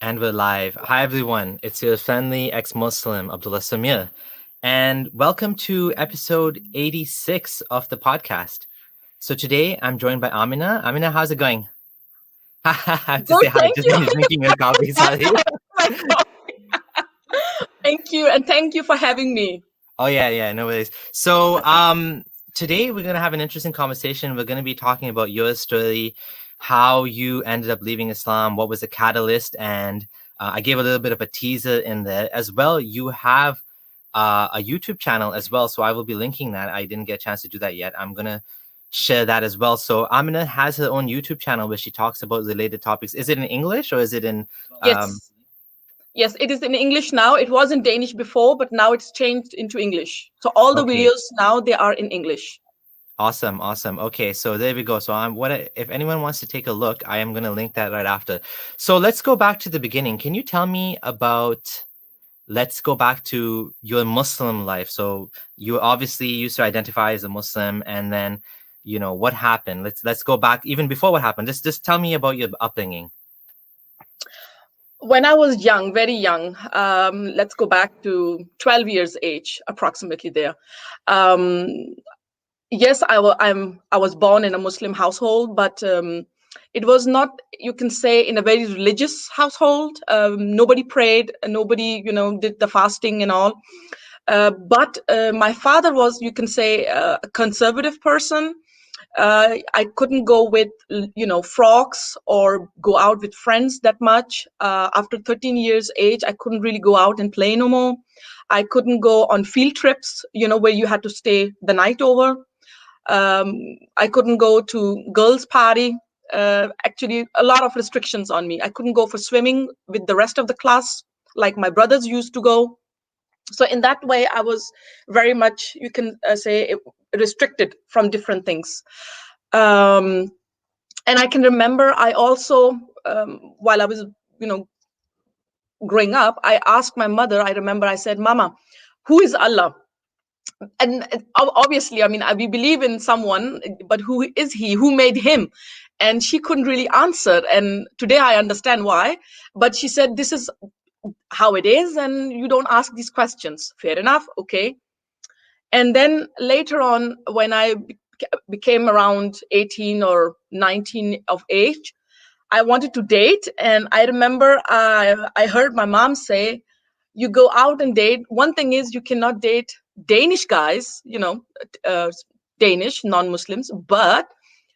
And we're live. Hi, everyone. It's your friendly ex-Muslim, Abdullah Samir. And welcome to episode 86 of the podcast. So today I'm joined by Amina. Amina, how's it going? I have to Good, say hi. thank Just you. finished drinking your coffee, Yes, sorry. my God. Thank you, and thank you for having me. Oh, yeah, no worries. So today we're going to have an interesting conversation. We're going to be talking about your story, how you ended up leaving Islam, what was the catalyst, and I gave a little bit of a teaser in there as well. You have a YouTube channel as well, so I will be linking that. I didn't get a chance to do that yet. I'm going to share that as well. So Amina has her own YouTube channel where she talks about related topics. Is it in English or is it in... Yes, yes, it is in English now. It was in Danish before, but now it's changed into English. So all the Okay. videos now they are in English. Awesome. Okay, so there we go. So if anyone wants to take a look, I am going to link that right after. So let's go back to the beginning. Can you tell me about... Let's go back to your Muslim life. So you obviously used to identify as a Muslim, and then, what happened? Let's go back even before what happened. Just tell me about your upbringing. When I was young, very young, let's go back to 12 years age, approximately there. Um, yes, I was born in a Muslim household, but it was not, you can say, in a very religious household. Nobody prayed, nobody, did the fasting and all. But my father was, you can say, a conservative person. I couldn't go with, frocks or go out with friends that much. After 13 years age, I couldn't really go out and play no more. I couldn't go on field trips, where you had to stay the night over. I couldn't go to girls' party. Actually, a lot of restrictions on me. I couldn't go for swimming with the rest of the class, like my brothers used to go. So in that way, I was very much, you can say, restricted from different things. And I can remember I also, while I was, growing up, I asked my mother, I remember I said, Mama, who is Allah? And obviously, I mean, we believe in someone, but who is he? Who made him? And she couldn't really answer. And today I understand why. But she said, this is how it is, and you don't ask these questions. Fair enough. Okay. And then later on, when I became around 18 or 19 of age, I wanted to date. And I remember I heard my mom say, you go out and date. One thing is you cannot date Danish guys, Danish, non-Muslims, but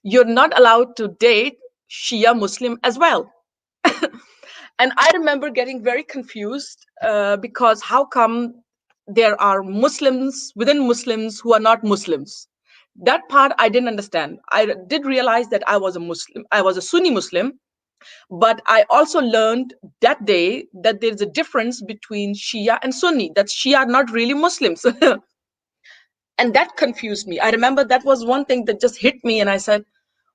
you're not allowed to date Shia Muslim as well. And I remember getting very confused because how come there are Muslims within Muslims who are not Muslims? That part I didn't understand. I did realize that I was a Muslim, I was a Sunni Muslim, but I also learned that day that there's a difference between Shia and Sunni, that Shia are not really Muslims. And that confused me. I remember that was one thing that just hit me, and I said,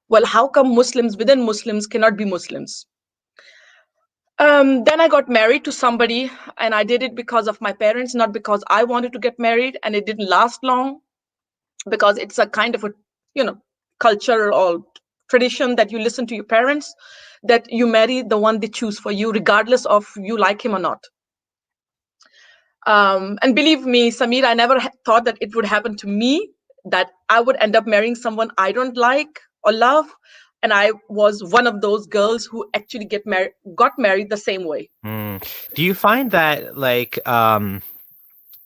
well, how come Muslims within Muslims cannot be Muslims? Then I got married to somebody, and I did it because of my parents, not because I wanted to get married, and it didn't last long because it's a kind of a, culture or tradition that you listen to your parents, that you marry the one they choose for you, regardless of you like him or not. And believe me, Samir, I never thought that it would happen to me, that I would end up marrying someone I don't like or love. And I was one of those girls who actually got married the same way. Do you find that, like, by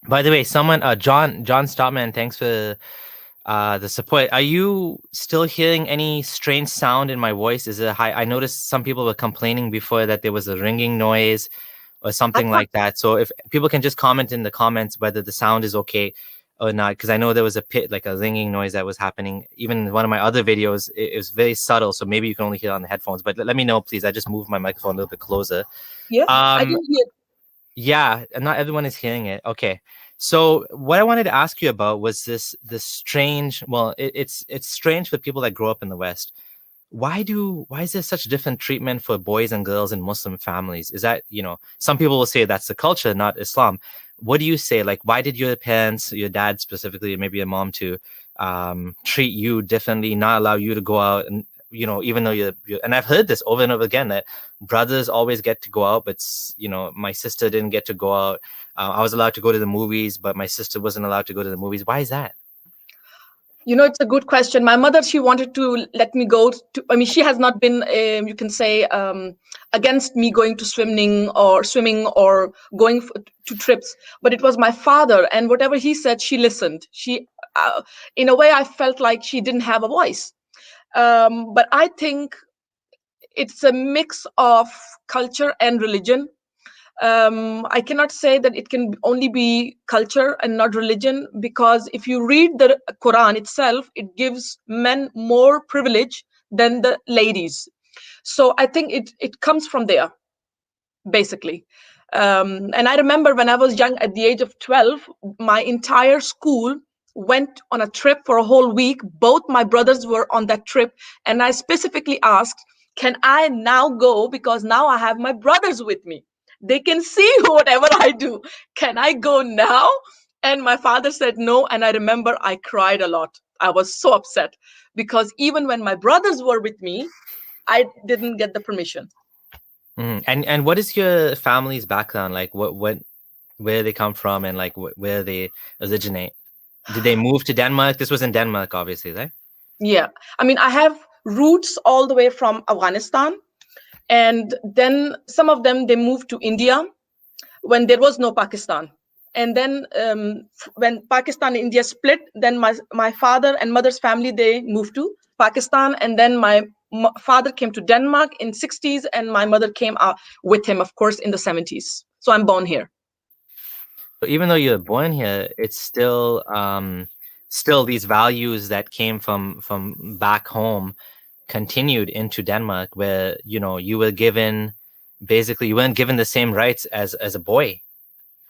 the way, someone, John Stopman, thanks for the support. Are you still hearing any strange sound in my voice? Is it high? I noticed some people were complaining before that there was a ringing noise or something like that. So if people can just comment in the comments whether the sound is okay or not, because I know there was like a ringing noise that was happening. Even in one of my other videos, it was very subtle, so maybe you can only hear it on the headphones. But let me know, please. I just moved my microphone a little bit closer. Yeah, I can hear. Yeah, not everyone is hearing it. Okay. So what I wanted to ask you about was this strange, well, it's strange for people that grow up in the West. Why is there such different treatment for boys and girls in Muslim families? Is that, some people will say that's the culture, not Islam. What do you say? Like, why did your parents, your dad specifically, maybe your mom too, treat you differently, not allow you to go out and, even though you're, and I've heard this over and over again, that brothers always get to go out, but my sister didn't get to go out. I was allowed to go to the movies, but my sister wasn't allowed to go to the movies. Why is that? It's a good question. My mother, she wanted to let me go to, I mean, she has not been, you can say, against me going to swimming or going to trips. But it was my father, and whatever he said, she listened. In a way, I felt like she didn't have a voice. But I think it's a mix of culture and religion. I cannot say that it can only be culture and not religion, because if you read the Quran itself, it gives men more privilege than the ladies. So I think it comes from there, basically. And I remember when I was young, at the age of 12, my entire school went on a trip for a whole week. Both my brothers were on that trip, and I specifically asked, can I now go, because now I have my brothers with me, they can see whatever I do, can I go now? And my father said no. And I remember I cried a lot. I was so upset, because even when my brothers were with me, I didn't get the permission. And what is your family's background like? Where they come from, and like where they originate? Did they move to Denmark? This was in Denmark, obviously, right? Yeah, I mean, I have roots all the way from Afghanistan, and then some of them, they moved to India when there was no Pakistan. And then when Pakistan and India split, then my father and mother's family, they moved to Pakistan. And then my father came to Denmark in 60s, and my mother came out with him, of course, in the 70s. So I'm born here. So even though you're born here, it's still these values that came from back home continued into Denmark, where you were given, basically you weren't given the same rights as a boy.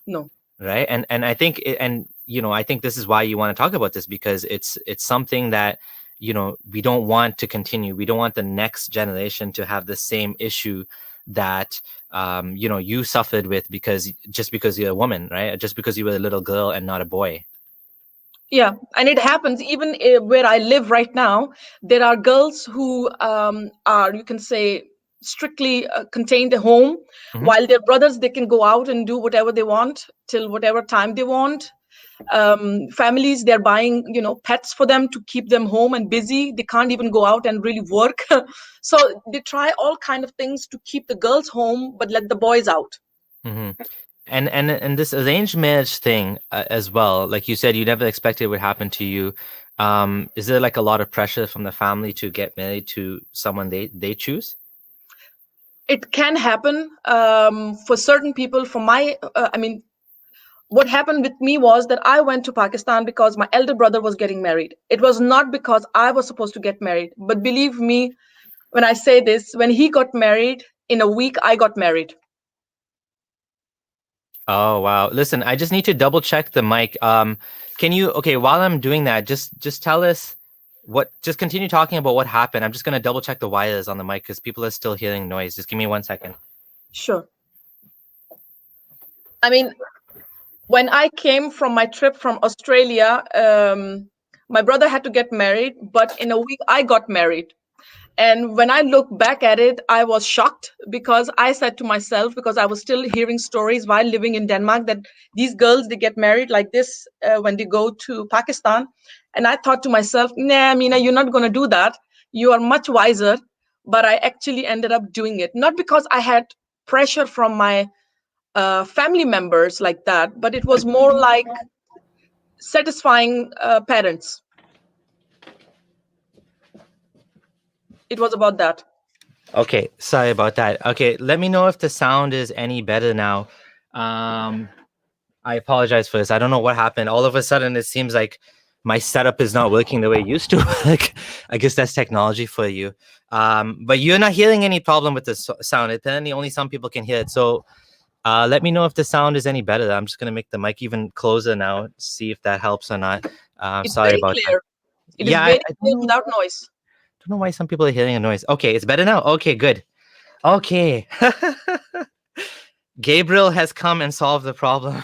No. Right. And I think I think this is why you want to talk about this, because it's something that we don't want to continue. We don't want the next generation to have the same issue that you suffered with, because you're a woman, right? Just because you were a little girl and not a boy. Yeah, and it happens even where I live right now. There are girls who are, you can say, strictly contained at home, while their brothers, they can go out and do whatever they want till whatever time they want. Families, they're buying pets for them to keep them home and busy. They can't even go out and really work. So they try all kind of things to keep the girls home but let the boys out. And this arranged marriage thing as well, like you said, you never expected it would happen to you. Is there like a lot of pressure from the family to get married to someone they choose? It can happen for certain people. For my what happened with me was that I went to Pakistan because my elder brother was getting married. It was not because I was supposed to get married. But believe me when I say this, when he got married, in a week, I got married. Oh, wow. Listen, I just need to double check the mic. Can you, okay, while I'm doing that, just tell us just continue talking about what happened. I'm just going to double check the wires on the mic because people are still hearing noise. Just give me 1 second. Sure. I mean, when I came from my trip from Australia, my brother had to get married, but in a week I got married. And when I look back at it, I was shocked, because I said to myself, because I was still hearing stories while living in Denmark, that these girls, they get married like this when they go to Pakistan. And I thought to myself, nah, Amina, you're not going to do that. You are much wiser. But I actually ended up doing it, not because I had pressure from my family members like that, but it was more like satisfying parents. It was about that. Okay, sorry about that. Okay, let me know if the sound is any better now. I apologize for this. I don't know what happened. All of a sudden, it seems like my setup is not working the way it used to. Like, I guess that's technology for you. But you're not hearing any problem with the sound. Apparently, only some people can hear it. So let me know if the sound is any better. I'm just going to make the mic even closer now, see if that helps or not. Sorry about clear. that. It is very clear without noise. I don't know why some people are hearing a noise. Okay, it's better now. Okay, good. Okay. Gabriel has come and solved the problem.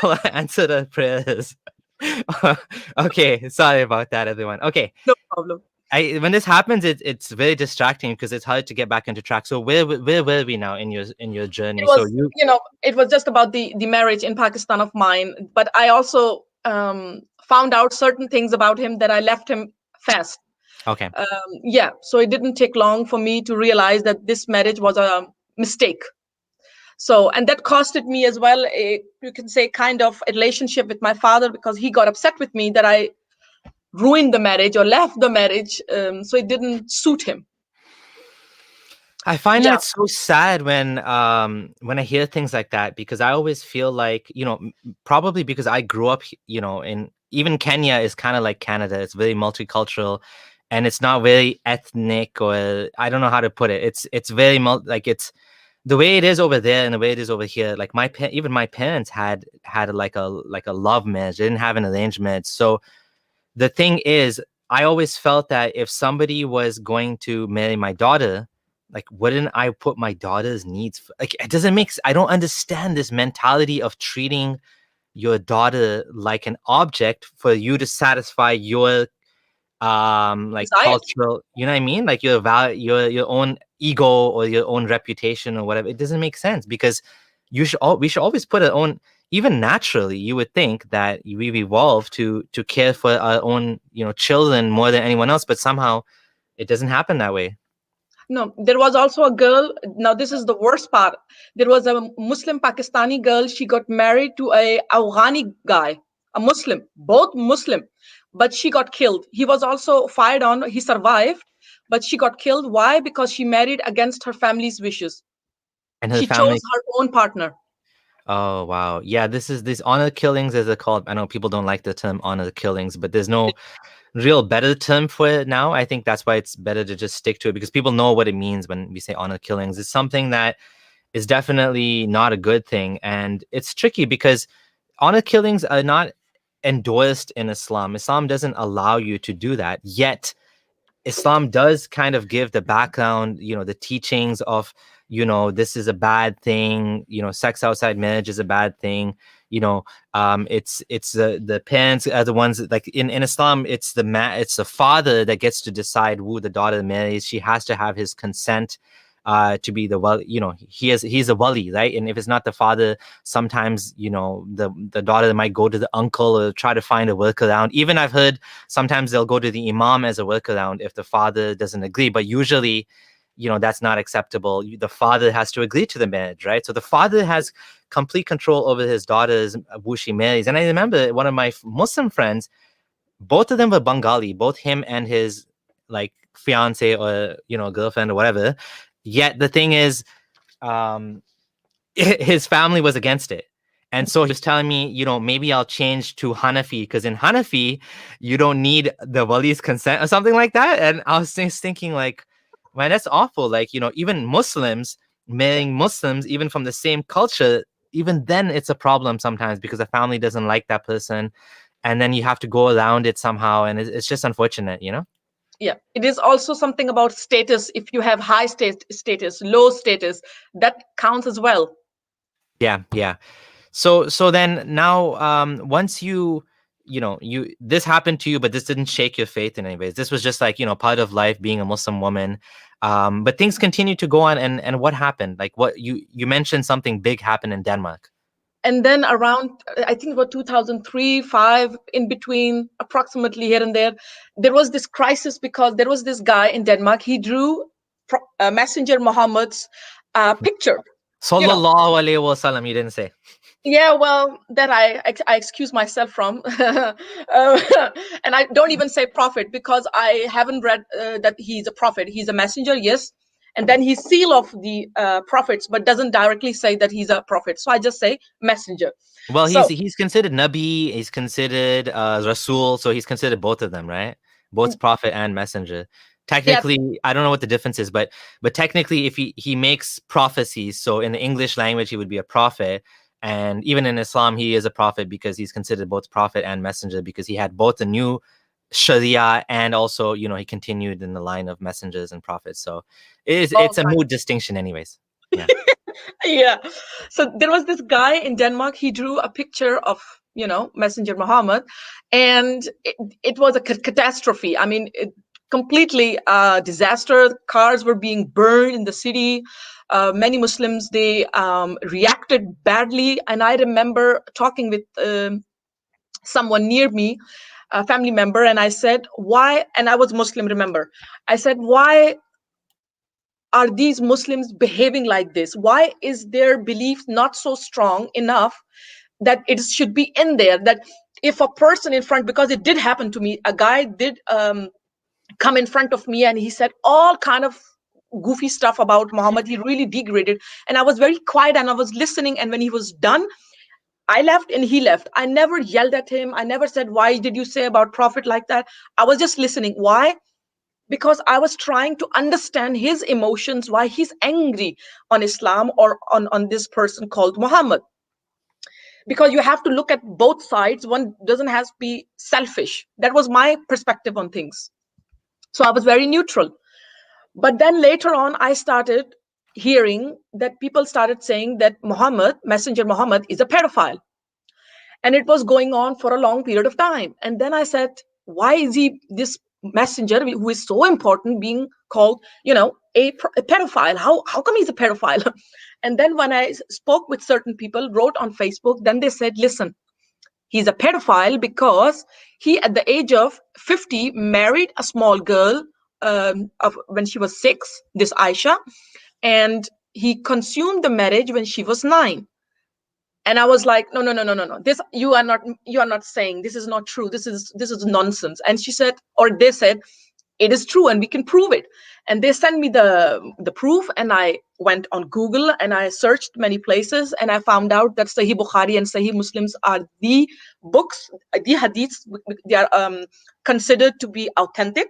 I'll answer the prayers. Okay, sorry about that, everyone. Okay. No problem. when this happens, it's very distracting because it's hard to get back into track. So where were we now in your It journey? So was, you it was just about the marriage in Pakistan of mine, but I also found out certain things about him that I left him fast. okay? Yeah, so it didn't take long for me to realize that this marriage was a mistake. So, and that costed me as well, you can say, kind of a relationship with my father, because he got upset with me that I ruined the marriage or left the marriage. So it didn't suit him. I find Yeah, that so sad when I hear things like that, because I always feel like, probably because I grew up, in even Kenya is kind of like Canada. It's very multicultural, and it's not very ethnic, or I don't know how to put it. It's very like it's the way it is over there and the way it is over here. Like even my parents had like a love marriage. They didn't have an arrangement. So the thing is, I always felt that if somebody was going to marry my daughter, like, wouldn't I put my daughter's needs like, it doesn't I don't understand this mentality of treating your daughter like an object for you to satisfy your like desires. cultural, you know what I mean, like your own ego or your own reputation or whatever. It doesn't make sense, because we should always put our own, even naturally you would think that we've evolved to care for our own, children more than anyone else, but somehow it doesn't happen that way. No, there was also a girl. Now, this is the worst part. There was a Muslim Pakistani girl. She got married to a Afghani guy, a Muslim, both Muslim, but she got killed. He was also fired on. He survived, but she got killed. Why? Because she married against her family's wishes. And her She family. chose her own partner. Oh wow, yeah, these honor killings, as they're called. I know people don't like the term honor killings, but there's no real better term for it now. I think that's why it's better to just stick to it, because people know what it means when we say honor killings. It's something that is definitely not a good thing. And it's tricky because honor killings are not endorsed in Islam. Islam doesn't allow you to do that. Yet Islam does kind of give the background, the teachings of, this is a bad thing, sex outside marriage is a bad thing, it's the parents are the ones that, like in Islam, it's the father that gets to decide who the daughter marries. She has to have his consent to be the he's a wali, right? And if it's not the father, sometimes the daughter might go to the uncle or try to find a workaround. Even I've heard sometimes they'll go to the imam as a workaround if the father doesn't agree, but usually that's not acceptable. The father has to agree to the marriage, right? So the father has complete control over his daughter's who she marries. And I remember one of my Muslim friends, both of them were Bengali, both him and his like fiance or girlfriend or whatever. Yet the thing is, um his family was against it. And so he was telling me, maybe I'll change to Hanafi, because in Hanafi, you don't need the wali's consent or something like that. And I was just thinking, like, man, that's awful. Like, even Muslims marrying Muslims, even from the same culture, even then it's a problem sometimes because the family doesn't like that person. And then you have to go around it somehow. And it's just unfortunate. Yeah, it is also something about status. If you have high status, low status, that counts as well. Yeah, yeah. So then now, once you this happened to you, but this didn't shake your faith in any ways. This was just like, part of life being a Muslim woman. But things continued to go on, and what happened? Like, what you mentioned something big happened in Denmark. And then around, I think about 2003, 5, in between, approximately here and there was this crisis, because there was this guy in Denmark. He drew Messenger Muhammad's picture. You know, Sallallahu alaihi wasallam, you didn't say. yeah, well, that I excuse myself from, and I don't even say prophet, because I haven't read that he's a prophet. He's a messenger, yes, and then he's seal of the prophets, but doesn't directly say that he's a prophet. So I just say messenger. Well, So he's considered Nabi, he's considered Rasul, so he's considered both of them, right? Both prophet and messenger. yeah, Technically, I don't know what the difference is, but technically, if he makes prophecies, so in the English language, he would be a prophet, and even in Islam, he is a prophet because he's considered both prophet and messenger, because he had both the new Sharia and also, he continued in the line of messengers and prophets. So all it's a right. mood distinction, anyways. Yeah. Yeah. So there was this guy in Denmark. He drew a picture of, Messenger Muhammad, and it was a catastrophe. I mean, completely disaster. Cars were being burned in the city. Many Muslims, they reacted badly. And I remember talking with someone near me, a family member, and I said, why? And I was Muslim, remember. I said, why are these Muslims behaving like this? Why is their belief not so strong enough that it should be in there? That if a person in front, because it did happen to me, a guy did come in front of me and he said all kind of goofy stuff about Muhammad. He really degraded, and I was very quiet and I was listening. And when he was done, I left and he left. I never yelled at him. I never said, why did you say about Prophet like that? I was just listening. Why? Because I was trying to understand his emotions, why he's angry on Islam or on this person called Muhammad. Because you have to look at both sides. One doesn't have to be selfish. That was my perspective on things. So I was very neutral. But then later on, I started hearing that people started saying that Muhammad, Messenger Muhammad, is a pedophile. And it was going on for a long period of time. And then I said, why is he, this messenger who is so important, being called, a pedophile? How come he's a pedophile? And then when I spoke with certain people, wrote on Facebook, then they said, listen, he's a pedophile because he, at the age of 50, married a small girl when she was 6, this Aisha, and he consumed the marriage when she was 9. And I was like, no, no, no, no, no, no, this, you are not saying, this is not true, this is nonsense. And she said, or they said, it is true and we can prove it. And they sent me the proof, and I went on Google and I searched many places, and I found out that Sahih Bukhari and Sahih Muslims are the books, the hadiths, they are considered to be authentic.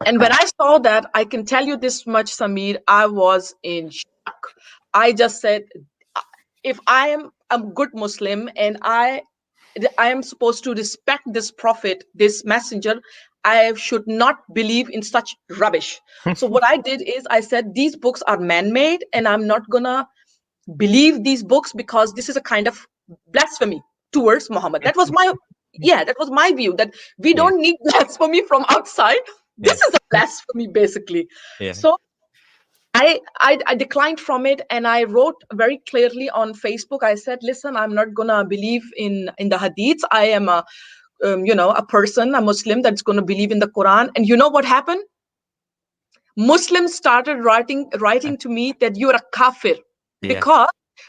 And when I saw that, I can tell you this much, Samir, I was in shock. I just said, if I am a good Muslim and I am supposed to respect this prophet, this messenger, I should not believe in such rubbish. So what I did is I said, these books are man-made and I'm not gonna believe these books because this is a kind of blasphemy towards Muhammad. That was my view, that we don't need blasphemy from outside. This is a blasphemy, basically. So I declined from it, and I wrote very clearly on Facebook. I said, listen, I'm not gonna believe in the hadiths. I am a person, a Muslim, that's gonna believe in the Quran. And you know what happened? Muslims started writing to me that you're a kafir because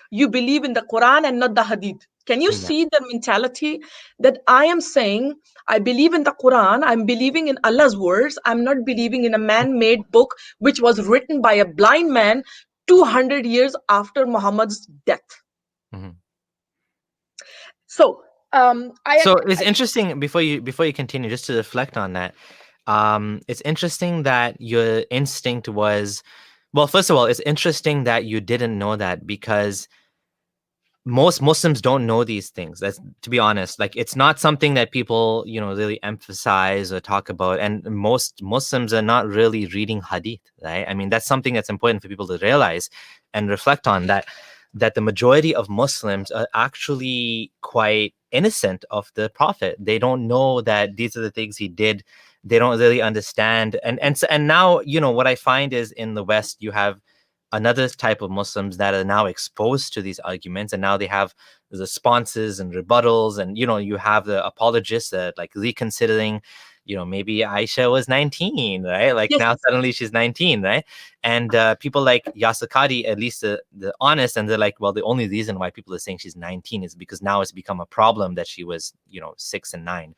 you believe in the Quran and not the hadith. Can you see the mentality that I am saying? I believe in the Quran. I'm believing in Allah's words. I'm not believing in a man-made book which was written by a blind man 200 years after Muhammad's death. Mm-hmm. So it's interesting, before you continue, just to reflect on that. It's interesting that your instinct was, well, first of all, it's interesting that you didn't know that, because most Muslims don't know these things. That's, to be honest, like, it's not something that people, really emphasize or talk about. And most Muslims are not really reading hadith, right? I mean, that's something that's important for people to realize and reflect on, that the majority of Muslims are actually quite innocent of the prophet. They don't know that these are the things he did. They don't really understand. And now, what I find is, in the West, you have another type of Muslims that are now exposed to these arguments, and now they have the responses and rebuttals, and you have the apologists that, like, reconsidering, maybe Aisha was 19, right? Like, now suddenly she's 19, right? And people like Yasir Qadhi, at least the honest, and they're like, well, the only reason why people are saying she's 19 is because now it's become a problem that she was 6 and 9.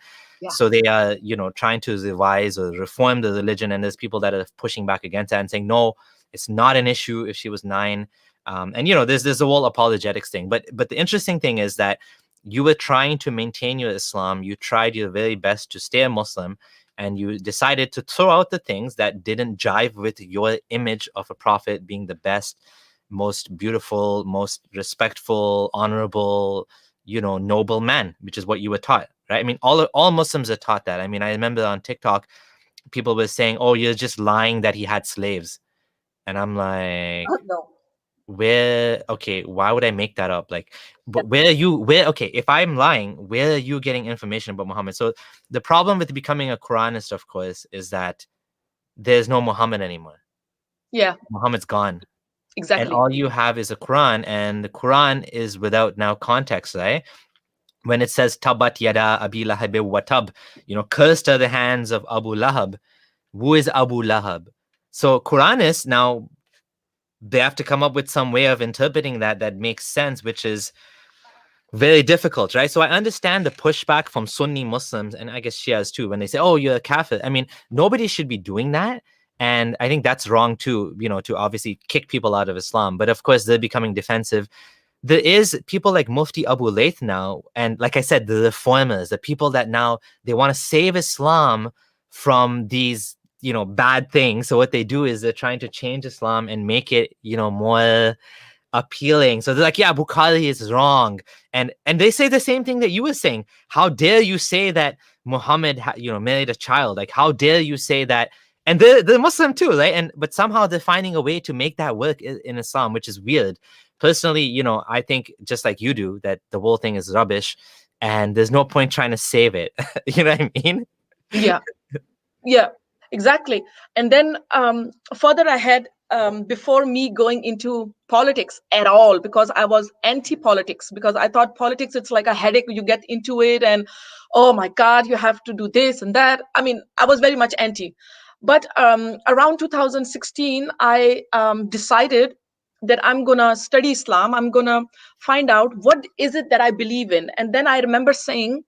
So they are trying to revise or reform the religion, and there's people that are pushing back against that and saying, no, it's not an issue if she was 9. And there's the whole apologetics thing. But the interesting thing is that you were trying to maintain your Islam. You tried your very best to stay a Muslim, and you decided to throw out the things that didn't jive with your image of a prophet being the best, most beautiful, most respectful, honorable, noble man, which is what you were taught, right? I mean, all Muslims are taught that. I mean, I remember on TikTok, people were saying, oh, you're just lying that he had slaves. And I'm like, no. Okay, why would I make that up? Like, but okay, if I'm lying, where are you getting information about Muhammad? So the problem with becoming a Quranist, of course, is that there's no Muhammad anymore. Yeah, Muhammad's gone. And exactly. all you have is a Quran, and the Quran is without now context, right? When it says Tabat yada Abi Lahab wa tab, cursed are the hands of Abu Lahab. Who is Abu Lahab? So Quranists now, they have to come up with some way of interpreting that makes sense, which is very difficult, right? So I understand the pushback from Sunni Muslims, and I guess Shias too, when they say, "Oh, you're a kafir." I mean, nobody should be doing that, and I think that's wrong too. To obviously kick people out of Islam, but of course they're becoming defensive. There is people like Mufti Abu Layth now, and like I said, the reformers, the people that now they want to save Islam from these bad things. So what they do is they're trying to change Islam and make it more appealing. So they're like, yeah, Bukhari is wrong. And they say the same thing that you were saying. How dare you say that Muhammad married a child? Like, how dare you say that? And they're Muslim too, right? But somehow they're finding a way to make that work in Islam, which is weird. Personally, I think just like you do, that the whole thing is rubbish and there's no point trying to save it. You know what I mean? Yeah, yeah, exactly. And then further ahead, before me going into politics at all, because I was anti-politics, because I thought politics, it's like a headache. You get into it and, oh my God, you have to do this and that. I mean, I was very much anti. But around 2016, I decided that I'm going to study Islam. I'm going to find out what is it that I believe in. And then I remember saying,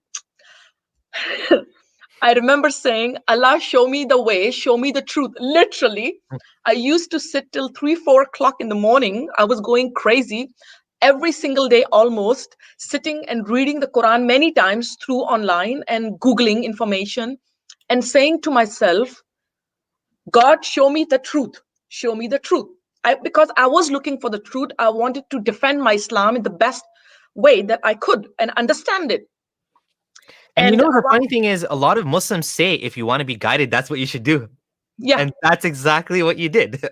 Allah, show me the way, show me the truth. Literally, I used to sit till 3, 4 o'clock in the morning. I was going crazy every single day, almost sitting and reading the Quran many times through online and Googling information and saying to myself, God, show me the truth. Show me the truth. Because I was looking for the truth. I wanted to defend my Islam in the best way that I could and understand it. And And the around, funny thing is, a lot of Muslims say if you want to be guided, that's what you should do. yeah, And that's exactly what you did.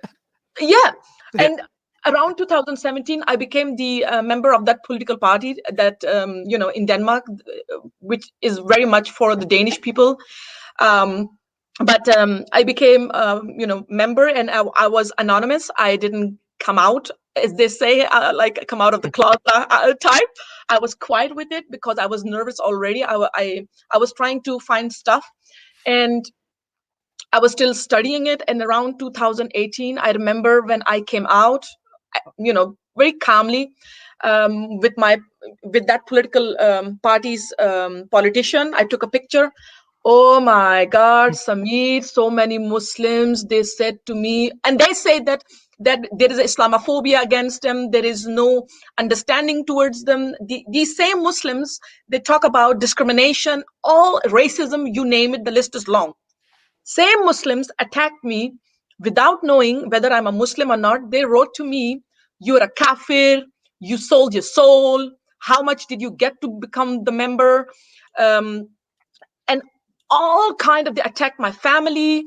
yeah. And around 2017, I became the member of that political party that, in Denmark, which is very much for the Danish people. Um, but I became, member, and I was anonymous. I didn't come out, as they say, like come out of the closet type. I was quiet with it because I was nervous already. I was trying to find stuff, and I was still studying it. And around 2018, I remember when I came out, very calmly, with that political party's politician. I took a picture. Oh my God, Samir, so many Muslims, they said to me, and they say that there is Islamophobia against them. There is no understanding towards them. These same Muslims, they talk about discrimination, all racism, you name it, the list is long. Same Muslims attacked me without knowing whether I'm a Muslim or not. They wrote to me, "You're a kafir, you sold your soul. How much did you get to become the member?" Um, and all kind of, they attacked my family.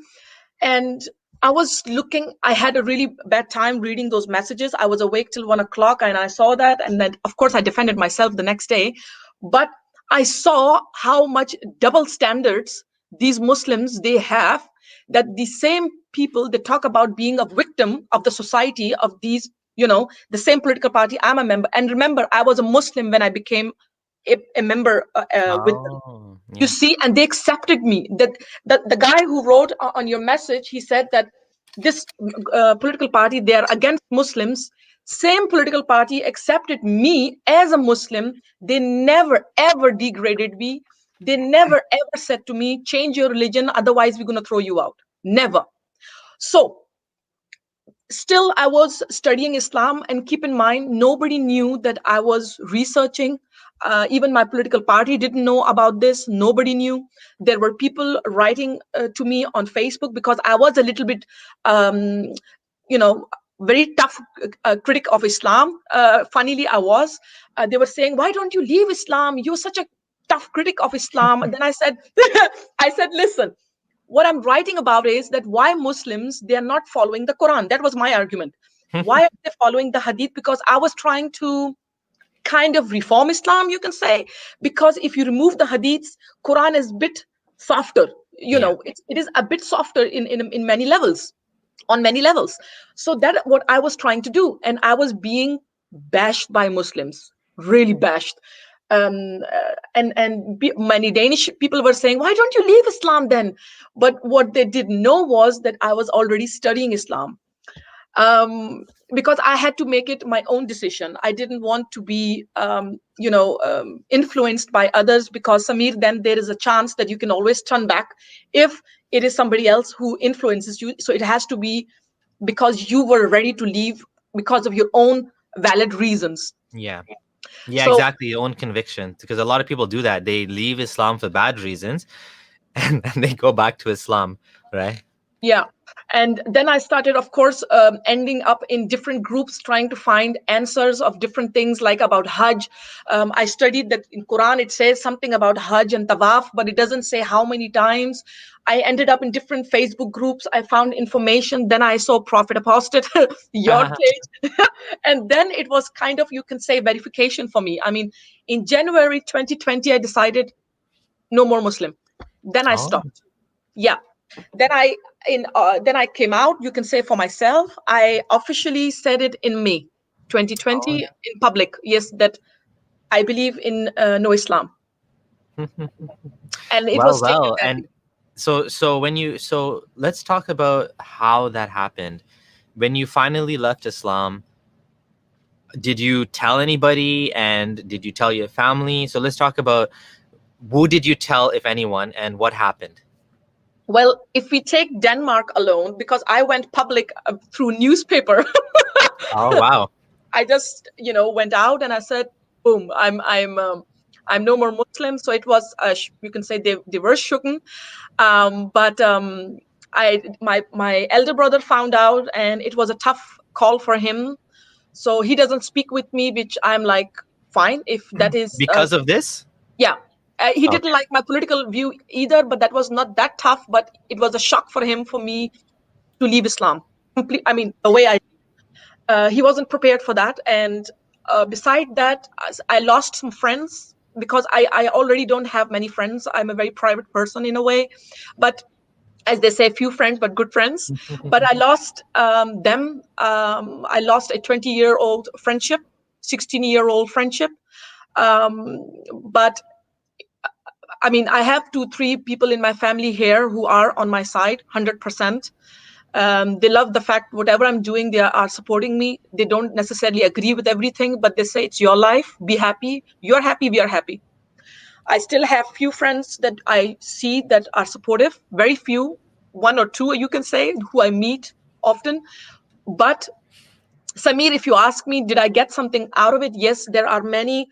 And I was looking, I had a really bad time reading those messages. I was awake till 1 o'clock and I saw that. And then, of course, I defended myself the next day. But I saw how much double standards these Muslims they have, that the same people that talk about being a victim of the society of these, the same political party I'm a member. And remember, I was a Muslim when I became a member with them. Oh, You yeah. see, and they accepted me. That the guy who wrote on your message, he said that this political party, they are against Muslims. Same political party accepted me as a Muslim. They never ever degraded me. They never ever said to me, change your religion, otherwise we're going to throw you out. Never. So still I was studying Islam, and keep in mind, nobody knew that I was researching. Even my political party didn't know about this. Nobody knew. There were people writing to me on Facebook, because I was a little bit you know very tough critic of Islam. Funnily, I was. They were saying, why don't you leave Islam, you're such a tough critic of Islam. And then I said, I said, listen, what I'm writing about is that why Muslims, they are not following the Quran. That was my argument. Why are they following the hadith? Because I was trying to kind of reform Islam, you can say, because if you remove the hadiths, Quran is a bit softer. Yeah. It is a bit softer in many levels, on many levels. So that what I was trying to do, and I was being bashed by Muslims, really bashed. Many Danish people were saying, "Why don't you leave Islam then?" But what they didn't know was that I was already studying Islam, because I had to make it my own decision. I didn't want to be, influenced by others, because Samir, then there is a chance that you can always turn back if it is somebody else who influences you. So it has to be because you were ready to leave because of your own valid reasons. Yeah. Yeah, So exactly. Your own conviction. Because a lot of people do that. They leave Islam for bad reasons and then they go back to Islam, right? yeah. And then I started, of course, ending up in different groups trying to find answers of different things, like about Hajj. I studied that in Quran it says something about Hajj and Tawaf, but it doesn't say how many times. I ended up in different Facebook groups. I found information. Then I saw Prophet Apostate, your page. And then it was kind of, you can say, verification for me. I mean, in January 2020, I decided no more Muslim. Then I Oh. stopped. Yeah. Then I came out, you can say, for myself. I officially said it in May 2020 in public, yes, that I believe in no Islam. And it was taken Well, that and way. so let's talk about how that happened. When you finally left Islam, did you tell anybody, and did you tell your family? So let's talk about, who did you tell, if anyone, and what happened? Well, if we take Denmark alone, because I went public through newspaper, Oh, wow. I just went out and I said, boom, I'm no more Muslim. So it was you can say they were shooken. But my elder brother found out, and it was a tough call for him. So he doesn't speak with me, which I'm like, fine, if that is Because of this? yeah. He didn't Okay. like my political view either, but that was not that tough. But it was a shock for him, for me, to leave Islam. I mean, the way he wasn't prepared for that. And beside that, I lost some friends, because I already don't have many friends. I'm a very private person in a way, but as they say, few friends but good friends. But I lost them. I lost a 20-year-old friendship, 16-year-old friendship. But I mean, I have 2 3 people in my family here who are on my side 100%. They love the fact whatever I'm doing, they are supporting me. They don't necessarily agree with everything, but they say it's your life, be happy. You're happy, we are happy. I still have few friends that I see that are supportive, very few, 1 or 2, you can say, who I meet often. But Samir, if you ask me, did I get something out of it? Yes, there are many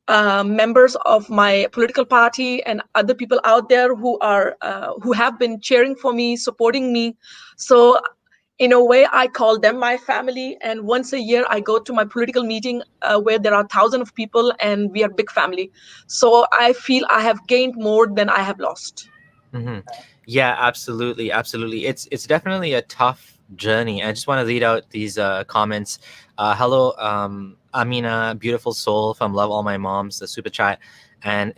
members of my political party and other people out there who have been cheering for me, supporting me. So in a way, I call them my family. And once a year, I go to my political meeting where there are thousands of people, and we are big family. So I feel I have gained more than I have lost. Mm-hmm. Yeah, absolutely, absolutely. It's definitely a tough journey. I just want to read out these comments. Hello, Amina, beautiful soul from Love All My Moms, the super chat, and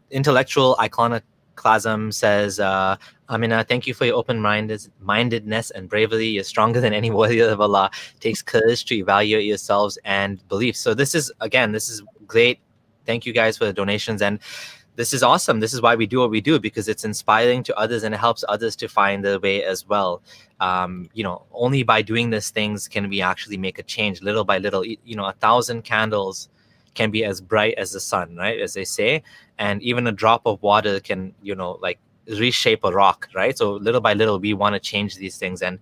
intellectual iconoclasm says, Amina, thank you for your mindedness and bravery. You're stronger than any warrior of Allah. Takes courage to evaluate yourselves and beliefs. So this is great. Thank you guys for the donations, and this is awesome. This is why we do what we do, because it's inspiring to others and it helps others to find their way as well. Only by doing these things can we actually make a change, little by little. 1,000 candles can be as bright as the sun, right? As they say, and even a drop of water can, reshape a rock, right? So little by little, we want to change these things. And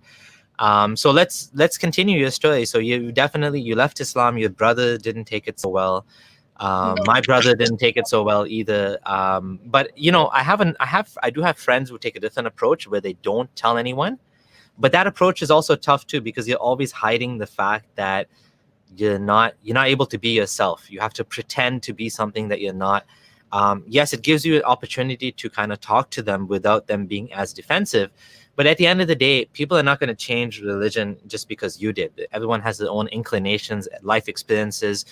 so let's continue your story. So you left Islam. Your brother didn't take it so well. My brother didn't take it so well either. But I do have friends who take a different approach, where they don't tell anyone. But that approach is also tough too, because you're always hiding the fact that you're not able to be yourself. You have to pretend to be something that you're not. Yes, it gives you an opportunity to kind of talk to them without them being as defensive, But at the end of the day, people are not going to change religion just because you did. Everyone has their own inclinations, life experiences.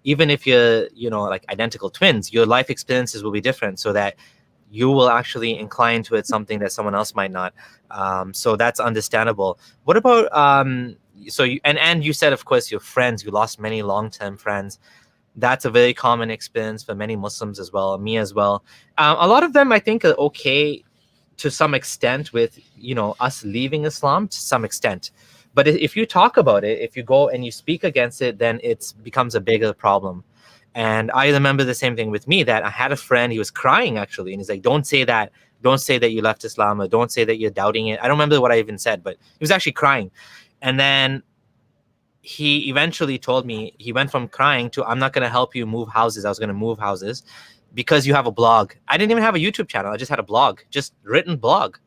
Even if you're, like identical twins, your life experiences will be different, so that you will actually incline towards something that someone else might not. So that's understandable. What about so you, and you said, of course, your friends, you lost many long-term friends. That's a very common experience for many Muslims as well, me as well. A lot of them, I think, are okay to some extent with us leaving Islam to some extent. But if you talk about it, if you go and you speak against it, then it becomes a bigger problem. And I remember the same thing with me, that I had a friend, he was crying actually, and he's like, don't say that you left Islam, or don't say that you're doubting it. I don't remember what I even said, but he was actually crying. And then he eventually told me, he went from crying to, I'm not going to help you move houses. I was going to move houses because you have a blog. I didn't even have a YouTube channel. I just had a blog, just written blog.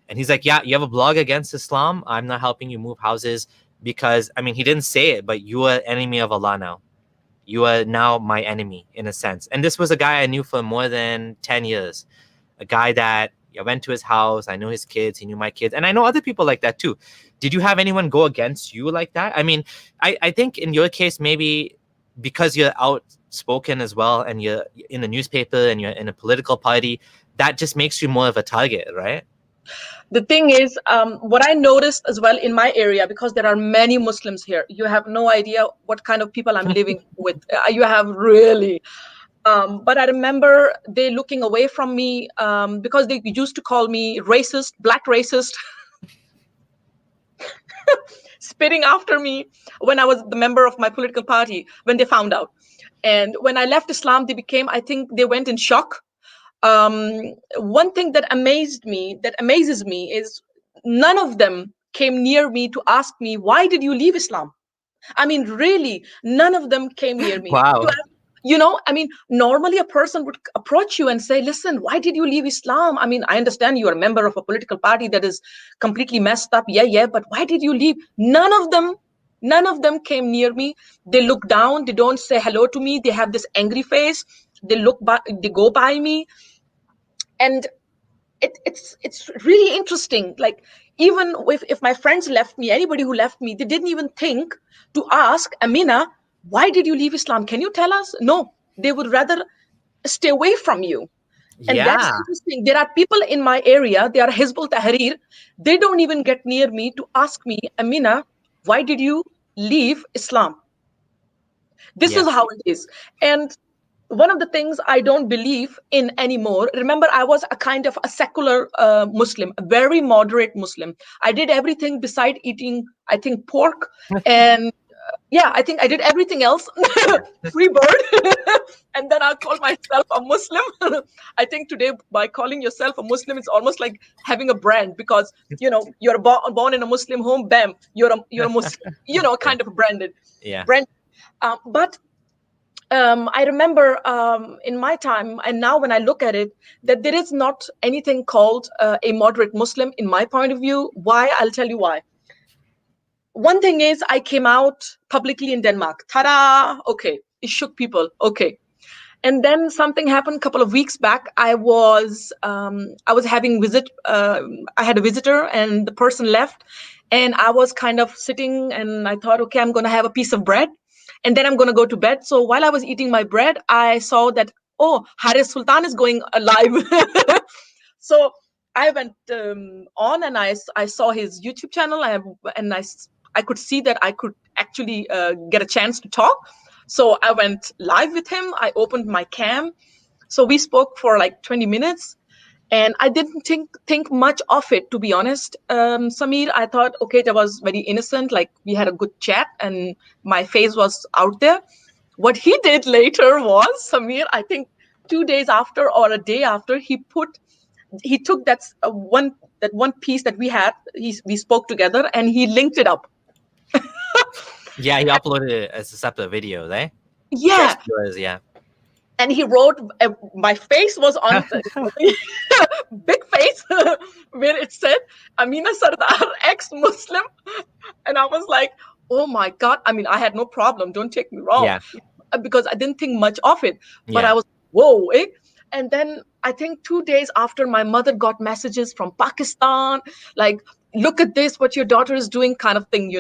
And he's like, yeah, you have a blog against Islam. I'm not helping you move houses because, I mean, he didn't say it, but you are enemy of Allah now. You are now my enemy in a sense. And this was a guy I knew for more than 10 years. A guy that I went to his house. I know his kids. He knew my kids. And I know other people like that too. Did you have anyone go against you like that? I mean, I think in your case, maybe because you're outspoken as well, and you're in the newspaper and you're in a political party, that just makes you more of a target, right? The thing is, what I noticed as well in my area, because there are many Muslims here, you have no idea what kind of people I'm living with. You have really. But I remember they looking away from me because they used to call me racist, black racist, spitting after me when I was the member of my political party, when they found out. And when I left Islam, I think they went in shock. One thing that amazes me is none of them came near me to ask me, why did you leave Islam? I mean, really, none of them came near me. Wow. I mean, normally a person would approach you and say, listen, why did you leave Islam? I mean, I understand you are a member of a political party that is completely messed up. Yeah, but why did you leave? None of them came near me. They look down. They don't say hello to me. They have this angry face. They go by me. And it's really interesting. Like, even if my friends left me, anybody who left me, they didn't even think to ask, Amina, why did you leave Islam? Can you tell us? No, they would rather stay away from you. And that's interesting. There are people in my area, they are Hizbul Tahrir. They don't even get near me to ask me, Amina, why did you leave Islam? This is how it is. And one of the things I don't believe in anymore, remember, I was a kind of a secular Muslim, a very moderate Muslim. I did everything beside eating, I think, pork. And I think I did everything else. Free bird. And then I'll call myself a Muslim. I think today, by calling yourself a Muslim, it's almost like having a brand, because, you're born in a Muslim home, bam, you're a Muslim, kind of branded. Yeah. But I remember in my time, and now when I look at it, that there is not anything called a moderate Muslim in my point of view. Why? I'll tell you why. One thing is, I came out publicly in Denmark. Ta-da! Okay. It shook people. Okay. And then something happened a couple of weeks back. I was having I had a visitor, and the person left, and I was kind of sitting, and I thought, okay, I'm going to have a piece of bread, and then I'm going to go to bed. So while I was eating my bread, I saw that, oh, Haris Sultan is going live. So I went on, and I saw his YouTube channel, and I could see that I could actually get a chance to talk. So I went live with him. I opened my cam. So we spoke for like 20 minutes. And I didn't think much of it, to be honest, Samir. I thought, okay, that was very innocent. Like, we had a good chat, and my face was out there. What he did later was, Samir, I think 2 days after or a day after, he took that one piece that we had, we spoke together, and he linked it up. Yeah, he uploaded it as a separate video, right? Yeah. Yeah. And he wrote, my face was on big face, where it said, Amina Sardar, ex-Muslim. And I was like, oh my God. I mean, I had no problem. Don't take me wrong. Yeah. Because I didn't think much of it. But I was, whoa. And then I think 2 days after, my mother got messages from Pakistan, like, look at this, what your daughter is doing, kind of thing,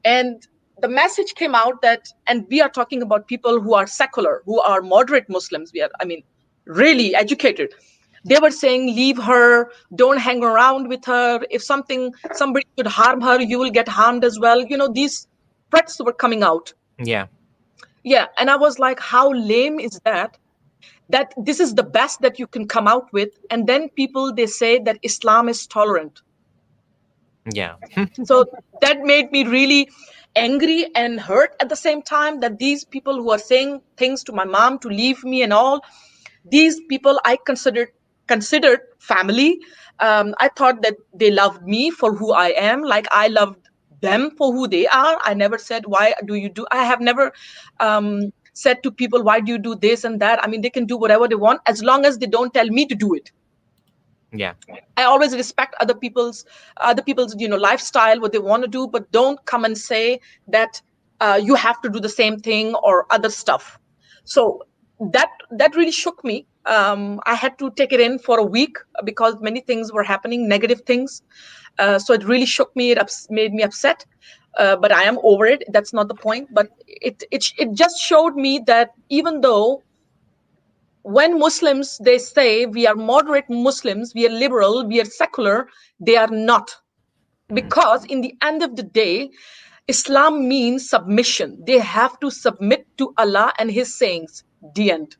And the message came out that, and we are talking about people who are secular, who are moderate Muslims. We are, I mean, really educated. They were saying, leave her, don't hang around with her. If somebody should harm her, you will get harmed as well. These threats were coming out. Yeah. Yeah. And I was like, how lame is that? That this is the best that you can come out with. And then people, they say that Islam is tolerant. Yeah. So that made me really angry and hurt at the same time, that these people who are saying things to my mom to leave me and all, these people I considered family. I thought that they loved me for who I am, like I loved them for who they are. I never said, why do you do? I have never said to people, why do you do this and that? I mean, they can do whatever they want as long as they don't tell me to do it. Yeah. I always respect other people's lifestyle, what they want to do, but don't come and say that you have to do the same thing or other stuff. So that really shook me. I had to take it in for a week because many things were happening, negative things. So it really shook me. It made me upset. But I am over it. That's not the point. But it just showed me that even though when Muslims, they say we are moderate Muslims, we are liberal, we are secular, they are not. Because in the end of the day, Islam means submission. They have to submit to Allah and His sayings. The end.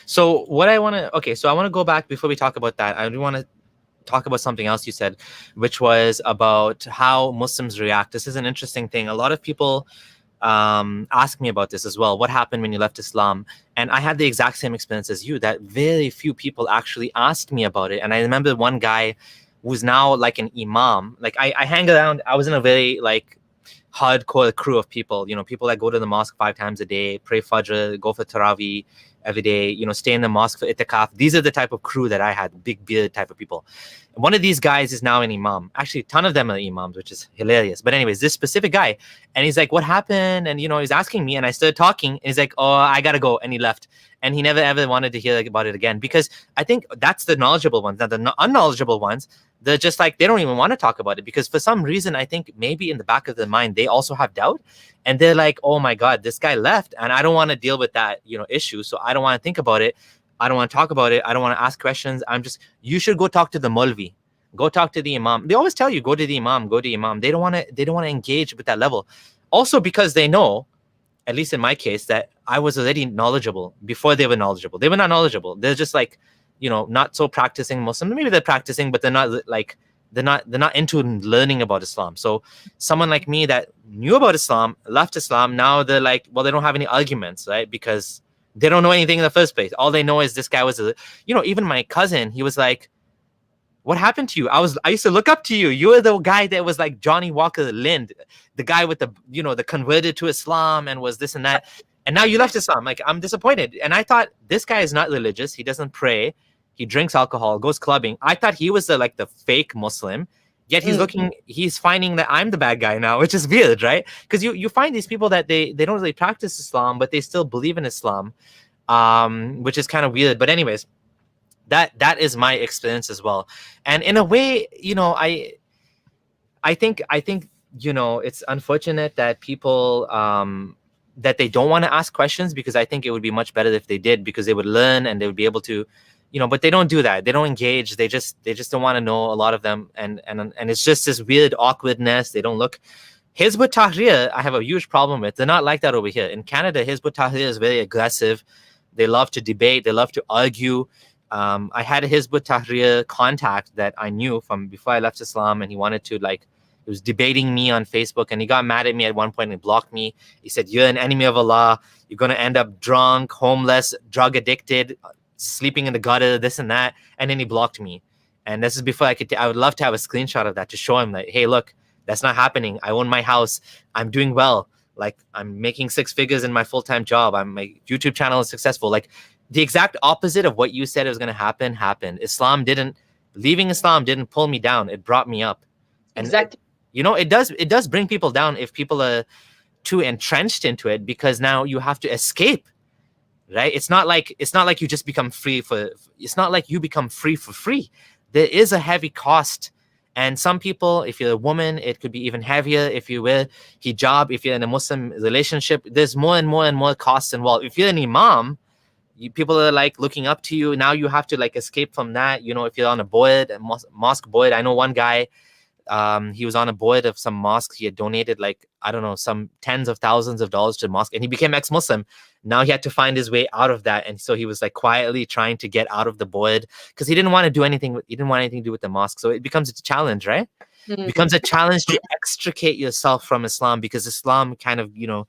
So what I want to, so I want to go back before we talk about that. I do want to talk about something else you said, which was about how Muslims react. This is an interesting thing. A lot of people ask me about this as well. What happened when you left Islam? And I had the exact same experience as you, that very few people actually asked me about it. And I remember one guy who's now like an imam. Like I hang around, I was in a very like hardcore crew of people, people that go to the mosque 5 times a day, pray Fajr, go for Taraweeh every day, stay in the mosque for itikaf. These are the type of crew that I had, big beard type of people. One of these guys is now an imam. Actually, a ton of them are imams, which is hilarious. But anyways, this specific guy, and he's like, what happened? And, he's asking me, and I started talking, and he's like, oh, I got to go. And he left. And he never, ever wanted to hear about it again, because I think that's the knowledgeable ones. Now, the unknowledgeable ones, they're just like, they don't even want to talk about it, because for some reason, I think maybe in the back of their mind, they also have doubt. And they're like, oh my God, this guy left, and I don't want to deal with that, issue. So I don't want to think about it. I don't want to talk about it. I don't want to ask questions. You should go talk to the Molvi. Go talk to the imam. They always tell you, go to the imam, go to the imam. They don't want to engage with that level. Also, because they know, at least in my case, that I was already knowledgeable before they were knowledgeable. They were not knowledgeable. They're just like, not so practicing Muslim. Maybe they're practicing, but they're not like, they're not into learning about Islam. So someone like me that knew about Islam, left Islam, now they're like, well, they don't have any arguments, right? Because they don't know anything in the first place. All they know is this guy was, even my cousin, he was like, what happened to you? I used to look up to you. You were the guy that was like Johnny Walker Lind, the guy with the, the converted to Islam and was this and that. And now you left Islam. Like, I'm disappointed. And I thought, this guy is not religious. He doesn't pray. He drinks alcohol, goes clubbing. I thought he was the fake Muslim. Yet he's finding that I'm the bad guy now, which is weird, right? Because you find these people that they don't really practice Islam, but they still believe in Islam, which is kind of weird. But anyways, that is my experience as well. And in a way, I think it's unfortunate that people that they don't want to ask questions, because I think it would be much better if they did, because they would learn and they would be able to, but they don't do that. They don't engage. They just don't want to know, a lot of them. And it's just this weird awkwardness. They don't look. Hizb ut-Tahrir, I have a huge problem with. They're not like that over here. In Canada, Hizb ut-Tahrir is very aggressive. They love to debate. They love to argue. I had a Hizb ut-Tahrir contact that I knew from before I left Islam, and he wanted to he was debating me on Facebook, and he got mad at me at one point and blocked me. He said, you're an enemy of Allah. You're going to end up drunk, homeless, drug addicted, sleeping in the gutter, this and that. And then he blocked me. And this is before I would love to have a screenshot of that to show him that, hey, look, that's not happening. I own my house. I'm doing well. Like, I'm making 6 figures in my full-time job. My YouTube channel is successful. Like, the exact opposite of what you said was going to happen happened. Leaving Islam didn't pull me down. It brought me up. And exactly. It does bring people down if people are too entrenched into it, because now you have to escape. right? It's not like you just become free for. It's not like you become free for free. There is a heavy cost. And some people, if you're a woman, it could be even heavier. If you wear hijab, if you're in a Muslim relationship, there's more and more and more costs involved. If you're an imam, people are like looking up to you. Now you have to like escape from that. You know, if you're on a board, a mosque board. I know one guy, he was on a board of some mosque. He had donated like, I don't know, some tens of thousands of dollars to the mosque, and he became ex-Muslim. Now he had to find his way out of that. And so he was like quietly trying to get out of the board because he didn't want to do anything. He didn't want anything to do with the mosque. So it becomes a challenge, right? It becomes a challenge to extricate yourself from Islam, because Islam kind of, you know,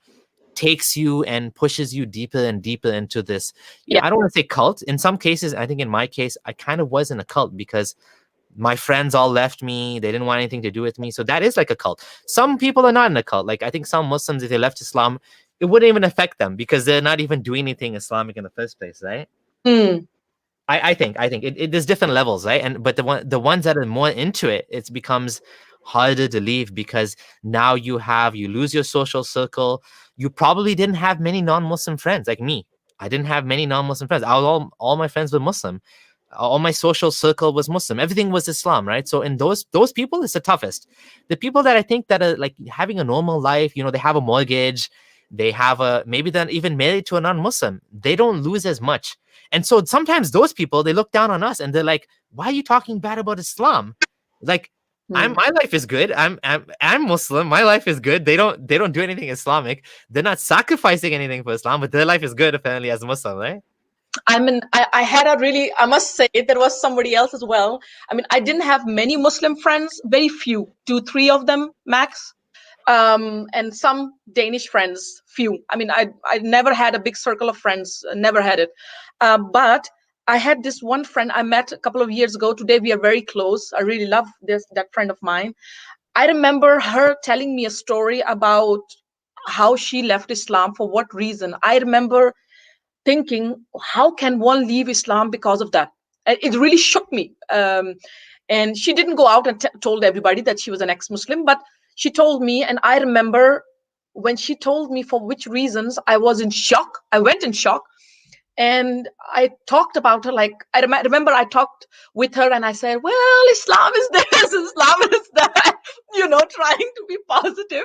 takes you and pushes you deeper and deeper into this. You know, I don't want to say cult. In some cases, I think in my case, I kind of was in a cult because my friends all left me. They didn't want anything to do with me. So that is like a cult. Some people are not in a cult. Like I think some Muslims, if they left Islam, it wouldn't even affect them because they're not even doing anything Islamic in the first place, right? I think there's different levels, right? And but the ones that are more into it, it becomes harder to leave because now you lose your social circle. You probably didn't have many non-Muslim friends like me. I didn't have many non-Muslim friends. All my friends were Muslim. All my social circle was Muslim. Everything was Islam, right? So in those people, it's the toughest. The people that I think that are like having a normal life, you know, they have a mortgage, they have maybe they're even married to a non-Muslim. They don't lose as much. And so sometimes those people, they look down on us and they're like, why are you talking bad about Islam? Like, my life is good. I'm Muslim. My life is good. They don't do anything Islamic. They're not sacrificing anything for Islam, but their life is good apparently as a Muslim, right? I mean, I had a really, I must say, there was somebody else as well. I mean, I didn't have many Muslim friends, very few, 2, 3 of them max. And some Danish friends, few. I mean, I never had a big circle of friends, never had it. But I had this one friend I met a couple of years ago. Today we are very close. I really love that friend of mine. I remember her telling me a story about how she left Islam, for what reason. I remember thinking, how can one leave Islam because of that? It really shook me. And she didn't go out and told everybody that she was an ex-Muslim, but she told me, and I remember when she told me for which reasons, I was in shock. I went in shock. And I talked about her, like, I remember I talked with her and I said, well, Islam is this, Islam is that, you know, trying to be positive,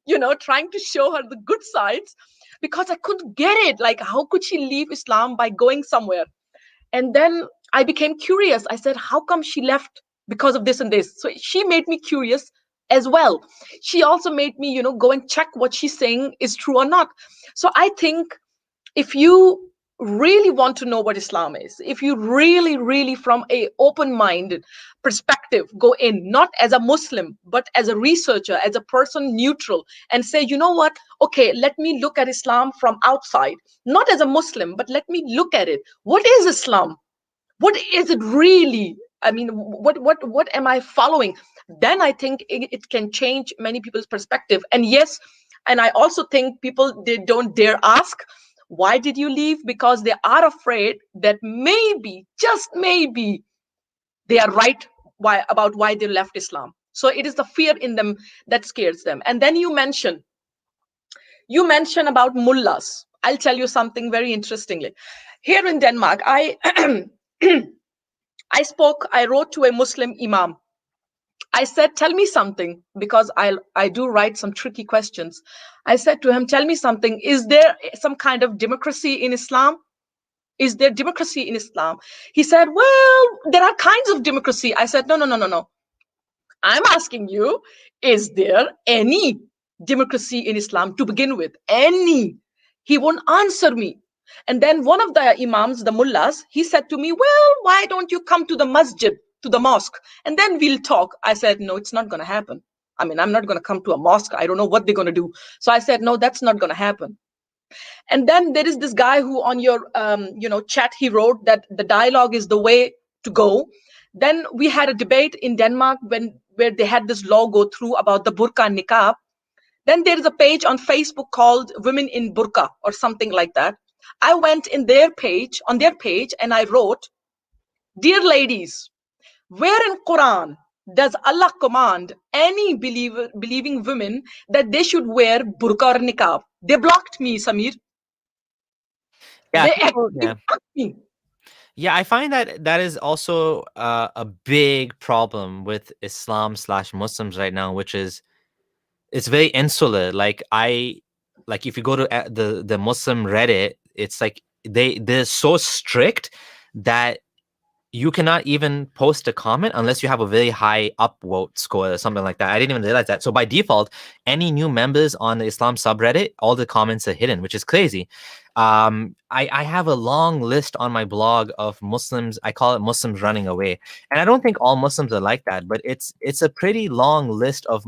you know, trying to show her the good sides, because I couldn't get it. Like, how could she leave Islam by going somewhere? And then I became curious. I said, how come she left because of this and this? So she made me curious as well. She also made me, you know, go and check what she's saying is true or not. So I think if you really want to know what Islam is, if you really from a open-minded perspective go in, not as a Muslim, but as a researcher, as a person neutral, and say, you know what, okay, let me look at Islam from outside, not as a Muslim, but let me look at it. What is Islam? What is it really? I mean, what am I following? Then I think it can change many people's perspective. And yes, and I also think people, they don't dare ask, why did you leave? Because they are afraid that maybe, just maybe, they are right about why they left Islam. So it is the fear in them that scares them. And then you mention about mullahs. I'll tell you something very interestingly. Here in Denmark, I wrote to a Muslim imam. I said, tell me something, because I do write some tricky questions. I said to him, tell me something. Is there some kind of democracy in Islam? Is there democracy in Islam? He said, well, there are kinds of democracy. I said, no. I'm asking you, is there any democracy in Islam to begin with? Any? He won't answer me. And then one of the imams, the mullahs, he said to me, well, why don't you come to the masjid, to the mosque, and then we'll talk. I said, no, it's not going to happen. I mean, I'm not going to come to a mosque. I don't know what they're going to do. So I said, no, that's not going to happen. And then there is this guy who on your chat, he wrote that the dialogue is the way to go. Then we had a debate in Denmark where they had this law go through about the burqa and niqab. Then there is a page on Facebook called Women in Burqa or something like that. I went on their page, and I wrote, dear ladies, where in Quran does Allah command any believing women that they should wear burqa or niqab? They blocked me, Samir. Yeah, They people. actually Yeah, block me. yeah. I find that that is also a big problem with Islam slash Muslims right now, which is it's very insular. Like if you go to the Muslim Reddit, it's like they're so strict that you cannot even post a comment unless you have a very high upvote score or something like that. I didn't even realize that. So by default, any new members on the Islam subreddit, all the comments are hidden, which is crazy. I have a long list on my blog of Muslims. I call it Muslims running away, and I don't think all Muslims are like that, but it's a pretty long list of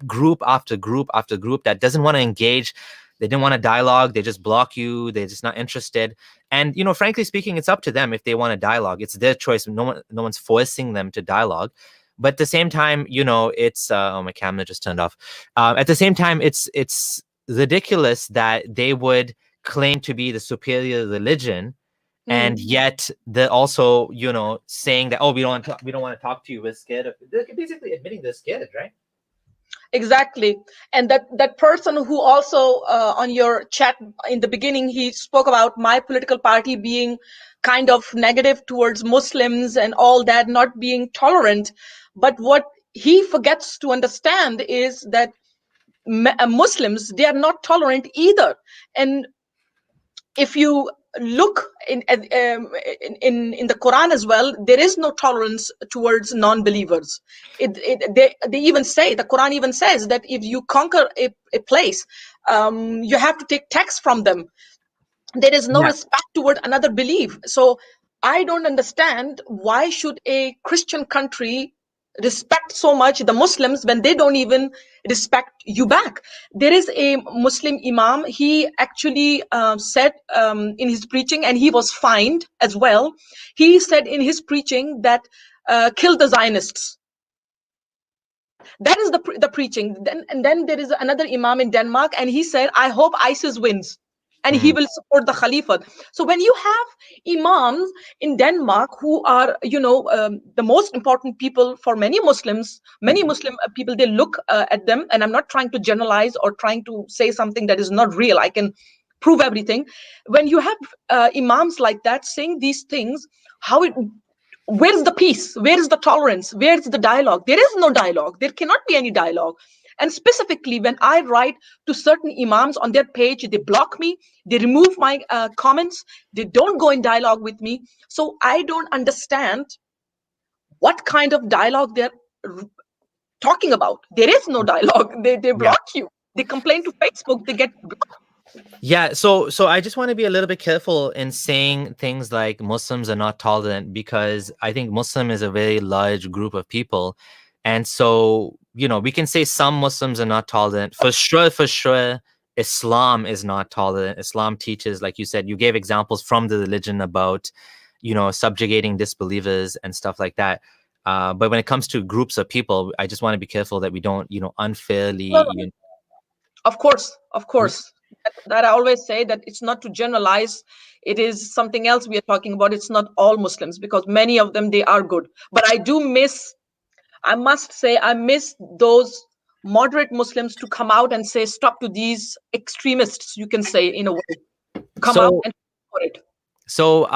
group after group after group that doesn't want to engage. They didn't want to dialogue. They just block you. They're just not interested. And frankly speaking, it's up to them if they want to dialogue. It's their choice. No one's forcing them to dialogue. But at the same time, it's oh, my camera just turned off. At the same time, it's ridiculous that they would claim to be the superior religion, and yet they're also saying that, oh, we don't want to talk to you. We're scared of. They're basically admitting they're scared, right? Exactly. And that person who also on your chat in the beginning, he spoke about my political party being kind of negative towards Muslims and all that, not being tolerant. But what he forgets to understand is that Muslims, they are not tolerant either. And if you look in the Quran as well, there is no tolerance towards non-believers. They even say, the Quran even says that if you conquer a place, you have to take tax from them. There is no Yeah. respect toward another belief. So I don't understand why should a Christian country respect so much the Muslims when they don't even respect you back. There is a Muslim imam, he actually said in his preaching, and he was fined as well. He said in his preaching that kill the Zionists. That is the preaching. Then there is another imam in Denmark, and he said, I hope ISIS wins and he will support the Khalifa. So when you have imams in Denmark who are, the most important people for many Muslims, many Muslim people, they look at them, and I'm not trying to generalize or trying to say something that is not real. I can prove everything. When you have imams like that saying these things, where is the peace? Where is the tolerance? Where is the dialogue? There is no dialogue. There cannot be any dialogue. And specifically, when I write to certain imams on their page, they block me, they remove my comments, they don't go in dialogue with me. So I don't understand what kind of dialogue they're talking about. There is no dialogue. They Yeah. block you. They complain to Facebook, they get blocked. Yeah, so I just want to be a little bit careful in saying things like Muslims are not tolerant, because I think Muslim is a very large group of people. And so, we can say some Muslims are not tolerant. For sure, Islam is not tolerant. Islam teaches, like you said, you gave examples from the religion about, subjugating disbelievers and stuff like that. But when it comes to groups of people, I just want to be careful that we don't, unfairly, Of course, of course. That I always say that it's not to generalize. It is something else we are talking about. It's not all Muslims, because many of them, they are good. But I must say, I miss those moderate Muslims to come out and say stop to these extremists, you can say, in a way. Come out So and for it. So,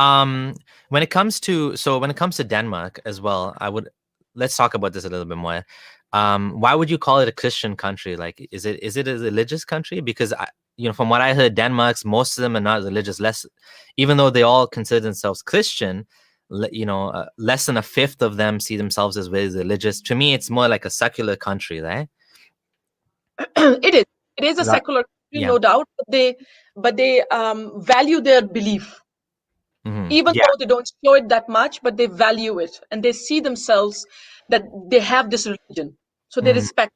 when it comes to Denmark as well, let's talk about this a little bit more. Why would you call it a Christian country? Like, is it a religious country? Because from what I heard, Denmark's most of them are not religious. Even though they all consider themselves Christian, less than a fifth of them see themselves as very religious. To me, it's more like a secular country, right? It is. It is a Right. secular country, Yeah. no doubt. But they value their belief, even Yeah. though they don't show it that much, but they value it, and they see themselves that they have this religion, so they Mhm. respect.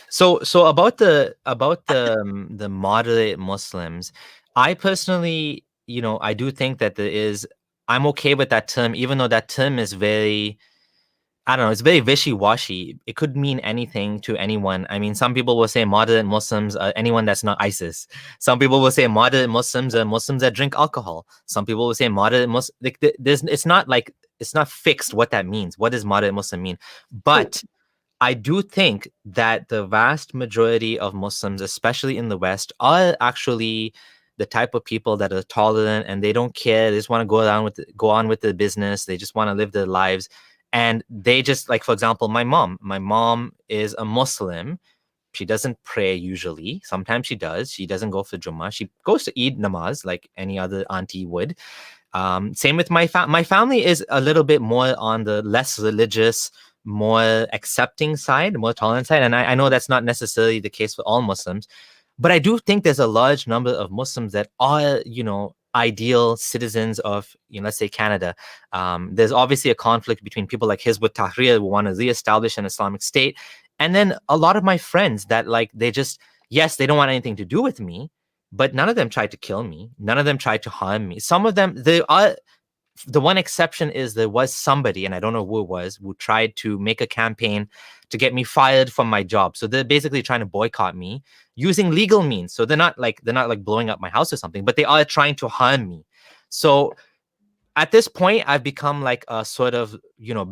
So about the moderate Muslims, I personally, I do think that I'm okay with that term, even though that term is very, I don't know, it's very wishy-washy. It could mean anything to anyone. I mean, some people will say moderate Muslims are anyone that's not ISIS. Some people will say moderate Muslims are Muslims that drink alcohol. Some people will say moderate Muslim. Like, it's not fixed what that means. What does moderate Muslim mean? True. But I do think that the vast majority of Muslims, especially in the West, are actually the type of people that are tolerant and they don't care. They just want to go on with the business. They just want to live their lives. And they just, like, for example, my mom is a Muslim. She doesn't pray usually. Sometimes she does. She doesn't go for Jummah. She goes to Eid namaz like any other auntie would. Same with my family is a little bit more on the less religious, more accepting side, more tolerant side. And I know that's not necessarily the case for all Muslims, but I do think there's a large number of Muslims that are, ideal citizens of, let's say Canada. There's obviously a conflict between people like Hizb ut-Tahrir who want to reestablish an Islamic state, and then a lot of my friends that, like, they just, yes, they don't want anything to do with me, but none of them tried to kill me. None of them tried to harm me. Some of them, the one exception is there was somebody, and I don't know who it was, who tried to make a campaign to get me fired from my job. So they're basically trying to boycott me using legal means. So they're not like blowing up my house or something, but they are trying to harm me. So at this point, I've become like a sort of,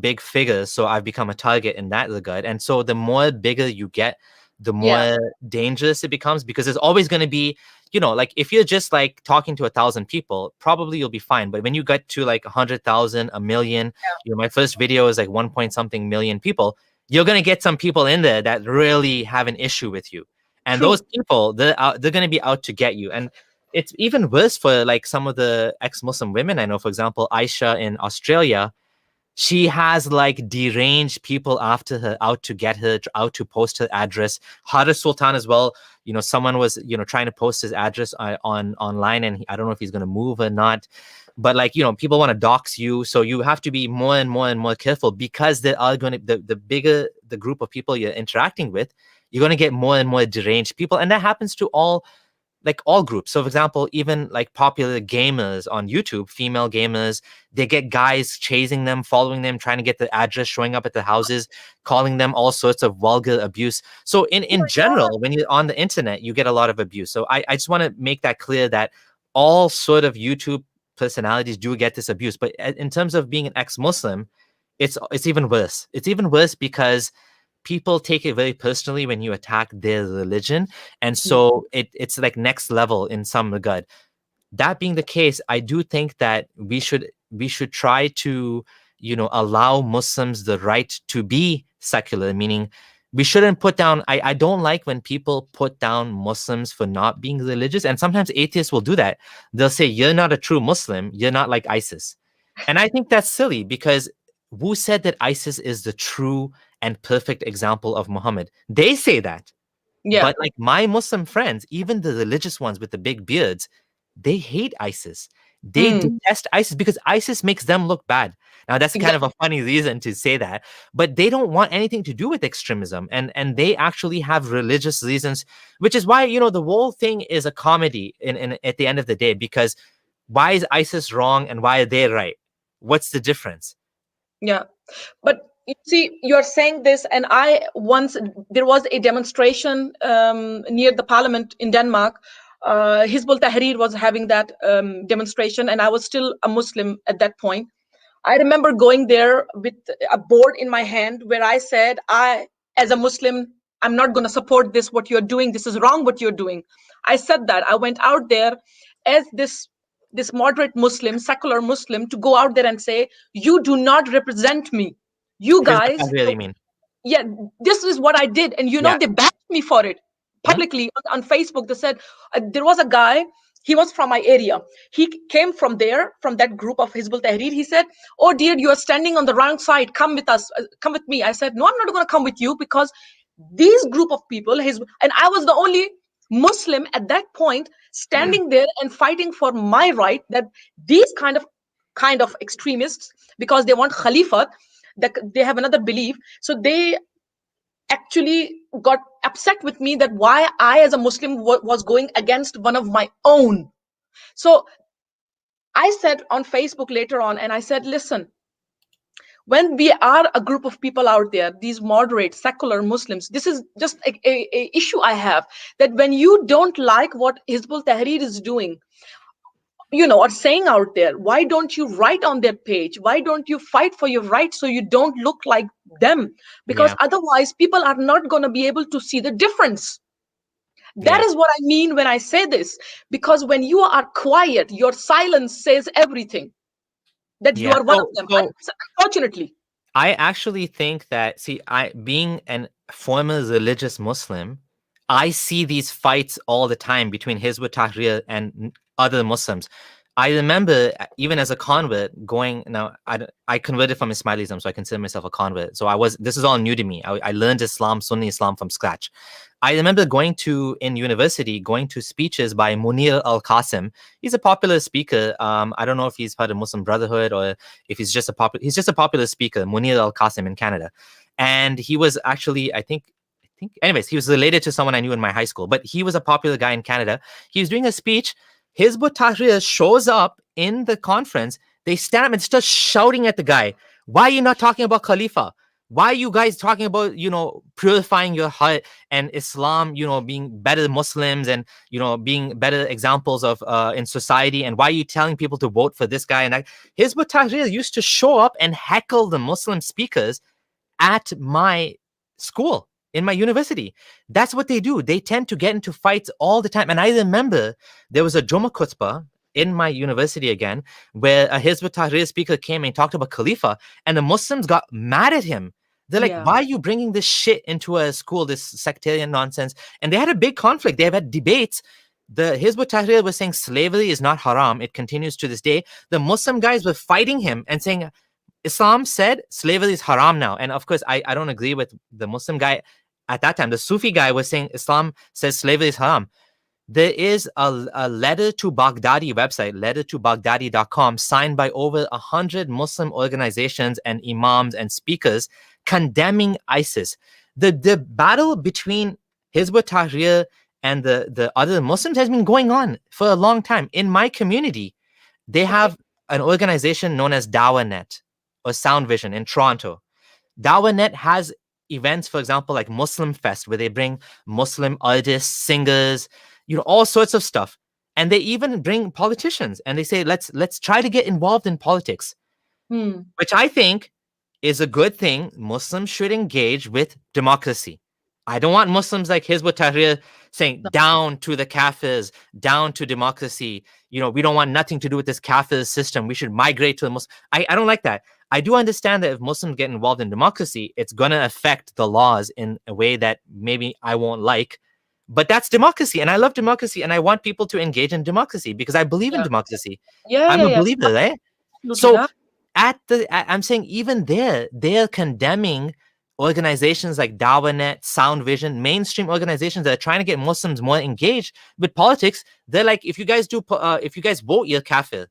big figure. So I've become a target in that regard. And so the more bigger you get, the Yeah, more dangerous it becomes, because there's always going to be, like, if you're just like talking to 1,000 people, probably you'll be fine. But when you get to like 100,000, a million, my first video is like 1 point something million people, you're going to get some people in there that really have an issue with you. And true. those people, they're going to be out to get you. And it's even worse for like some of the ex-Muslim women I know. For example, Aisha in Australia, she has like deranged people after her, out to get her, out to post her address. Haris Sultan as well. Someone was, trying to post his address on online, and I don't know if he's going to move or not. But like, people want to dox you, so you have to be more and more and more careful, because there are going to, the bigger the group of people you're interacting with, you're going to get more and more deranged people, and that happens to all groups. So for example, even like popular gamers on YouTube, female gamers, they get guys chasing them, following them, trying to get the address, showing up at the houses, calling them all sorts of vulgar abuse. So in general, when you're on the internet, you get a lot of abuse. So I just want to make that clear, that all sort of YouTube personalities do get this abuse. But in terms of being an ex-Muslim, it's even worse. It's even worse because people take it very personally when you attack their religion, and so it's like next level in some regard. That being the case, I do think that we should try to, allow Muslims the right to be secular, meaning we shouldn't put down, I don't like when people put down Muslims for not being religious. And sometimes atheists will do that. They'll say, you're not a true Muslim, you're not like ISIS. And I think that's silly, because who said that ISIS is the true and perfect example of Muhammad? They say that. Yeah. But like my Muslim friends, even the religious ones with the big beards, they hate ISIS. They Mm, detest ISIS because ISIS makes them look bad. Now that's kind of exactly. a funny reason to say that, but they don't want anything to do with extremism, and they actually have religious reasons, which is why, the whole thing is a comedy in at the end of the day, because why is ISIS wrong and why are they right? What's the difference? Yeah. But you see, you're saying this, and there was a demonstration near the parliament in Denmark. Hizbul Tahrir was having that demonstration, and I was still a Muslim at that point. I remember going there with a board in my hand where I said, as a Muslim, I'm not going to support this, what you're doing. This is wrong, what you're doing. I said that. I went out there as this moderate Muslim, secular Muslim, to go out there and say, you do not represent me. You Here's what guys, I really mean. yeah, this is what I did. And Yeah. they backed me for it Hmm? publicly on Facebook. They said, there was a guy, he was from my area. He came from there, from that group of Hizbul Tahrir. He said, oh dear, you are standing on the wrong side. Come with us. Come with me. I said, no, I'm not going to come with you, because these group of people, and I was the only Muslim at that point standing there and fighting for my right, that these kind of extremists, because they want Khalifa, that they have another belief. So they actually got upset with me, that why I as a Muslim was going against one of my own. So I said on Facebook later on, and I said, listen, when we are a group of people out there, these moderate secular Muslims, this is just a issue I have, that when you don't like what Hizbul Tahrir is doing, or saying out there, why don't you write on their page? Why don't you fight for your rights so you don't look like them? Because Yeah. otherwise people are not going to be able to see the difference. That is what I mean when I say this. Because when you are quiet, your silence says everything. That you Yeah. are one of them. So Unfortunately. I actually think that, see, I being an former religious Muslim, I see these fights all the time between Hizb ut-Tahrir and other Muslims. I remember even as a convert going now. I converted from Ismailism, so I consider myself a convert. So this is all new to me. I learned Islam, Sunni Islam from scratch. I remember in university, going to speeches by Munir al-Qasim. He's a popular speaker. I don't know if he's part of Muslim Brotherhood or if he's just a popular speaker, Munir al-Qasim in Canada. And he was actually, anyways, he was related to someone I knew in my high school, but he was a popular guy in Canada. He was doing a speech. Hizb ut-Tahrir shows up in the conference. They stand up and start shouting at the guy, "Why are you not talking about Khalifa? Why are you guys talking about, purifying your heart and Islam, being better Muslims and, being better examples of in society? And why are you telling people to vote for this guy?" And that? Hizb ut-Tahrir used to show up and heckle the Muslim speakers at my school, in my university. That's what they do. They tend to get into fights all the time. And I remember there was a Jummah khutbah in my university again, where a Hizb ut-Tahrir speaker came and talked about Khalifa, and the Muslims got mad at him. They're like, Yeah. "Why are you bringing this shit into a school, this sectarian nonsense?" And they had a big conflict. They have had debates. The Hizb ut-Tahrir was saying slavery is not haram. It continues to this day. The Muslim guys were fighting him and saying, Islam said slavery is haram now. And of course, I don't agree with the Muslim guy at that time. The Sufi guy was saying Islam says slavery is haram. There is a letter to Baghdadi website, lettertobaghdadi.com, signed by over 100 Muslim organizations and imams and speakers condemning ISIS. The battle between Hizb ut-Tahrir and the other Muslims has been going on for a long time. In my community, they have an organization known as DawaNet or Sound Vision in Toronto. DawaNet has events, for example, like Muslim Fest, where they bring Muslim artists, singers, all sorts of stuff. And they even bring politicians and they say, let's try to get involved in politics, which I think is a good thing. Muslims should engage with democracy. I don't want Muslims like Hizb ut-Tahrir saying down to the Kafirs, down to democracy. We don't want nothing to do with this Kafir system. We should migrate to the Muslim. I don't like that. I do understand that if Muslims get involved in democracy, it's going to affect the laws in a way that maybe I won't like. But that's democracy. And I love democracy. And I want people to engage in democracy because I believe in democracy. I'm a believer, right? So I'm saying even they're condemning organizations like DawaNet, Sound Vision, mainstream organizations that are trying to get Muslims more engaged with politics. They're like, if you guys vote, you're kafir,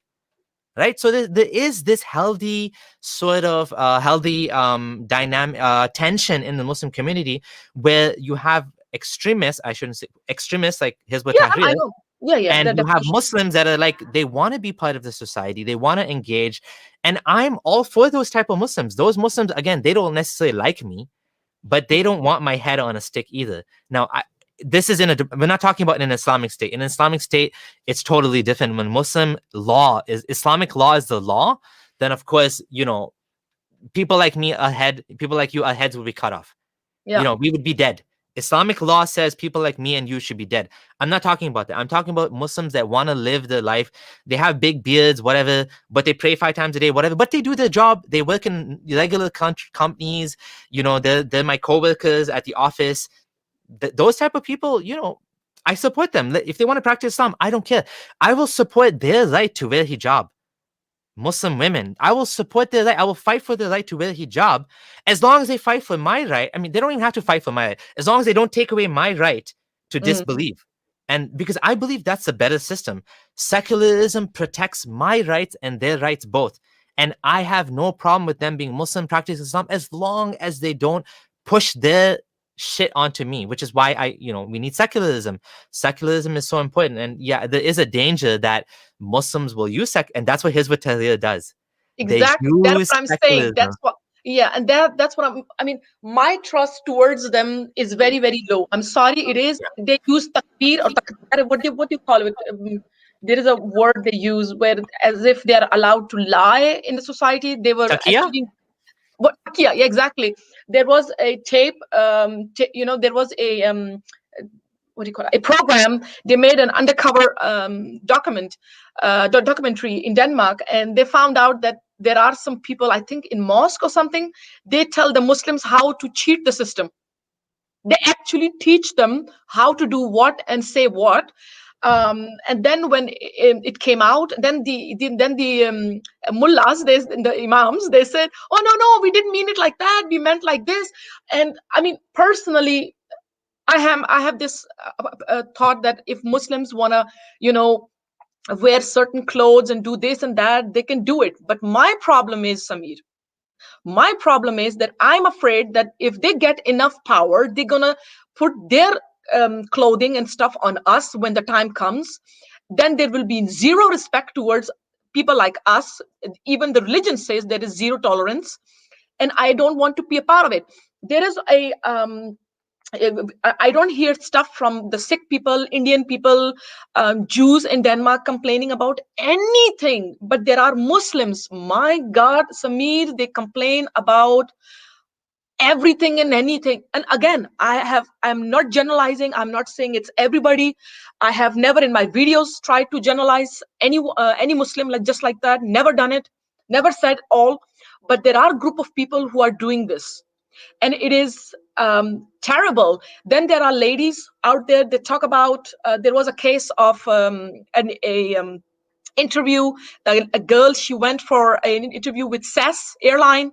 right? So there is this healthy sort of dynamic tension in the Muslim community where you have extremists, I shouldn't say extremists like Hizb ut-Tahrir, I know. Yeah. and you have Muslims that are like, they want to be part of the society, they want to engage, and I'm all for those type of Muslims. Those Muslims, again, they don't necessarily like me, but they don't want my head on a stick either. Now, we're not talking about in an Islamic state. In an Islamic state, it's totally different. When Islamic law is the law, then of course, people like you, our heads would be cut off. We would be dead. Islamic law says people like me and you should be dead. I'm not talking about that. I'm talking about Muslims that want to live their life. They have big beards, whatever, but they pray 5 times a day, whatever. But they do their job. They work in regular companies. They're my coworkers at the office. Those type of people, I support them. If they want to practice Islam, I don't care. I will support their right to wear hijab. Muslim women, I will support their right. I will fight for their right to wear hijab as long as they fight for my right. I mean, they don't even have to fight for my right, as long as they don't take away my right to disbelieve. And because I believe that's a better system. Secularism protects my rights and their rights both. And I have no problem with them being Muslim, practicing Islam, as long as they don't push their shit onto me, which is why we need secularism. Secularism is so important. And yeah, there is a danger that Muslims will use and that's what Hizb ut-Tahrir does. Exactly. That's what I'm saying. That's what, and that's what I mean, my trust towards them is very, very low. I'm sorry, it is. They use takbir or takbir, what do you call it? There is a word they use where, as if they are allowed to lie in the society. They were actually, exactly. There was a tape, there was a what do you call it, a program. They made an undercover documentary in Denmark, and they found out that there are some people, I think in mosque or something, they tell the Muslims how to cheat the system. They actually teach them how to do what and say what. And then when it came out, then the mullahs, the imams, they said, "Oh no, we didn't mean it like that. We meant like this." And I mean, personally, I have this thought that if Muslims wanna, you know, wear certain clothes and do this and that, they can do it. But my problem is, Samir, my problem is that I'm afraid that if they get enough power, they're gonna put their clothing and stuff on us when the time comes. Then there will be zero respect towards people like us. Even the religion says there is zero tolerance, and I don't want to be a part of it. There is a I don't hear stuff from the Sikh people, Indian people, Jews in Denmark complaining about anything. But there are Muslims. My God, Samir, they complain about everything and anything. And again, I'm not generalizing. I'm not saying it's everybody. I have never in my videos tried to generalize any Muslim like just like that. Never done it. Never said all. But there are a group of people who are doing this, and it is terrible. Then there are ladies out there that talk about. There was a case of an interview. A girl, she went for an interview with SAS airline,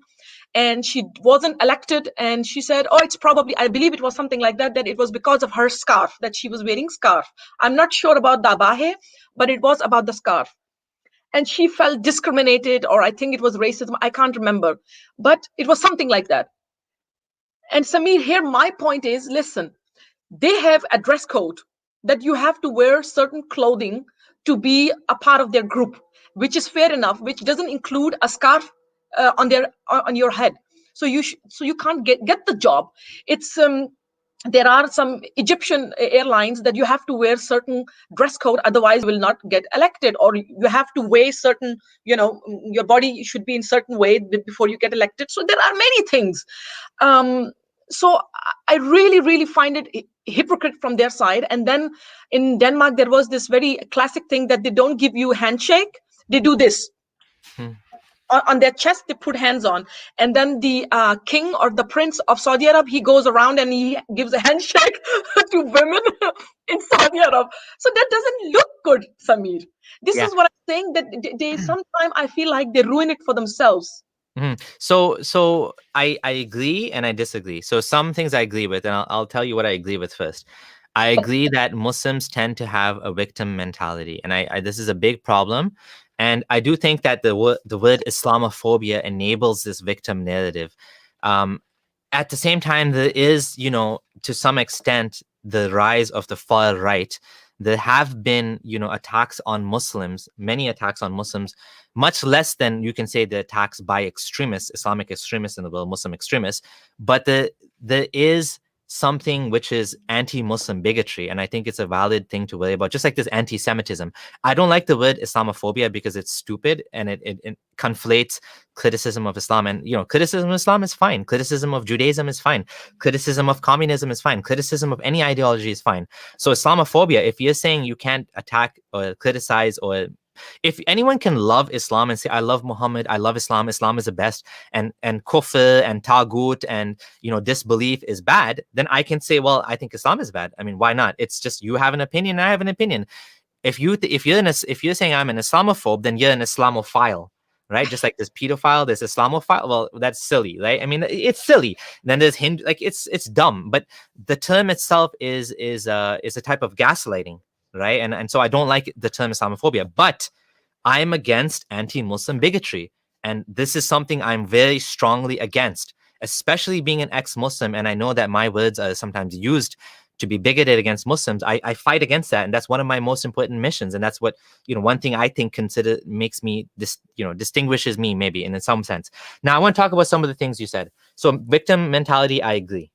and she wasn't elected. And she said, "Oh, it's probably, I believe it was something like that. That it was because of her scarf, that she was wearing scarf." I'm not sure about the abahe, but it was about the scarf. And she felt discriminated, or I think it was racism. I can't remember, but it was something like that. And Samir, here my point is, listen, they have a dress code that you have to wear certain clothing to be a part of their group, which is fair enough, which doesn't include a scarf on your head. So you can't get the job. It's there are some Egyptian airlines that you have to wear certain dress code, otherwise you will not get elected, or you have to weigh certain, your body should be in certain way before you get elected. So there are many things. So I really, really find it hypocrite from their side. And then in Denmark, there was this very classic thing that they don't give you a handshake. They do this. Hmm. On their chest, they put hands on. And then the king or the prince of Saudi Arabia, he goes around and he gives a handshake to women in Saudi Arabia. So that doesn't look good, Samir. This Yeah. is what I'm saying, that they sometimes I feel like they ruin it for themselves. So I agree and I disagree. So some things I agree with, and I'll tell you what I agree with first. I agree that Muslims tend to have a victim mentality, and I this is a big problem. And I do think that the word Islamophobia enables this victim narrative. At the same time, there is, to some extent, the rise of the far right. There have been, attacks on Muslims, many attacks on Muslims, much less than you can say the attacks by extremists, Islamic extremists in the world, Muslim extremists. But there is something which is anti-Muslim bigotry, and I think it's a valid thing to worry about, just like this anti-Semitism. I don't like the word Islamophobia because it's stupid, and it conflates criticism of Islam. And criticism of Islam is fine, criticism of Judaism is fine, criticism of communism is fine, criticism of any ideology is fine. So Islamophobia, if you're saying you can't attack or criticize, or if anyone can love Islam and say, "I love Muhammad, I love Islam, Islam is the best, and kufr and taghut and disbelief is bad," then I can say, well, I think Islam is bad. I mean, why not? It's just you have an opinion, I have an opinion. If you're saying I'm an Islamophobe, then you're an Islamophile, right? Just like there's pedophile, there's Islamophile. Well, that's silly, right? I mean, it's silly. Then there's Hindu, like it's dumb. But the term itself is a type of gaslighting, right? And so I don't like the term Islamophobia, but I'm against anti-Muslim bigotry. And this is something I'm very strongly against, especially being an ex-Muslim. And I know that my words are sometimes used to be bigoted against Muslims. I fight against that. And that's one of my most important missions. And that's what, one thing I think makes me, distinguishes me maybe in some sense. Now, I want to talk about some of the things you said. So victim mentality, I agree.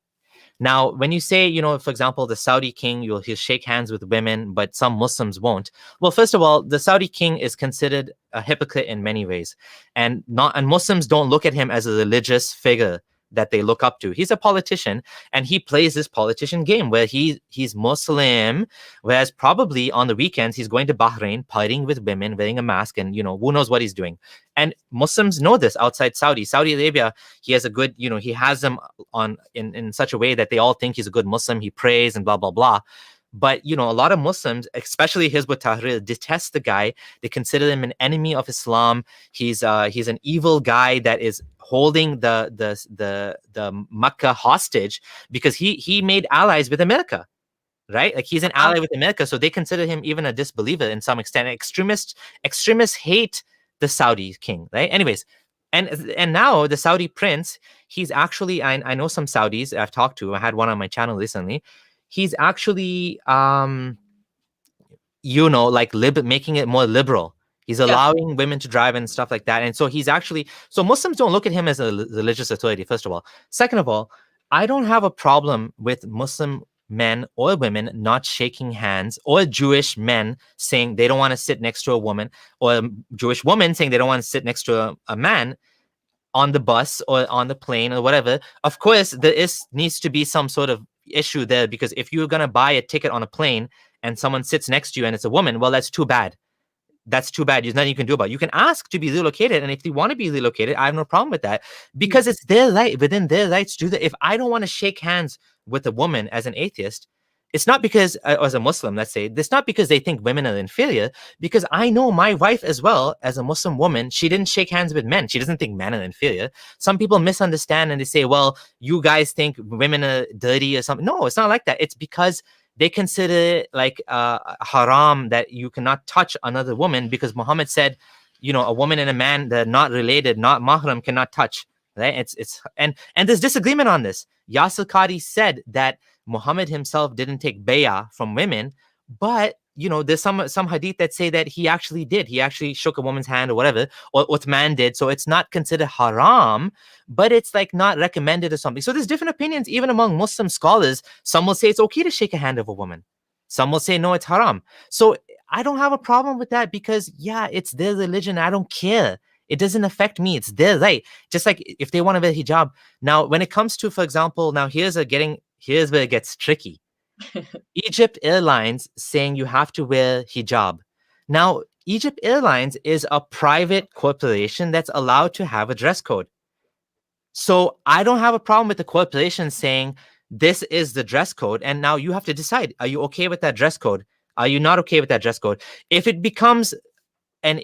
Now, when you say, for example, the Saudi king, he'll shake hands with women, but some Muslims won't. Well, first of all, the Saudi king is considered a hypocrite in many ways. And Muslims don't look at him as a religious figure. that they look up to. He's a politician, and he plays this politician game where he's Muslim, whereas probably on the weekends he's going to Bahrain, partying with women, wearing a mask, and who knows what he's doing. And Muslims know this outside Saudi Arabia. He has a good, he has them on in such a way that they all think he's a good Muslim. He prays and blah blah blah. But a lot of Muslims, especially Hizb ut-Tahrir, detest the guy. They consider him an enemy of Islam. He's an evil guy that is holding the Makkah hostage because he made allies with America, right? Like he's an ally with America, so they consider him even a disbeliever in some extent. Extremists hate the Saudi king, right? Anyways, and now the Saudi prince, he's actually I know some Saudis I've talked to. I had one on my channel recently. He's actually making it more liberal. He's allowing women to drive and stuff like that. And so so Muslims don't look at him as a religious authority, first of all. Second of all, I don't have a problem with Muslim men or women not shaking hands, or Jewish men saying they don't want to sit next to a woman, or a Jewish woman saying they don't want to sit next to a man on the bus or on the plane or whatever. Of course, there needs to be some sort of issue there, because if you're going to buy a ticket on a plane and someone sits next to you and it's a woman, well, that's too bad. That's too bad. There's nothing you can do about it. You can ask to be relocated, and if they want to be relocated, I have no problem with that, because it's their right, within their rights to do that. If I don't want to shake hands with a woman as an atheist, it's not because, as a Muslim, let's say, it's not because they think women are inferior, because I know my wife as well, as a Muslim woman, she didn't shake hands with men. She doesn't think men are inferior. Some people misunderstand and they say, well, you guys think women are dirty or something. No, it's not like that. It's because they consider it like haram, that you cannot touch another woman, because Muhammad said, a woman and a man that are not related, not mahram, cannot touch. Right? And there's disagreement on this. Yasir Qadi said that Muhammad himself didn't take bay'ah from women, but there's some hadith that say that he actually did. He actually shook a woman's hand or whatever, or Uthman did. So it's not considered haram, but it's like not recommended or something. So there's different opinions even among Muslim scholars. Some will say it's okay to shake a hand of a woman. Some will say no, it's haram. So I don't have a problem with that, because it's their religion. I don't care. It doesn't affect me. It's their right. Just like if they want to wear hijab. Now, when it comes to, for example, now here's where it gets tricky. Egypt Airlines saying you have to wear hijab. Now, Egypt Airlines is a private corporation that's allowed to have a dress code. So I don't have a problem with the corporation saying this is the dress code. And now you have to decide, are you okay with that dress code? Are you not okay with that dress code? If it becomes, and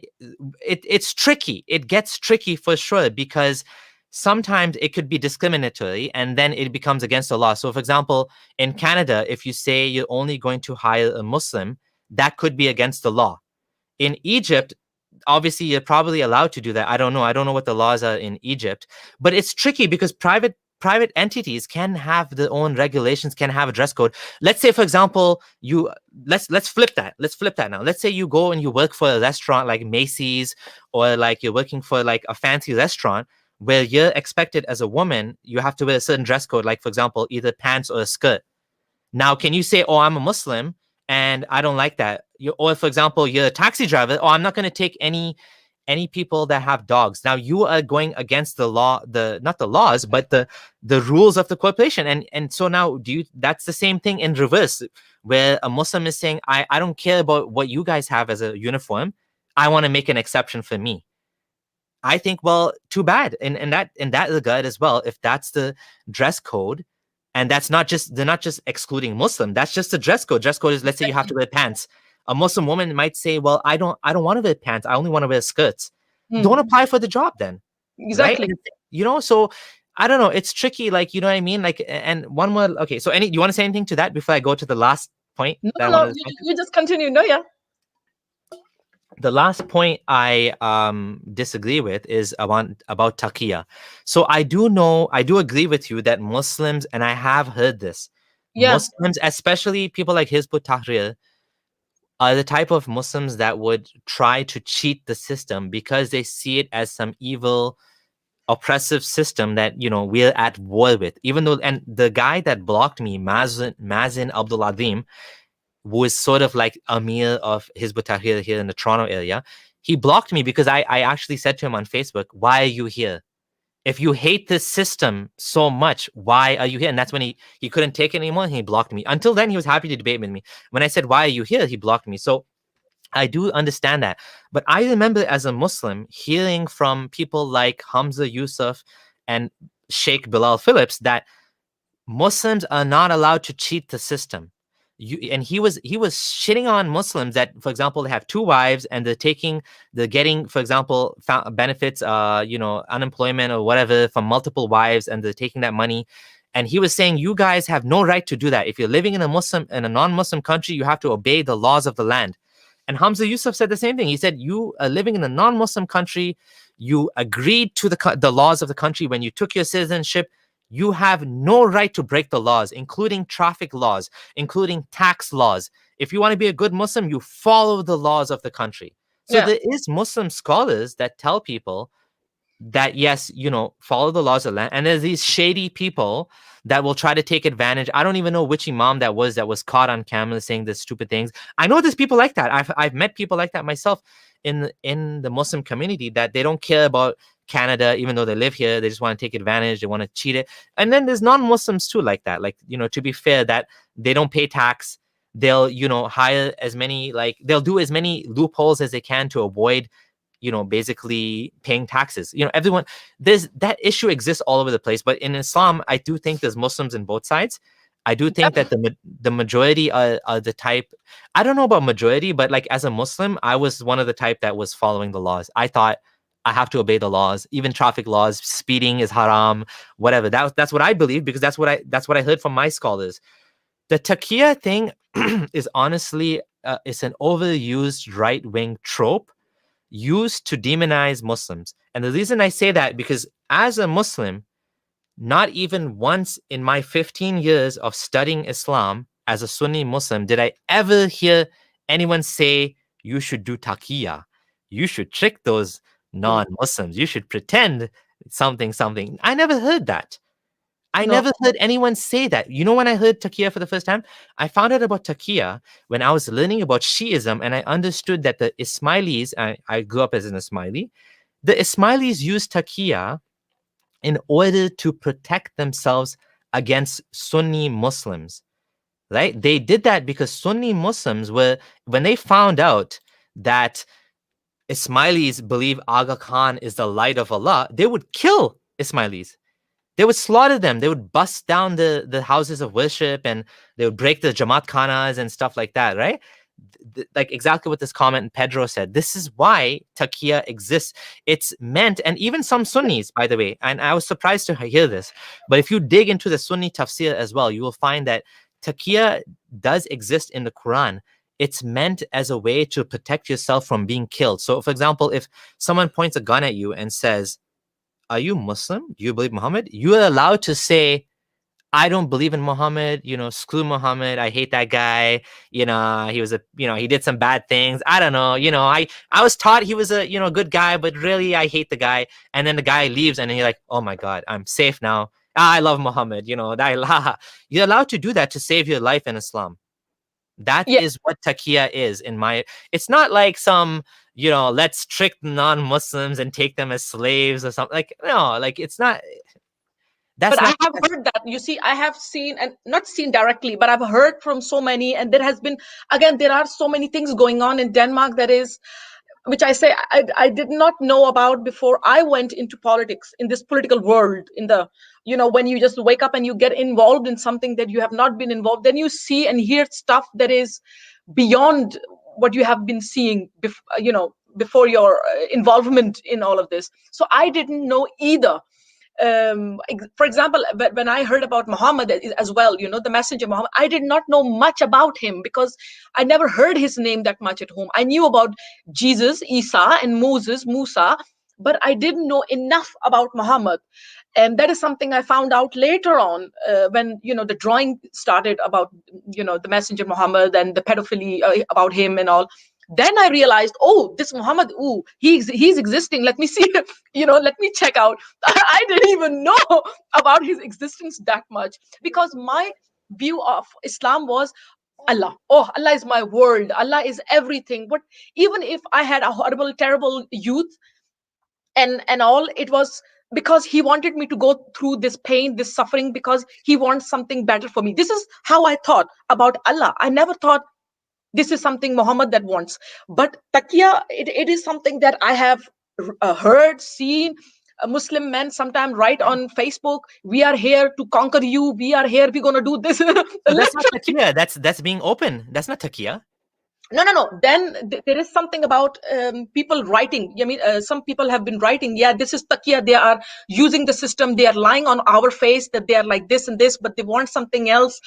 it's tricky, it gets tricky for sure, because sometimes it could be discriminatory and then it becomes against the law. So, for example, in Canada, if you say you're only going to hire a Muslim, that could be against the law. In Egypt, obviously, you're probably allowed to do that. I don't know what the laws are in Egypt, but it's tricky because private entities can have their own regulations, can have a dress code. Let's say, for example, let's flip that. Let's flip that now. Let's say you go and you work for a restaurant like Macy's, or like you're working for like a fancy restaurant where you're expected as a woman, you have to wear a certain dress code, like, for example, either pants or a skirt. Now, can you say, oh, I'm a Muslim and I don't like that? Or, for example, you're a taxi driver, oh, I'm not going to take any people that have dogs. Now, you are going against the law, not the laws, but the rules of the corporation. And so now, that's the same thing in reverse, where a Muslim is saying, I don't care about what you guys have as a uniform. I want to make an exception for me. I think, well, too bad. In that regard as well, if that's the dress code, and they're not just excluding Muslim, that's just the dress code. Dress code is, let's say you have to wear pants. A Muslim woman might say, well, I don't want to wear pants. I only want to wear skirts. Don't apply for the job then. Exactly. Right? So I don't know. It's tricky. Like, you know what I mean? Like, and one more. Okay. So do you want to say anything to that before I go to the last point? No, you just continue. No, yeah. The last point I disagree with is about taqiyya. So I do agree with you that Muslims, and I have heard this, Muslims, especially people like Hizb ut-Tahrir, are the type of Muslims that would try to cheat the system because they see it as some evil, oppressive system that, we're at war with. Even though, and the guy that blocked me, Mazin Abdul Azim, who is sort of like Amir of Hizb ut-Tahrir here in the Toronto area, he blocked me because I actually said to him on Facebook, why are you here? If you hate this system so much, why are you here? And that's when he couldn't take it anymore and he blocked me. Until then, he was happy to debate with me. When I said, why are you here? He blocked me. So I do understand that. But I remember as a Muslim hearing from people like Hamza Yusuf and Sheikh Bilal Phillips that Muslims are not allowed to cheat the system. And he was shitting on Muslims that, for example, they have two wives and they're getting, for example, benefits, unemployment or whatever from multiple wives, and they're taking that money. And he was saying, you guys have no right to do that. If you're living in a non-Muslim country, you have to obey the laws of the land. And Hamza Yusuf said the same thing. He said, you are living in a non-Muslim country. You agreed to the laws of the country when you took your citizenship. You have no right to break the laws, including traffic laws, including tax laws. If you want to be a good Muslim, you follow the laws of the country. So Yeah. there is Muslim scholars that tell people that, yes, follow the laws of the land. And there's these shady people that will try to take advantage. I don't even know which imam that was caught on camera saying the stupid things. I know there's people like that. I've met people like that myself in the Muslim community, that they don't care about Canada, even though they live here. They just want to take advantage. They want to cheat it. And then there's non-Muslims too like that. Like, to be fair, that they don't pay tax. They'll, hire as many, like they'll do as many loopholes as they can to avoid basically paying taxes. Everyone, there's that issue exists all over the place. But in Islam, I do think there's Muslims in both sides. I do think that the majority are the type. I don't know about majority, but like as a Muslim, I was one of the type that was following the laws. I thought I have to obey the laws, even traffic laws. Speeding is haram, whatever. That's what I believe, because that's what I heard from my scholars. The taqiyya thing is honestly it's an overused right wing trope used to demonize Muslims. And the reason I say that, because as a Muslim, not even once in my 15 years of studying Islam as a Sunni Muslim did I ever hear anyone say, you should do taqiyya. You should trick those non-Muslims. You should pretend something, something. I never heard that. I No. never heard anyone say that. When I heard taqiyya for the first time, I found out about taqiyya when I was learning about Shiism, and I understood that the Ismailis, I grew up as an Ismaili, the Ismailis used taqiyya in order to protect themselves against Sunni Muslims, right? They did that because Sunni Muslims when they found out that Ismailis believe Aga Khan is the light of Allah, they would kill Ismailis. They would slaughter them. They would bust down the houses of worship, and they would break the Jamaat Khanas and stuff like that, right? Like exactly what this comment Pedro said. This is why taqiyya exists. It's meant, and even some Sunnis, by the way, and I was surprised to hear this, but if you dig into the Sunni tafsir as well, you will find that taqiyya does exist in the Quran. It's meant as a way to protect yourself from being killed. So, for example, if someone points a gun at you and says, are you Muslim? Do you believe Muhammad? You are allowed to say, I don't believe in Muhammad. Screw Muhammad. I hate that guy. He was he did some bad things. I don't know. I was taught he was a, good guy, but really I hate the guy. And then the guy leaves and then you're like, oh my God, I'm safe now. I love Muhammad. You're allowed to do that to save your life in Islam. That Yeah. is what taqiyya is it's not like some, let's trick non-Muslims and take them as slaves or something. Like, no, like it's not. That's But I not. have heard that. You see, I have seen, and not seen directly, but I've heard from so many. And there has been, again, there are so many things going on in Denmark that is, which I say I did not know about before I went into politics, in this political world, in the, when you just wake up and you get involved in something that you have not been involved, then you see and hear stuff that is beyond what you have been seeing, before your involvement in all of this. So I didn't know either. For example, when I heard about Muhammad as well, the messenger Muhammad, I did not know much about him because I never heard his name that much at home. I knew about Jesus, Isa, and Moses, Musa, but I didn't know enough about Muhammad. And that is something I found out later on, when the drawing started about the messenger Muhammad and the pedophilia about him and all. Then I realized, oh, this Muhammad, ooh, he's existing. Let me see, let me check out. I didn't even know about his existence that much, because my view of Islam was Allah. Oh, Allah is my world. Allah is everything. But even if I had a horrible, terrible youth and all, it was because he wanted me to go through this pain, this suffering, because he wants something better for me. This is how I thought about Allah. I never thought this is something Muhammad that wants. But takia, it is something that I have heard, seen. Muslim men sometimes write on Facebook, "We are here to conquer you. We are here. We're gonna do this." So that's not Literally. takia. That's being open. That's not takia. No. Then there is something about people writing. I mean, some people have been writing, yeah, this is takia. They are using the system. They are lying on our face that they are like this and this, but they want something else.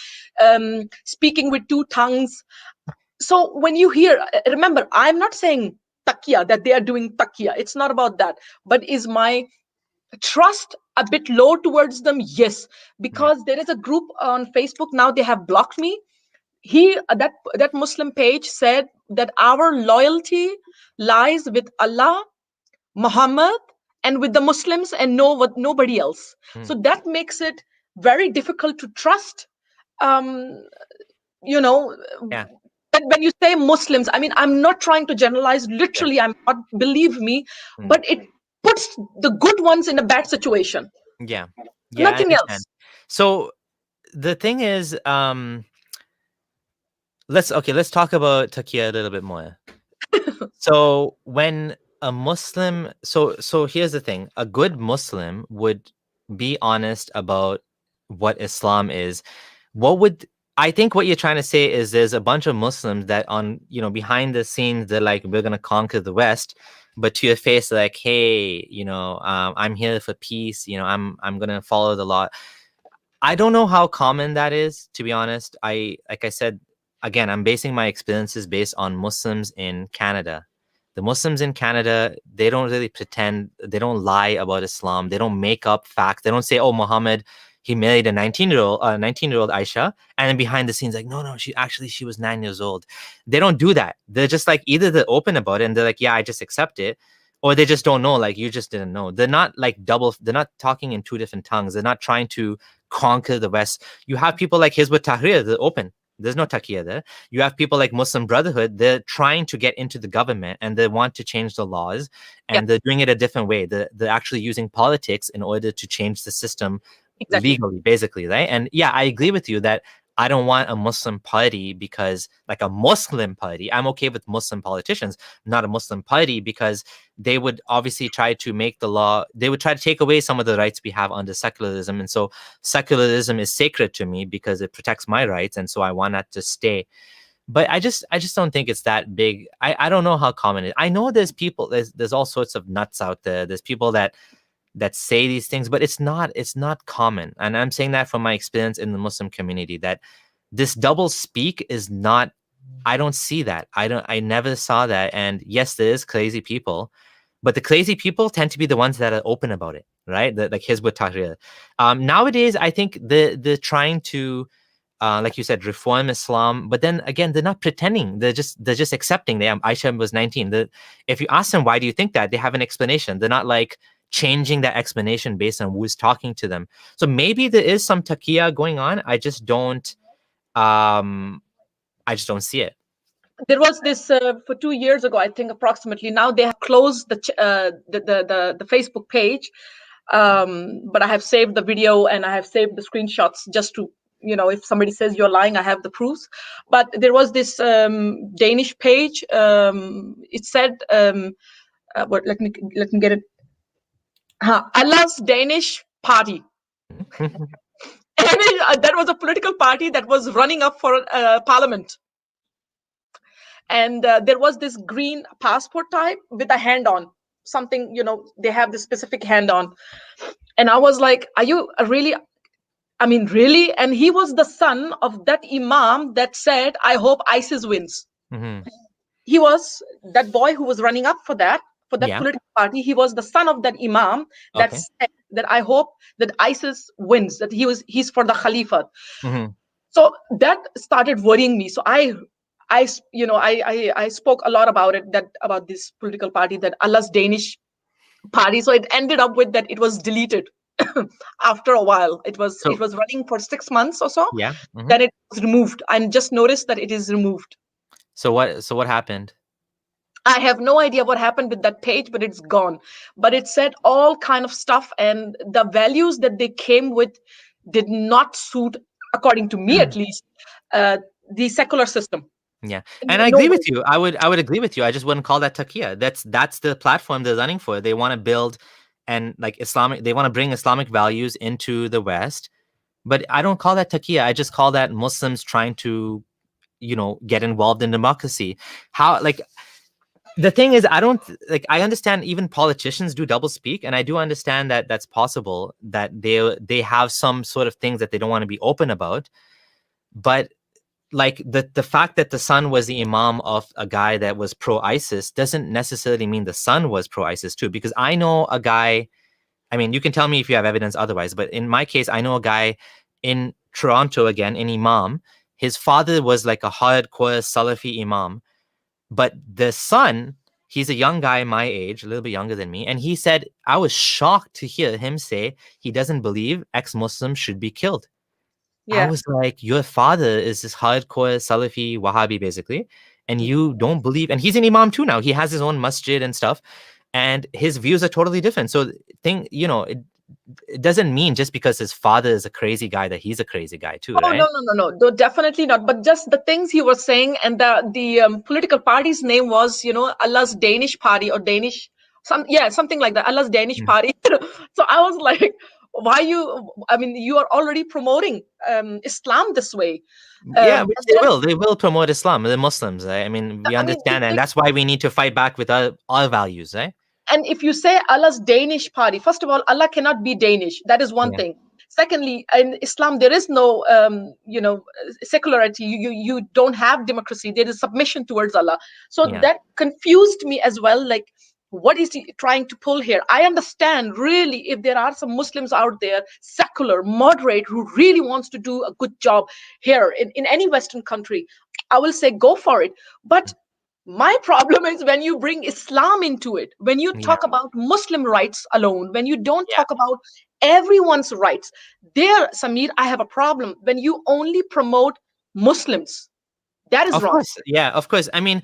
Speaking with two tongues. So when you hear, remember, I'm not saying takia, that they are doing takia. It's not about that. But is my trust a bit low towards them? Yes, Yeah. because there is a group on Facebook now. They have blocked me. That Muslim page said that our loyalty lies with Allah, Muhammad, and with the Muslims, and nobody else. Hmm. So that makes it very difficult to trust. Um, you know, Yeah. but when you say Muslims, I mean, I'm not trying to generalize. Yeah. Literally, I'm not. Believe me, Hmm. but it puts the good ones in a bad situation. Yeah. Yeah, I Nothing understand. else. So the thing is, let's talk about takia a little bit more. So when a Muslim, so here's the thing: a good Muslim would be honest about what Islam is. What would I think what you're trying to say is there's a bunch of Muslims that on behind the scenes they're like, we're gonna conquer the West, but to your face they're like, hey, I'm here for peace. I'm gonna follow the law. I don't know how common that is, to be honest. Like I said, again, I'm basing my experiences based on Muslims in Canada. The Muslims in Canada, they don't really pretend, they don't lie about Islam, they don't make up facts. They don't say, oh, Muhammad, he married a 19-year-old Aisha, and then behind the scenes, like, no, she was 9 years old. They don't do that. They're just like, either they're open about it and they're like, yeah, I just accept it, or they just don't know, like you just didn't know. They're not like they're not talking in two different tongues. They're not trying to conquer the West. You have people like Hizb ut-Tahrir, they're open. There's no taqiyya there. You have people like Muslim Brotherhood, they're trying to get into the government and they want to change the laws, Yeah, and they're doing it a different way. They're actually using politics in order to change the system exactly. legally, basically, right? And yeah, I agree with you that I don't want a Muslim party because, like a Muslim party, I'm okay with Muslim politicians, not a Muslim party, because they would obviously try to make the law, they would try to take away some of the rights we have under secularism. And so secularism is sacred to me because it protects my rights. And so I want that to stay. But I just don't think it's that big. I don't know how common it is. I know there's people, there's all sorts of nuts out there. There's people that say these things, but it's not common. And I'm saying that from my experience in the Muslim community, that this double speak is not, I don't see that. I never saw that. And yes, there is crazy people, but the crazy people tend to be the ones that are open about it, right? Like Hizb ut-Tahrir. Nowadays, I think they're trying to, like you said, reform Islam, but then again, they're not pretending. They're just accepting. Aisha was 19. If you ask them why do you think that, they have an explanation. They're not like changing that explanation based on who's talking to them. So maybe there is some taqiyya going on. I just don't see it. There was this for 2 years ago, I think, approximately. Now they have closed the Facebook page, but I have saved the video and I have saved the screenshots just to, if somebody says you're lying, I have the proofs. But there was this Danish page. It said, what? Let me get it. Allah's Danish Party. And that was a political party that was running up for parliament. And there was this green passport type with a hand on something, they have this specific hand on. And I was like, are you really, I mean, really? And he was the son of that imam that said, I hope ISIS wins. Mhm. He was that boy who was running up for that Yeah. political party. He was the son of that imam that Okay. said that I hope that ISIS wins, that he's for the Khalifa. Mhm. So that started worrying me. So I spoke a lot about it, about this political party, that Allah's Danish Party. So it ended up with that it was deleted after a while. It was So running for 6 months or so. yeah. Mhm. Then it was removed. I just noticed that it is removed. So what happened? I have no idea what happened with that page, but it's gone. But it said all kind of stuff, and the values that they came with did not suit, according to me at least, uh, the secular system. Yeah, and I No agree with way. you. I would agree with you. I just wouldn't call that taqiyya. That's the platform they're running for. They want to build and like Islamic. They want to bring Islamic values into the West, but I don't call that taqiyya. I just call that Muslims trying to, get involved in democracy. How like the thing is, I don't like. I understand even politicians do double speak, and I do understand that that's possible. That they have some sort of things that they don't want to be open about, but like the fact that the son was the imam of a guy that was pro ISIS doesn't necessarily mean the son was pro ISIS too. Because I know a guy. I mean, you can tell me if you have evidence otherwise, but in my case, I know a guy in Toronto again, an imam. His father was like a hardcore Salafi imam, but the son, he's a young guy my age, a little bit younger than me, and he said I was shocked to hear him say he doesn't believe ex-Muslims should be killed. I Yeah. was like, your father is this hardcore Salafi Wahhabi, basically, and you don't believe. And he's an imam too now. He has his own masjid and stuff, and his views are totally different. So, it doesn't mean just because his father is a crazy guy that he's a crazy guy too, Oh, no, right? no, no, no, no, definitely not. But just the things he was saying, and the political party's name was, Allah's Danish Party, or Danish, something like that. Allah's Danish Mm. Party. So I was like, why you? I mean, you are already promoting Islam this way. Yeah, which And they then, will. They will promote Islam, the Muslims. Right? I mean, we I mean, understand that, and that's why we need to fight back with our values, right? and if you say Allah's Danish Party, first of all, Allah cannot be Danish. That is one Yeah, thing. Secondly, in Islam, there is no, secularity. You don't have democracy. There is submission towards Allah. So yeah, that confused me as well. Like, what is he trying to pull here? I understand really if there are some Muslims out there, secular, moderate, who really wants to do a good job here in any Western country. I will say go for it. But my problem is when you bring Islam into it, when you yeah, talk about Muslim rights alone, when you don't yeah. talk about everyone's rights. There, Samir, I have a problem. When you only promote Muslims, that is Of wrong. course, yeah, of course. I mean,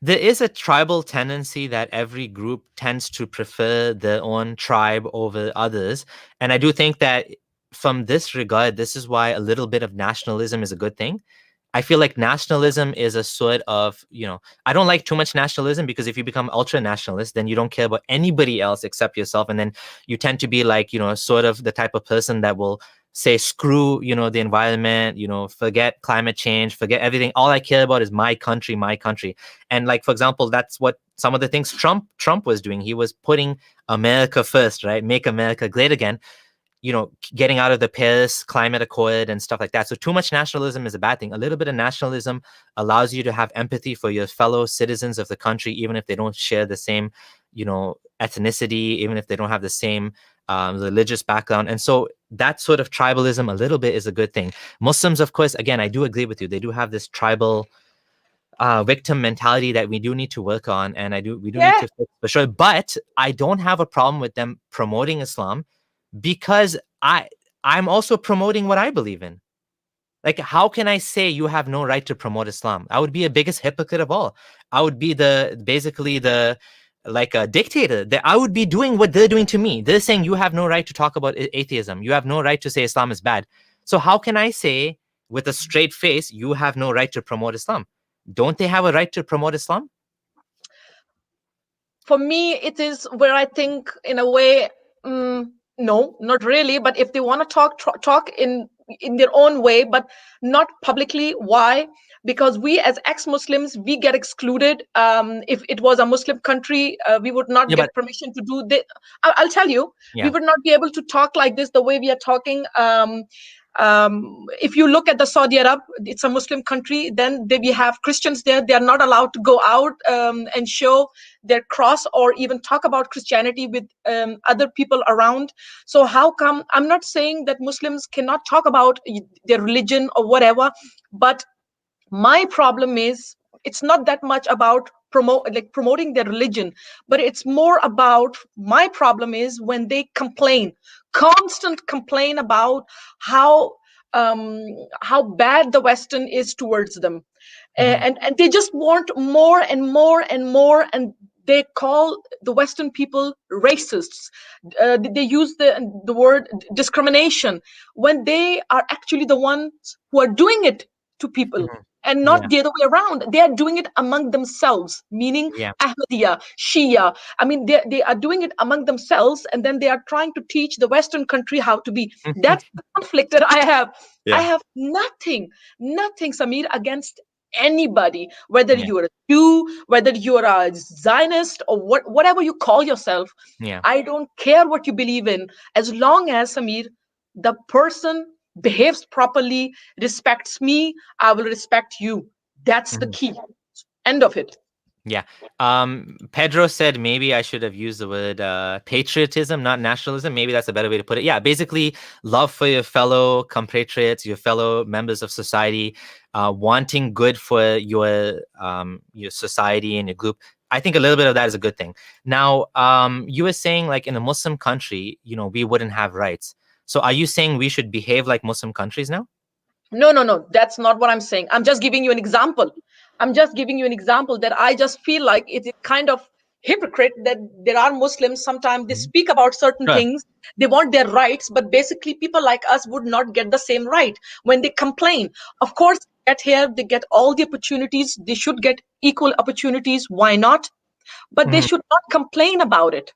there is a tribal tendency that every group tends to prefer their own tribe over others. And I do think that from this regard, this is why a little bit of nationalism is a good thing. I feel like nationalism is a sort of, I don't like too much nationalism because if you become ultra nationalist, then you don't care about anybody else except yourself. And then you tend to be like, sort of the type of person that will say, screw, the environment, forget climate change, forget everything. All I care about is my country, my country. And like, for example, that's what some of the things Trump was doing. He was putting America first, right? Make America great again, getting out of the Paris Climate Accord and stuff like that. So too much nationalism is a bad thing. A little bit of nationalism allows you to have empathy for your fellow citizens of the country, even if they don't share the same, ethnicity, even if they don't have the same religious background. And so that sort of tribalism a little bit is a good thing. Muslims, of course, again, I do agree with you. They do have this tribal victim mentality that we do need to work on, and we do need Yeah, to fix for sure. But I don't have a problem with them promoting Islam because I'm also promoting what I believe in. Like, how can I say you have no right to promote Islam? I would be the biggest hypocrite of all. I would be basically the like a dictator. That I would be doing what they're doing to me. They're saying you have no right to talk about atheism. You have no right to say Islam is bad. So how can I say with a straight face you have no right to promote Islam? Don't they have a right to promote Islam? for me, it is where I think, in a way, no, not really. But if they want to talk in their own way, but not publicly. Why? Because we, as ex-Muslims, we get excluded. If it was a Muslim country, we would not Yeah, but get permission to do this. I'll tell you, we yeah, would not be able to talk like this the way we are talking. If you look at the Saudi Arab, it's a Muslim country. Then we have Christians there. They are not allowed to go out and show their cross or even talk about Christianity with other people around. So how come? I'm not saying that Muslims cannot talk about their religion or whatever, but my problem is it's not that much about promoting their religion, but it's more about, my problem is when they constant complain about how how bad the Western is towards them. Mhm. And they just want more and more and more, and they call the Western people racists. They use the word discrimination when they are actually the ones who are doing it to people, Mhm. and Yeah. not the other way around. They are doing it among themselves, meaning Yeah. Ahmadiyya, Shia. I mean, they are doing it among themselves, and then they are trying to teach the Western country how to be. That's the conflict that I have. I Yeah. have nothing, Samir, against anybody, whether Yeah. you are a Jew, whether you are a Zionist, or whatever you call yourself. Yeah. I don't care what you believe in, as long as, Samir, the person behaves properly, respects me, I will respect you. That's the Mhm. key. End of it. Yeah. Pedro said maybe I should have used the word patriotism, not nationalism. Maybe that's a better way to put it. Yeah, basically, love for your fellow compatriots, your fellow members of society, wanting good for your society and your group. I think a little bit of that is a good thing. Now, you were saying like in a Muslim country, we wouldn't have rights. So are you saying we should behave like Muslim countries now? No, no, no. That's not what I'm saying. I'm just giving you an example. I'm just giving you an example that I just feel like it is kind of hypocrite that there are Muslims. Sometimes they Mhm. speak about certain Sure. things. They want their rights, but basically people like us would not get the same right when they complain. Of course, they get here, they get all the opportunities. They should get equal opportunities. Why not? But they Mhm. should not complain about it.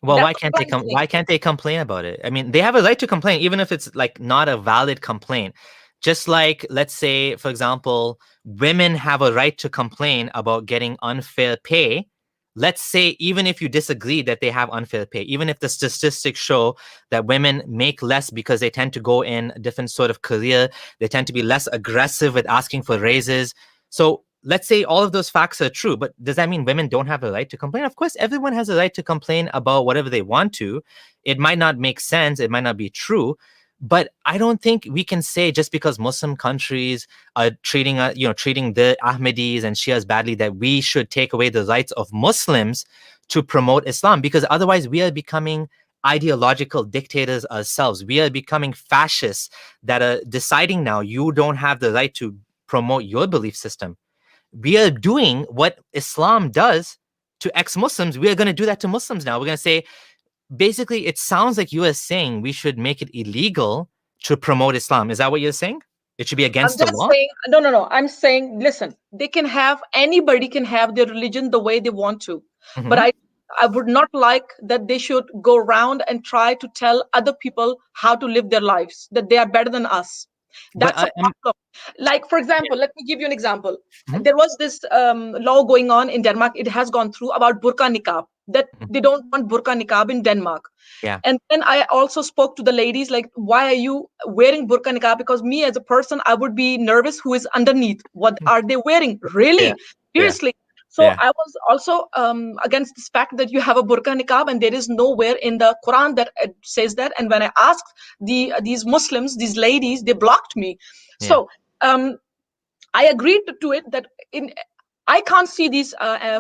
Well, That's why can't what they I'm saying. why can't they complain about it? I mean, they have a right to complain, even if it's like not a valid complaint. Just like, let's say, for example, women have a right to complain about getting unfair pay. Let's say, even if you disagree that they have unfair pay, even if the statistics show that women make less because they tend to go in a different sort of career, they tend to be less aggressive with asking for raises. So let's say all of those facts are true, but does that mean women don't have a right to complain? Of course, everyone has a right to complain about whatever they want to. It might not make sense, it might not be true, but I don't think we can say just because Muslim countries are treating the Ahmadis and Shias badly that we should take away the rights of Muslims to promote Islam, because otherwise we are becoming ideological dictators ourselves. We are becoming fascists that are deciding now you don't have the right to promote your belief system. We are doing what Islam does to ex-Muslims. We are going to do that to Muslims now. We're going to say, basically, it sounds like you are saying we should make it illegal to promote Islam. Is that what you're saying? It should be I'm against the just law? saying, no, no, no. I'm saying, listen, anybody can have their religion the way they want to. But Hmm. I would not like that they should go around and try to tell other people how to live their lives, that they are better than us. But That's a problem. Like, for yeah. example, let me give you an example. Mhm. There was this law going on in Denmark. It has gone through about burqa niqab, that Mhm. they don't want burqa niqab in Denmark. Yeah. And then I also spoke to the ladies, like, why are you wearing burqa niqab? Because me as a person, I would be nervous who is underneath. What are they wearing? Yeah. Really? Yeah. Seriously. So Yeah. I was also against this fact that you have a burqa niqab, and there is nowhere in the Quran that says that. And when I asked these Muslims, these ladies, they blocked me. Yeah. So um, I agreed to it that in I can't see these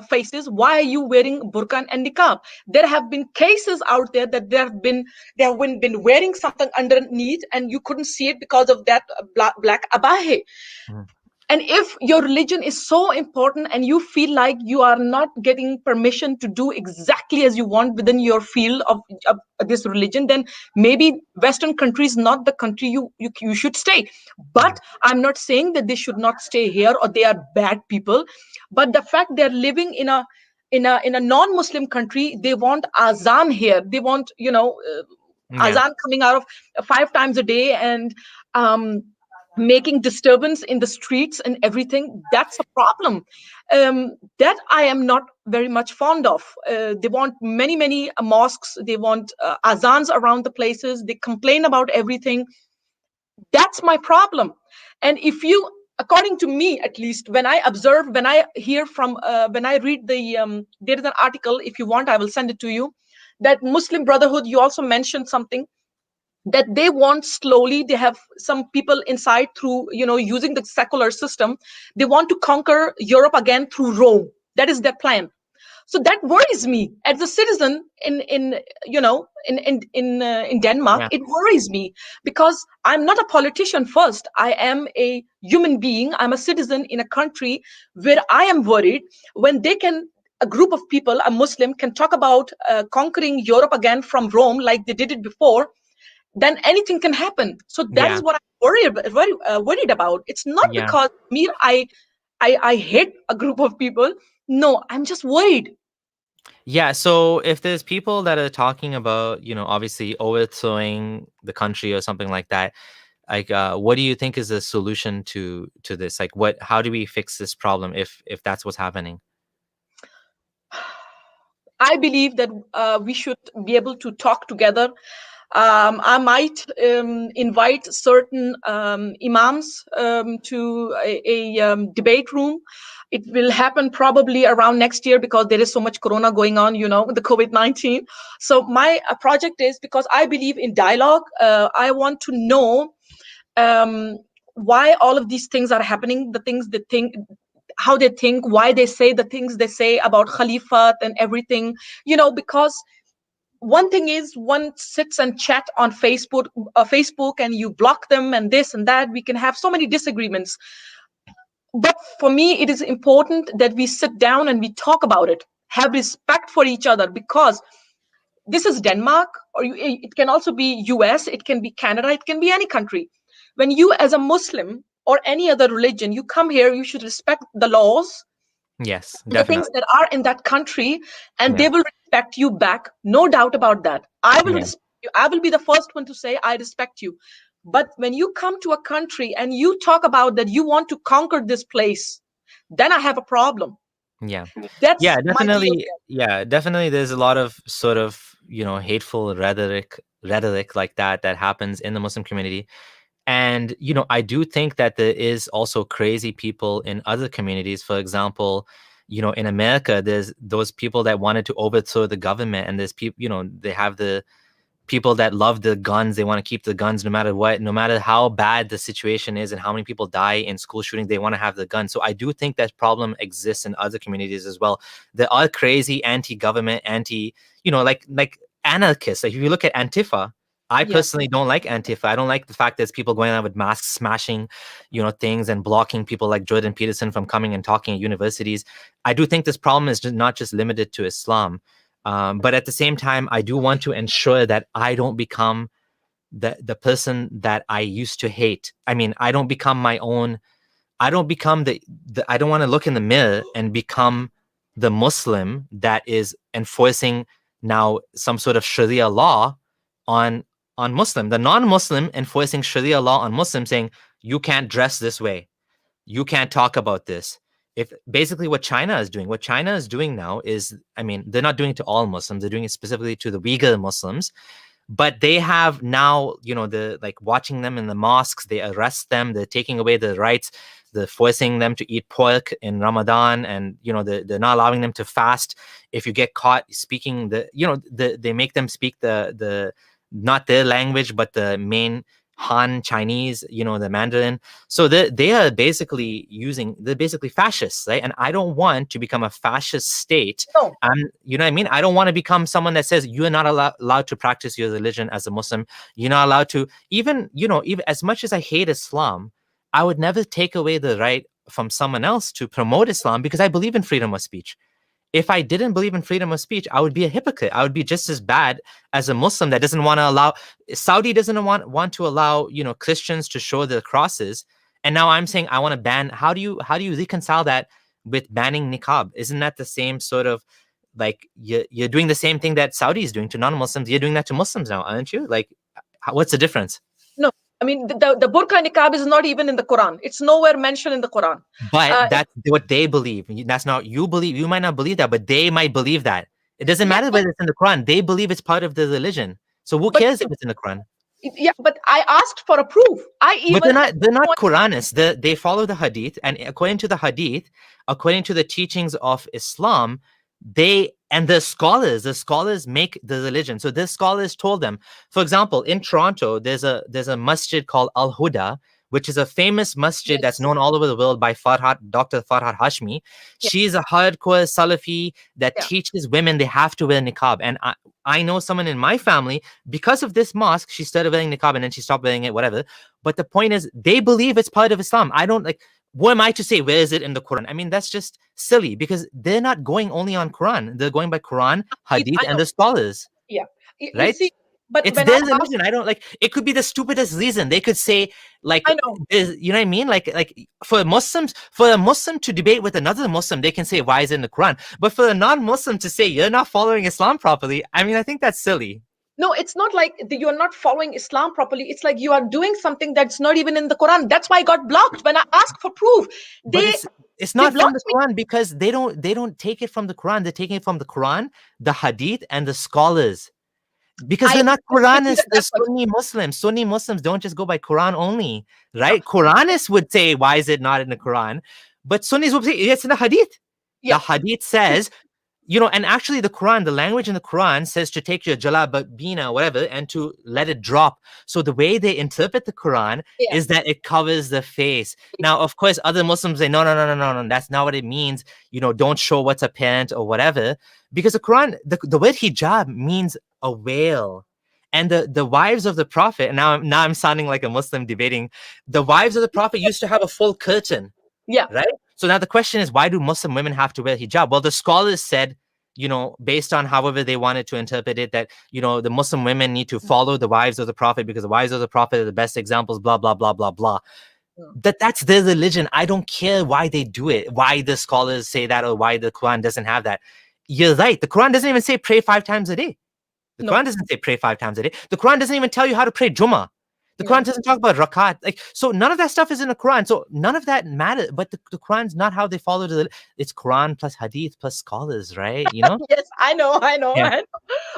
faces. Why are you wearing burqa and niqab? There have been cases out there that been wearing something underneath, and you couldn't see it because of that black abahe. Mhm. And if your religion is so important and you feel like you are not getting permission to do exactly as you want within your field of this religion, then maybe Western country is not the country you should stay. But I'm not saying that they should not stay here or they are bad people. But the fact they're living in a non-Muslim country, they want azan here. They want, Yeah. azan coming out of 5 times a day, and um, making disturbance in the streets and everything. That's a problem that I am not very much fond of. They want many mosques. They want azans around the places. They complain about everything. That's my problem. And if you, according to me, at least, when I observe, when I hear from, when I read there is an article, if you want I will send it to you, that Muslim Brotherhood, you also mentioned something, that they want slowly, they have some people inside, through using the secular system, they want to conquer Europe again through Rome. That is their plan. So that worries me as a citizen in you know in Denmark. Yeah. It worries me because I'm not a politician first. I am a human being. I'm a citizen in a country where I am worried when they can. A group of people, a Muslim, can talk about conquering Europe again from Rome like they did it before. Then anything can happen. So that is Yeah. what I'm worried about. It's not Yeah. because Mir, I hate a group of people. No, I'm just worried. Yeah, so if there's people that are talking about, obviously overthrowing the country or something like that, like what do you think is the solution to this? Like how do we fix this problem if that's what's happening? I believe that we should be able to talk together. I might invite certain imams to a debate room. It will happen probably around next year because there is so much corona going on, the COVID-19. So my project is, because I believe in dialogue, I want to know um, why all of these things are happening, the things they think, how they think, why they say the things they say about Khalifat and everything, because one thing is one sits and chat on Facebook and you block them and this and that. We can have so many disagreements. But for me, it is important that we sit down and we talk about it, have respect for each other, because this is Denmark, or it can also be US, it can be Canada, it can be any country. When you, as a Muslim or any other religion, you come here, you should respect the laws, Yes, the things definitely. that are in that country, and Yeah. they will respect you back. No doubt about that. I will Yeah. respect you. I will be the first one to say I respect you. But when you come to a country and you talk about that you want to conquer this place, then I have a problem. Yeah. That's Yeah, my view. definitely. Yeah, definitely. There's a lot of sort of, hateful rhetoric like that happens in the Muslim community. And, I do think that there is also crazy people in other communities. For example, in America, there's those people that wanted to overthrow the government, and there's people, they have the people that love the guns. They want to keep the guns no matter what, no matter how bad the situation is and how many people die in school shootings, they want to have the gun. So I do think that problem exists in other communities as well. There are crazy anti-government, like anarchists. Like if you look at Antifa, I Yeah. personally don't like Antifa. I don't like the fact there's people going out with masks, smashing, things and blocking people like Jordan Peterson from coming and talking at universities. I do think this problem is not just limited to Islam. But at the same time, I do want to ensure that I don't become the person that I used to hate. I mean, I don't become my own. I don't become the I don't want to look in the mirror and become the Muslim that is enforcing now some sort of Sharia law on on Muslim, the non-Muslim enforcing Sharia law on Muslim, saying you can't dress this way, you can't talk about this. If basically what China is doing now is, I mean, they're not doing it to all Muslims, they're doing it specifically to the Uyghur Muslims, but they have now, the like watching them in the mosques, they arrest them, they're taking away their rights, they're forcing them to eat pork in Ramadan, and they're not allowing them to fast. If you get caught speaking they make them speak the not their language but the main Han Chinese, the Mandarin. So they're basically fascists, right? And I don't want to become a fascist state. No. You know what I mean? I don't want to become someone that says you're not allowed to practice your religion as a Muslim. You're not allowed to even as much as I hate Islam, I would never take away the right from someone else to promote Islam because I believe in freedom of speech. If I didn't believe in freedom of speech, I would be a hypocrite. I would be just as bad as a Muslim that doesn't want to allow Saudi doesn't want to allow, Christians to show their crosses. And now I'm saying I want to ban. How do you reconcile that with banning niqab? Isn't that the same sort of like you're doing the same thing that Saudi is doing to non-Muslims? You're doing that to Muslims now, aren't you? Like, what's the difference? No, I mean the burqa niqab is not even in the Quran. It's nowhere mentioned in the Quran. But that's what they believe. That's not you believe. You might not believe that, but they might believe that. It doesn't Yeah, matter whether it's in the Quran. They believe it's part of the religion. So who but cares if it's in the Quran? yeah, but I asked for a proof. I But even they're not Quranists. They follow the Hadith, and according to the Hadith, according to the teachings of Islam, the scholars make the religion. So the scholars told them. For example, in Toronto, there's a masjid called Al Huda, which is a famous masjid that's Yes. known all over the world by Dr. Farhad Hashmi. Yeah. She's a hardcore Salafi that Yeah. teaches women they have to wear niqab. And I know someone in my family, because of this mosque, she started wearing niqab and then she stopped wearing it, whatever. But the point is, they believe it's part of Islam. I don't like, what am I to say? Where is it in the Quran? I mean, that's just silly because they're not going only on Quran. They're going by Quran, Hadith, I and know. the scholars, Yeah. You right? see, but It's when I their ask, religion. I don't like, it could be the stupidest reason. They could say, like, I know. you know what I mean? Like for Muslims, for a Muslim to debate with another Muslim, they can say, why is it in the Quran? But for a non-Muslim to say you're not following Islam properly, I mean, I think that's silly. No, it's not like you're not following Islam properly. It's like you are doing something that's not even in the Quran. That's why I got blocked when I asked for proof. But They it's they not from the blocked me. Quran because they don't take it from the Quran. They're taking it from the Quran, the Hadith, and the scholars. Because I they're not agree with you Quranists, at they're that point. Sunni Muslims. Sunni Muslims don't just go by Quran only, right? Quranists would say, why is it not in the Quran? But Sunnis would say, it's in the Hadith. The Yeah. Hadith says, and actually the Quran, the language in the Quran says to take your jalabina, whatever, and to let it drop. So the way they interpret the Quran Yeah. is that it covers the face. Now, of course, other Muslims say, no, no, no, no, no, no, that's not what it means. Don't show what's apparent or whatever. Because the Quran, the word hijab means a veil. And the wives of the Prophet, and now I'm sounding like a Muslim debating, the wives of the Prophet used to have a full curtain. Yeah. Right? So now the question is, why do Muslim women have to wear hijab? Well, the scholars said, based on however they wanted to interpret it, that, the Muslim women need to follow the wives of the Prophet because the wives of the Prophet are the best examples, blah, blah, blah, blah, blah. That's their religion. I don't care why they do it, why the scholars say that, or why the Quran doesn't have that. You're right. The Quran doesn't even say pray 5 times a day. The No. Quran doesn't say pray 5 times a day. The Quran doesn't even tell you how to pray Jummah. The Quran doesn't talk about rakat. So none of that stuff is in the Quran. So none of that matters. But the Quran's not how they follow it's Quran plus hadith plus scholars, right? Yes, I know. Yeah.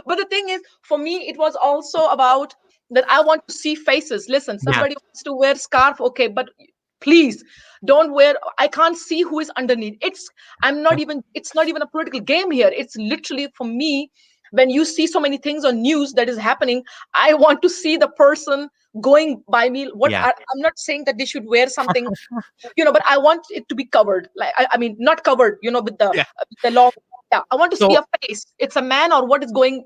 But the thing is, for me, it was also about that I want to see faces. Listen, Yeah. somebody wants to wear scarf, okay, but please don't wear. I can't see who is underneath. It's not even a political game here. It's literally for me. When you see so many things on news that is happening, I want to see the person going by me. Yeah. I'm not saying that they should wear something, but I want it to be covered. Like I mean, not covered, with Yeah. the long. Yeah, I want to see So a face. It's a man or what is going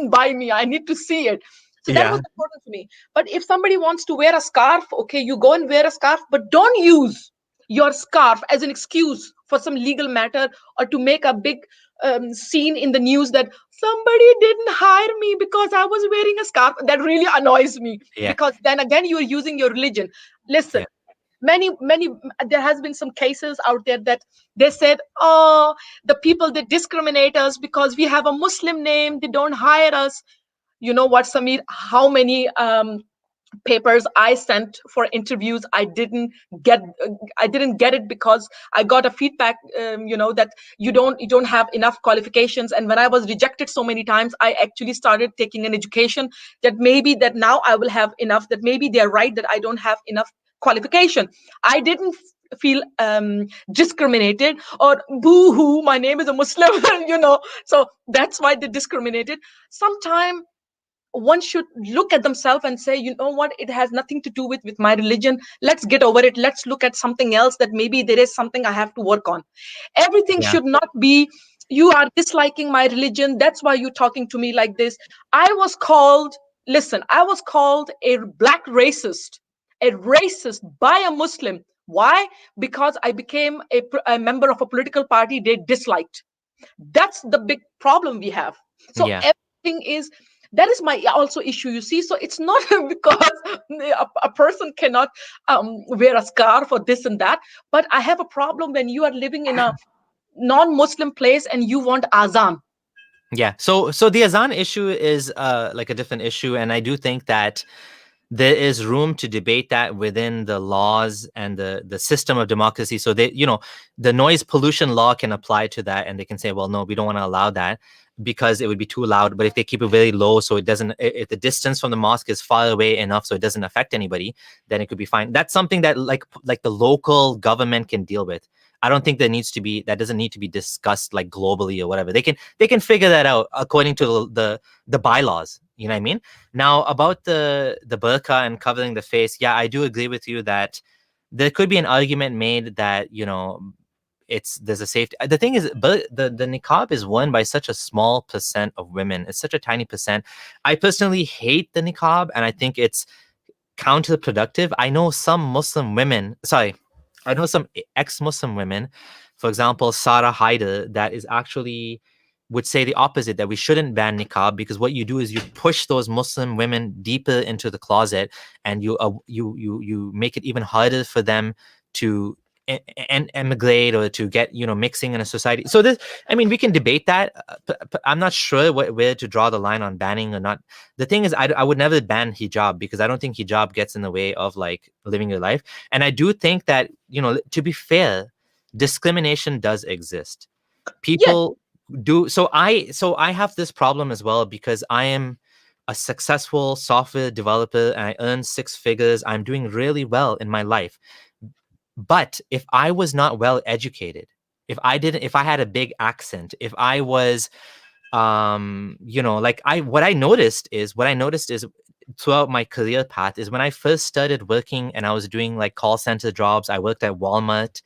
by me. I need to see it. So that was yeah. important to me. But if somebody wants to wear a scarf, okay, you go and wear a scarf, but don't use your scarf as an excuse for some legal matter or to make a big scene in the news that somebody didn't hire me because I was wearing a scarf. That really annoys me Yeah. because then again you are using your religion. Listen, Yeah. many there has been some cases out there that they said, oh, the people, they discriminate us because we have a Muslim name, they don't hire us. You know what, Samir, how many papers I sent for interviews, get I didn't get it because I got a feedback, that you don't have enough qualifications. And when I was rejected so many times, I actually started taking an education that maybe that now I will have enough, that maybe they're right that I don't have enough qualification. I didn't feel discriminated or boo hoo, my name is a Muslim. So that's why they discriminated. Sometime one should look at themselves and say, you know what, it has nothing to do with my religion. Let's get over it. Let's look at something else, that maybe there is something I have to work on. Everything Yeah. should not be, you are disliking my religion, that's why you're talking to me like this. I was called a black racist, a racist by a Muslim. Why? Because I became a member of a political party they disliked. That's the big problem we have. So Yeah. everything is, that is my also issue, you see. So it's not because a person cannot wear a scarf or this and that, but I have a problem when you are living in a non-Muslim place and you want azan. Yeah. So the azan issue is like a different issue, and I do think that there is room to debate that within the laws and the system of democracy. So the noise pollution law can apply to that, and they can say, well, no, we don't want to allow that because it would be too loud. But if they keep it very low, so it doesn't, if the distance from the mosque is far away enough so it doesn't affect anybody, then it could be fine. That's something that like the local government can deal with. I don't think that doesn't need to be discussed like globally or whatever. They can figure that out according to the bylaws. You know what I mean? Now about the burqa and covering the face, yeah, I do agree with you that there could be an argument made that, you know, there's a safety. The thing is, but the niqab is worn by such a small percent of women. It's such a tiny percent. I personally hate the niqab, and I think it's counterproductive. I know some Muslim women, sorry, I know some ex-Muslim women, for example, Sarah Haider, that is actually would say the opposite, that we shouldn't ban niqab because what you do is you push those Muslim women deeper into the closet, and you make it even harder for them to emigrate or to get, you know, mixing in a society. So this, I mean, we can debate that. I'm not sure where to draw the line on banning or not. The thing is, I would never ban hijab because I don't think hijab gets in the way of like living your life. And I do think that, you know, to be fair, discrimination does exist. Yes. People do. So I have this problem as well because I am a successful software developer and I earn six figures. I'm doing really well in my life. But if I was not well educated, if I had a big accent, if I was you know, like what I noticed is throughout my career path is when I first started working and I was doing like call center jobs, I worked at Walmart.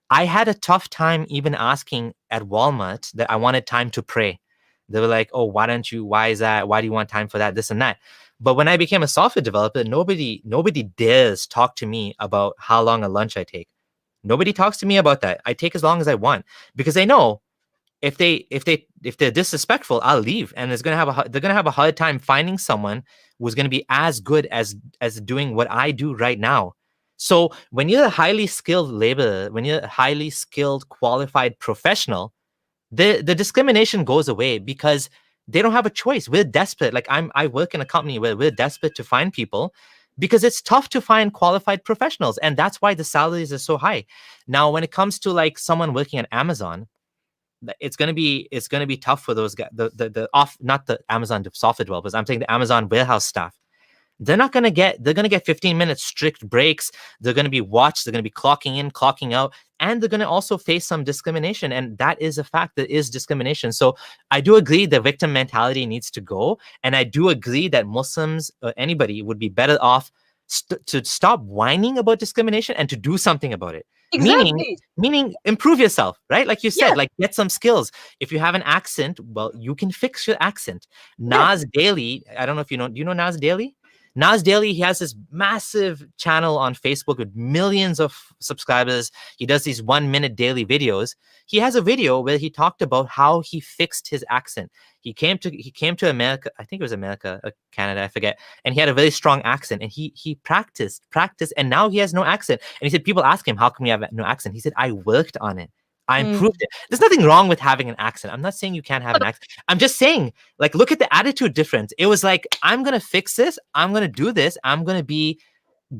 I had a tough time even asking at Walmart that I wanted time to pray. They were like, "Oh, why is that? Why do you want time for that? This and that." But when I became a software developer, nobody dares talk to me about how long a lunch I take. Nobody talks to me about that. I take as long as I want because they know if they're disrespectful, I'll leave, and they're gonna have a hard time finding someone who's gonna be as good as doing what I do right now. So when you're a highly skilled laborer, when you're a highly skilled, qualified professional, the discrimination goes away because they don't have a choice. We're desperate. Like I work in a company where we're desperate to find people because it's tough to find qualified professionals, and that's why the salaries are so high. Now, when it comes to like someone working at Amazon, it's gonna be tough for those guys. The off not the Amazon software developers. I'm saying the Amazon warehouse staff. They're gonna get 15 minutes strict breaks. They're gonna be watched. They're gonna be clocking in, clocking out, and they're gonna also face some discrimination. And that is a fact. There is discrimination. So I do agree the victim mentality needs to go, and I do agree that Muslims or anybody would be better off to stop whining about discrimination and to do something about it. Meaning, Exactly. meaning improve yourself, right? Like you said, Yes. like get some skills. If you have an accent, well, you can fix your accent. Yes. Nas Daily, I don't know if you know, do you know Nas Daily? Nas Daily, he has this massive channel on Facebook with millions of subscribers. He does these 1 minute daily videos. He has a video where he talked about how he fixed his accent. He came to America, I think it was America, Canada, I forget, and he had a very strong accent. And he practiced, and now he has no accent. And he said, people ask him, how come you have no accent? He said, I worked on it. I improved it. There's nothing wrong with having an accent. I'm not saying you can't have an accent. I'm just saying, like, look at the attitude difference. It was like, I'm gonna fix this. I'm gonna do this. I'm gonna be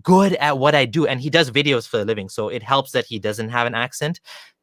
good at what I do. And he does videos for a living, so it helps that he doesn't have an accent.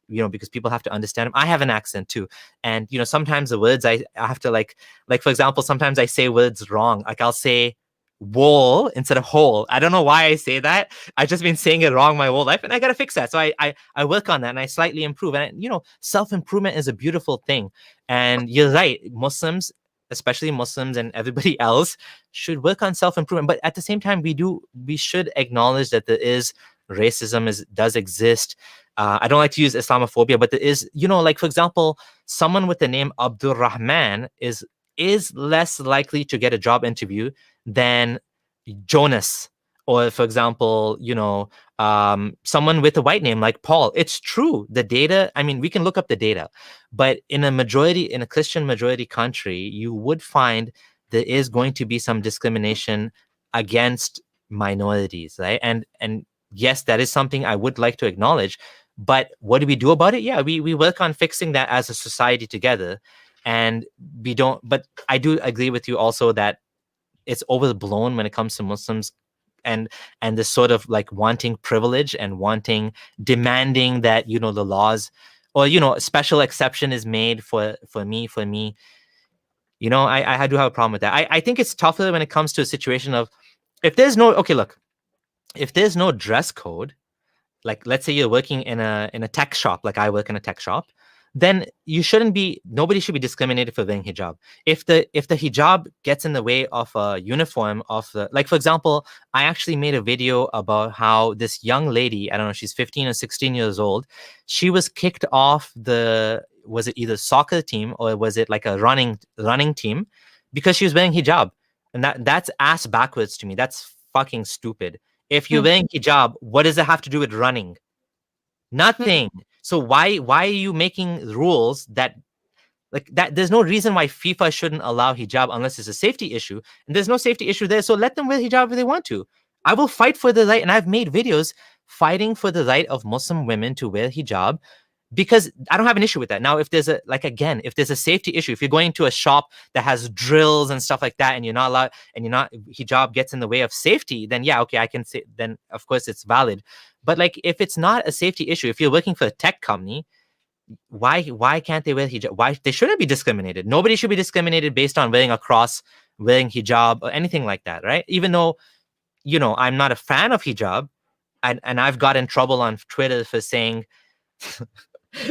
You know, because people have to understand him. I have an accent too, and you know, sometimes the words I have to like for example, sometimes I say words wrong. Like I'll say wall instead of hole. I don't know why I say that. I've just been saying it wrong my whole life, and I gotta fix that. So I work on that and I slightly improve. And you know, self improvement is a beautiful thing. And you're right, Muslims, especially Muslims and everybody else, should work on self improvement. But at the same time, we should acknowledge that there is racism does exist. I don't like to use Islamophobia, but there is, you know, like for example, someone with the name Abdul Rahman is less likely to get a job interview than Jonas, or for example, you know, someone with a white name like Paul. It's true. The data, I mean, we can look up the data, but in a Christian majority country, you would find there is going to be some discrimination against minorities, right? And yes, that is something I would like to acknowledge. But what do we do about it? Yeah, we work on fixing that as a society together. And we don't, but I do agree with you also that it's overblown when it comes to Muslims, and this sort of like wanting privilege and demanding that, you know, the laws, or you know, a special exception is made for me. You know, I do have a problem with that. I think it's tougher when it comes to a situation of, if there's no, okay, look, if there's no dress code, like let's say you're working in a tech shop, like I work in a tech shop, then nobody should be discriminated for wearing hijab. If the hijab gets in the way of a uniform of the, like, for example, I actually made a video about how this young lady, I don't know, she's 15 or 16 years old, she was kicked off was it either soccer team or was it like a running team because she was wearing hijab. And that's ass backwards to me. That's fucking stupid. If you're Hmm. wearing hijab, what does it have to do with running? Hmm. Nothing. So why are you making rules that, like, that there's no reason why FIFA shouldn't allow hijab unless it's a safety issue. And there's no safety issue there, so let them wear hijab if they want to. I will fight for the right, and I've made videos fighting for the right of Muslim women to wear hijab because I don't have an issue with that. Now, if there's if there's a safety issue, if you're going to a shop that has drills and stuff like that, and you're not allowed, and hijab gets in the way of safety, then yeah, okay, I can say, then of course it's valid. But like, if it's not a safety issue, if you're working for a tech company, why can't they wear hijab? Why they shouldn't be discriminated? Nobody should be discriminated based on wearing a cross, wearing hijab, or anything like that, right? Even though, I'm not a fan of hijab, and I've got in trouble on Twitter for saying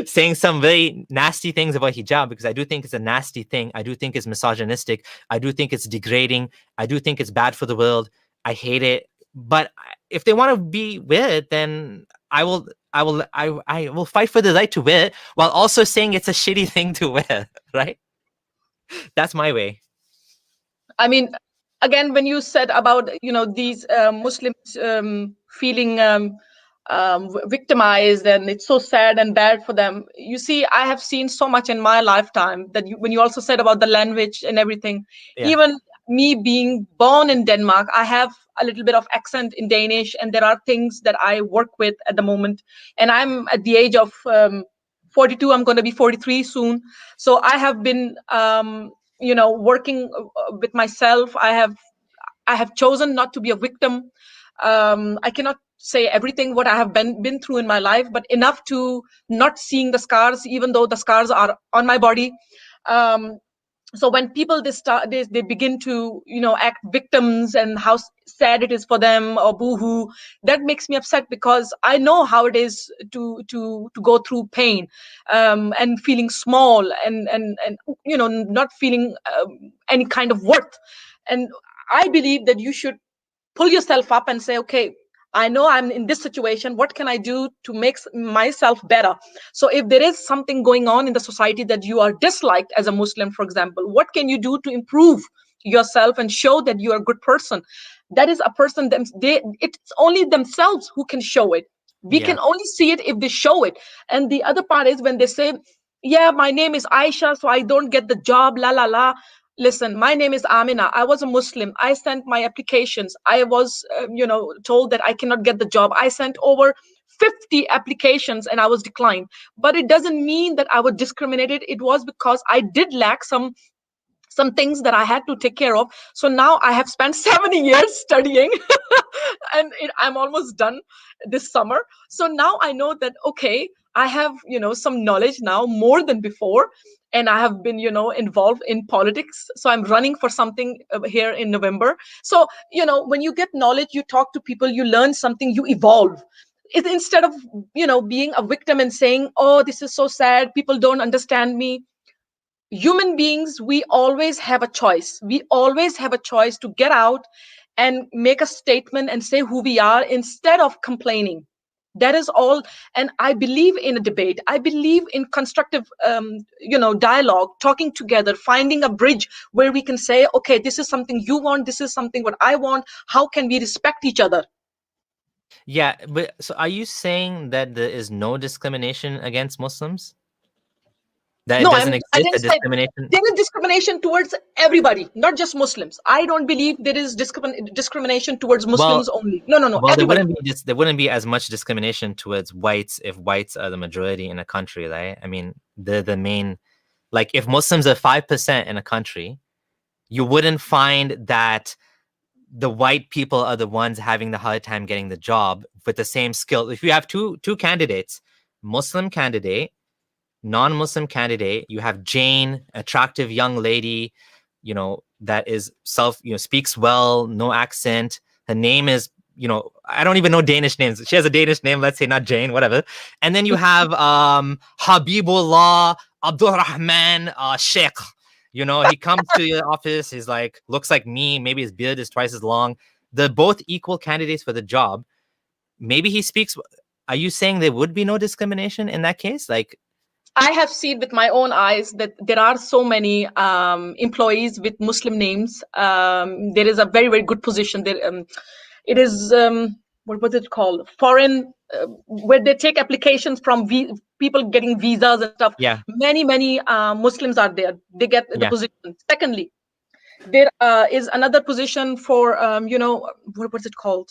saying some very nasty things about hijab because I do think it's a nasty thing. I do think it's misogynistic. I do think it's degrading. I do think it's bad for the world. I hate it. But if they want to be wear it, then I will fight for the right to wear it while also saying it's a shitty thing to wear, right? That's my way. I mean, again, when you said about these Muslims feeling victimized, and it's so sad and bad for them. You see, I have seen so much in my lifetime that when you also said about the language and everything, Yeah. even me being born in Denmark, I have a little bit of accent in Danish, and there are things that I work with at the moment. And I'm at the age of 42. I'm going to be 43 soon. So I have been working with myself. I have chosen not to be a victim. I cannot say everything what I have been through in my life, but enough to not seeing the scars, even though the scars are on my body. um, so when people they begin to act victims, and how sad it is for them, or boohoo, that makes me upset, because I know how it is to go through pain, and feeling small, and not feeling any kind of worth. And I believe that you should pull yourself up and say, okay, I know I'm in this situation. What can I do to make myself better? So if there is something going on in the society that you are disliked as a Muslim, for example, what can you do to improve yourself and show that you are a good person? That is a person, it's only themselves who can show it. We Yeah. can only see it if they show it. And the other part is when they say, yeah, my name is Aisha, so I don't get the job, la la la. Listen, my name is Amina. I was a Muslim. I sent my applications. I was, told that I cannot get the job. I sent over 50 applications and I was declined. But it doesn't mean that I was discriminated. It was because I did lack some things that I had to take care of. So now I have spent 7 years studying, and I'm almost done this summer. So now I know that, okay, I have some knowledge now more than before, and I have been involved in politics. So I'm running for something here in November. So when you get knowledge, you talk to people, you learn something, you evolve. Instead of being a victim and saying, oh, this is so sad, people don't understand me. Human beings, we always have a choice. We always have a choice to get out and make a statement and say who we are instead of complaining. That is all. And I believe in a debate. I believe in constructive dialogue, talking together, finding a bridge where we can say, okay, this is something you want, this is something what I want. How can we respect each other? Yeah, but so are you saying that there is no discrimination against Muslims? That it No, doesn't I exist, a didn't say discrimination? there is discrimination towards everybody, not just Muslims. I don't believe there is discrimination towards Well, Muslims only. No, no, no, Well, everybody. there wouldn't be as much discrimination towards whites if whites are the majority in a country, right? I mean, they're the main, like, if Muslims are 5% in a country, you wouldn't find that the white people are the ones having the hard time getting the job with the same skill. If you have two candidates, Muslim candidate, non-Muslim candidate, you have Jane, attractive young lady, that is speaks well, no accent. Her name is I don't even know Danish names. She has a Danish name, let's say, not Jane, whatever. And then you have Habibullah Abdurrahman Sheikh. He comes to your office. He's like, looks like me. Maybe his beard is twice as long. They're both equal candidates for the job. Maybe he speaks. Are you saying there would be no discrimination in that case? Like, I have seen with my own eyes that there are so many employees with Muslim names. There is a very, very good position there. It is, what was it called? Foreign, where they take applications from people getting visas and stuff. yeah, Many Muslims are there. They get the yeah, position. Secondly, there is another position for, what was it called?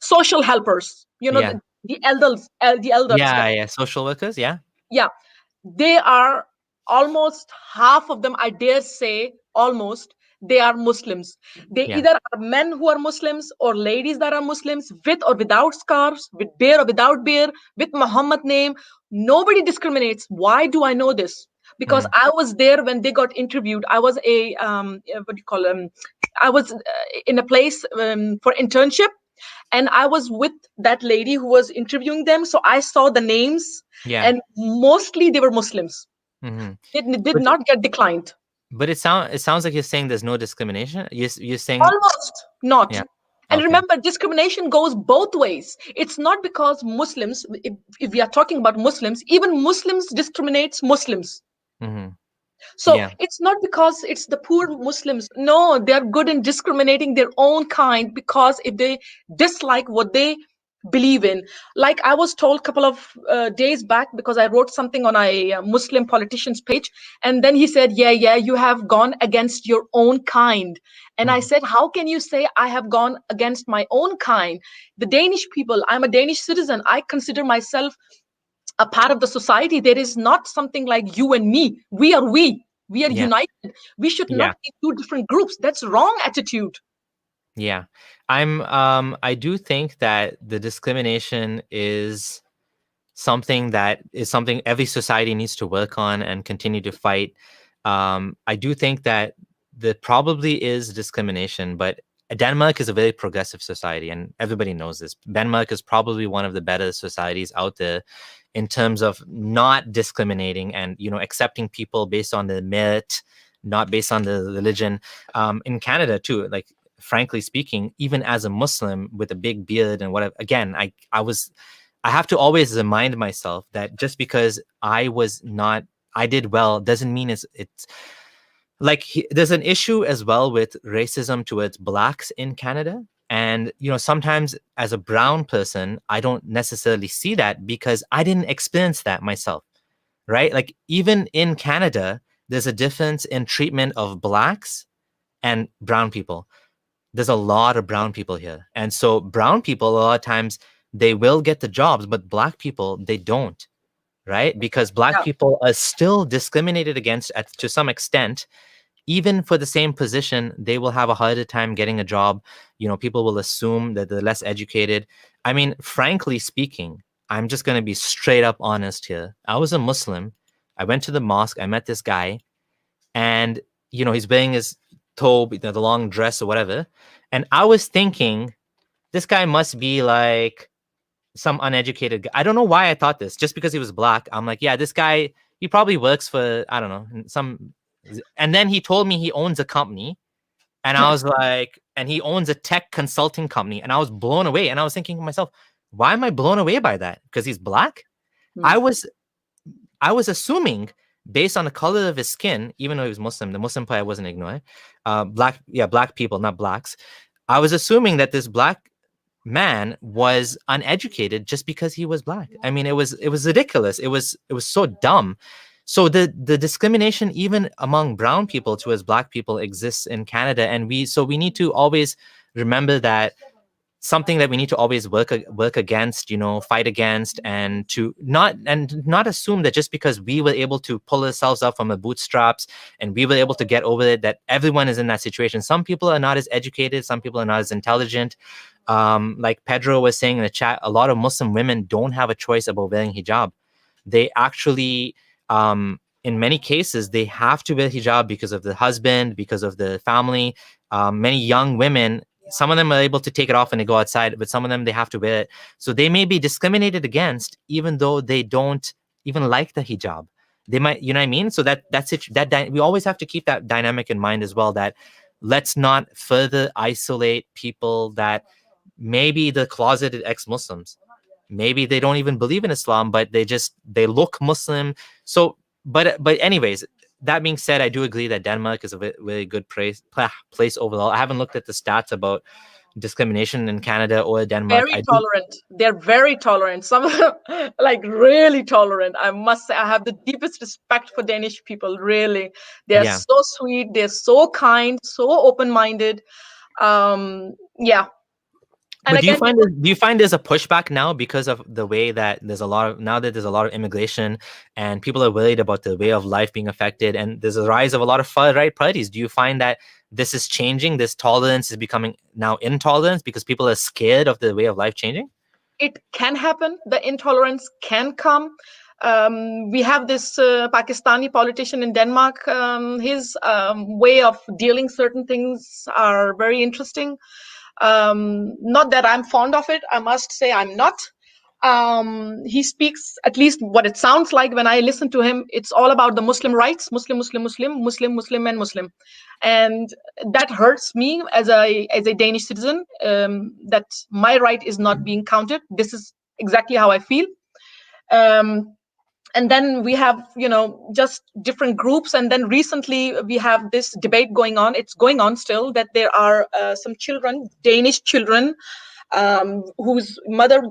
Social helpers. yeah, The elders, the elders. yeah. Social workers, yeah, Yeah, they are almost half of them, I dare say, almost, they are Muslims. They yeah. either are men who are Muslims or ladies that are Muslims, with or without scarves, with beard or without beard, with Muhammad name. Nobody discriminates. Why do I know this? Because Mm, I was there when they got interviewed. I was what do you call I was in a place for internship, and I was with that lady who was interviewing them. So I saw the names, yeah. and mostly they were Muslims. Hmm. It did But not get declined. but it sounds like you're saying there's no discrimination. You're saying, Almost not. yeah, And okay, remember, discrimination goes both ways. It's not because Muslims, if we are talking about Muslims, even Muslims discriminates Muslims. hmm, So yeah, it's not because it's the poor Muslims. No, they're good in discriminating their own kind, because if they dislike what they believe in, like I was told a couple of days back, because I wrote something on a Muslim politician's page, and then he said, yeah, you have gone against your own kind. And I hmm, said, how can you say I have gone against my own kind? The Danish people, I'm a Danish citizen. I consider myself a part of the society. There is not something like you and me. We are yeah, united. We should yeah. not be two different groups. That's wrong attitude. Yeah. I do think that the discrimination is something every society needs to work on and continue to fight. I do think that there probably is discrimination, but Denmark is a very progressive society, and everybody knows this. Denmark is probably one of the better societies out there in terms of not discriminating and accepting people based on their merit, not based on the religion. In Canada too, like, frankly speaking, even as a Muslim with a big beard and whatever, again, I have to always remind myself that just because I did well doesn't mean it's like there's an issue as well with racism towards blacks in Canada. And sometimes as a brown person, I don't necessarily see that because I didn't experience that myself, right? Like, even in Canada, there's a difference in treatment of blacks and brown people. There's a lot of brown people here. And so brown people, a lot of times, they will get the jobs, but black people, they don't, right? Because black Yeah. people are still discriminated against to some extent. Even for the same position, they will have a harder time getting a job. People will assume that they're less educated. I mean, frankly speaking, I'm just going to be straight up honest here. I was a Muslim. I went to the mosque. I met this guy, and he's wearing his thobe, the long dress or whatever. And I was thinking, this guy must be like some uneducated guy. I don't know why I thought this. Just because he was black, I'm like, yeah, this guy, he probably works for, I don't know, some. And then he told me he owns a company. And I was like, and he owns a tech consulting company. And I was blown away. And I was thinking to myself, why am I blown away by that? Because he's black? Hmm. I was assuming, based on the color of his skin, even though he was Muslim, the Muslim part I wasn't ignoring. Black people, not blacks. I was assuming that this black man was uneducated just because he was black. I mean, it was ridiculous. It was so dumb. So the discrimination even among brown people towards black people exists in Canada, and we need to always remember that something that we need to always work against, fight against, and to not assume that just because we were able to pull ourselves up from the bootstraps and we were able to get over it, that everyone is in that situation. Some people are not as educated, some people are not as intelligent. Like Pedro was saying in the chat, a lot of Muslim women don't have a choice about wearing hijab. They actually, in many cases, they have to wear hijab because of the husband, because of the family. Many young women some of them are able to take it off when they go outside, but some of them they have to wear it. So they may be discriminated against, even though they don't even like the hijab. They might, you know what I mean? So that's it. We always have to keep that dynamic in mind as well. That let's not further isolate people that maybe the closeted ex-Muslims. Maybe they don't even believe in Islam, but they look Muslim. So, but anyways, that being said, I do agree that Denmark is a really good place overall. I haven't looked at the stats about discrimination in Canada or Denmark. Very tolerant. They're very tolerant. Some of them, like really tolerant. I must say, I have the deepest respect for Danish people. Really, they're Yeah. so sweet. They're so kind, so open-minded. Yeah. And But again, do you find there's a pushback now because of the way that there's a lot of immigration and people are worried about the way of life being affected, and there's a rise of a lot of far right parties? Do you find that this is changing? This tolerance is becoming now intolerance because people are scared of the way of life changing? it can happen. The intolerance can come. We have this Pakistani politician in Denmark. His way of dealing certain things are very interesting. Not that I'm fond of it. I must say I'm not. He speaks, at least what it sounds like when I listen to him, it's all about the Muslim rights, Muslim, Muslim, Muslim, Muslim, Muslim, and Muslim. And that hurts me as a Danish citizen, that my right is not being counted. This is exactly how I feel. And then we have, just different groups. And then recently we have this debate going on. It's going on still, that there are some children, Danish children, whose mother,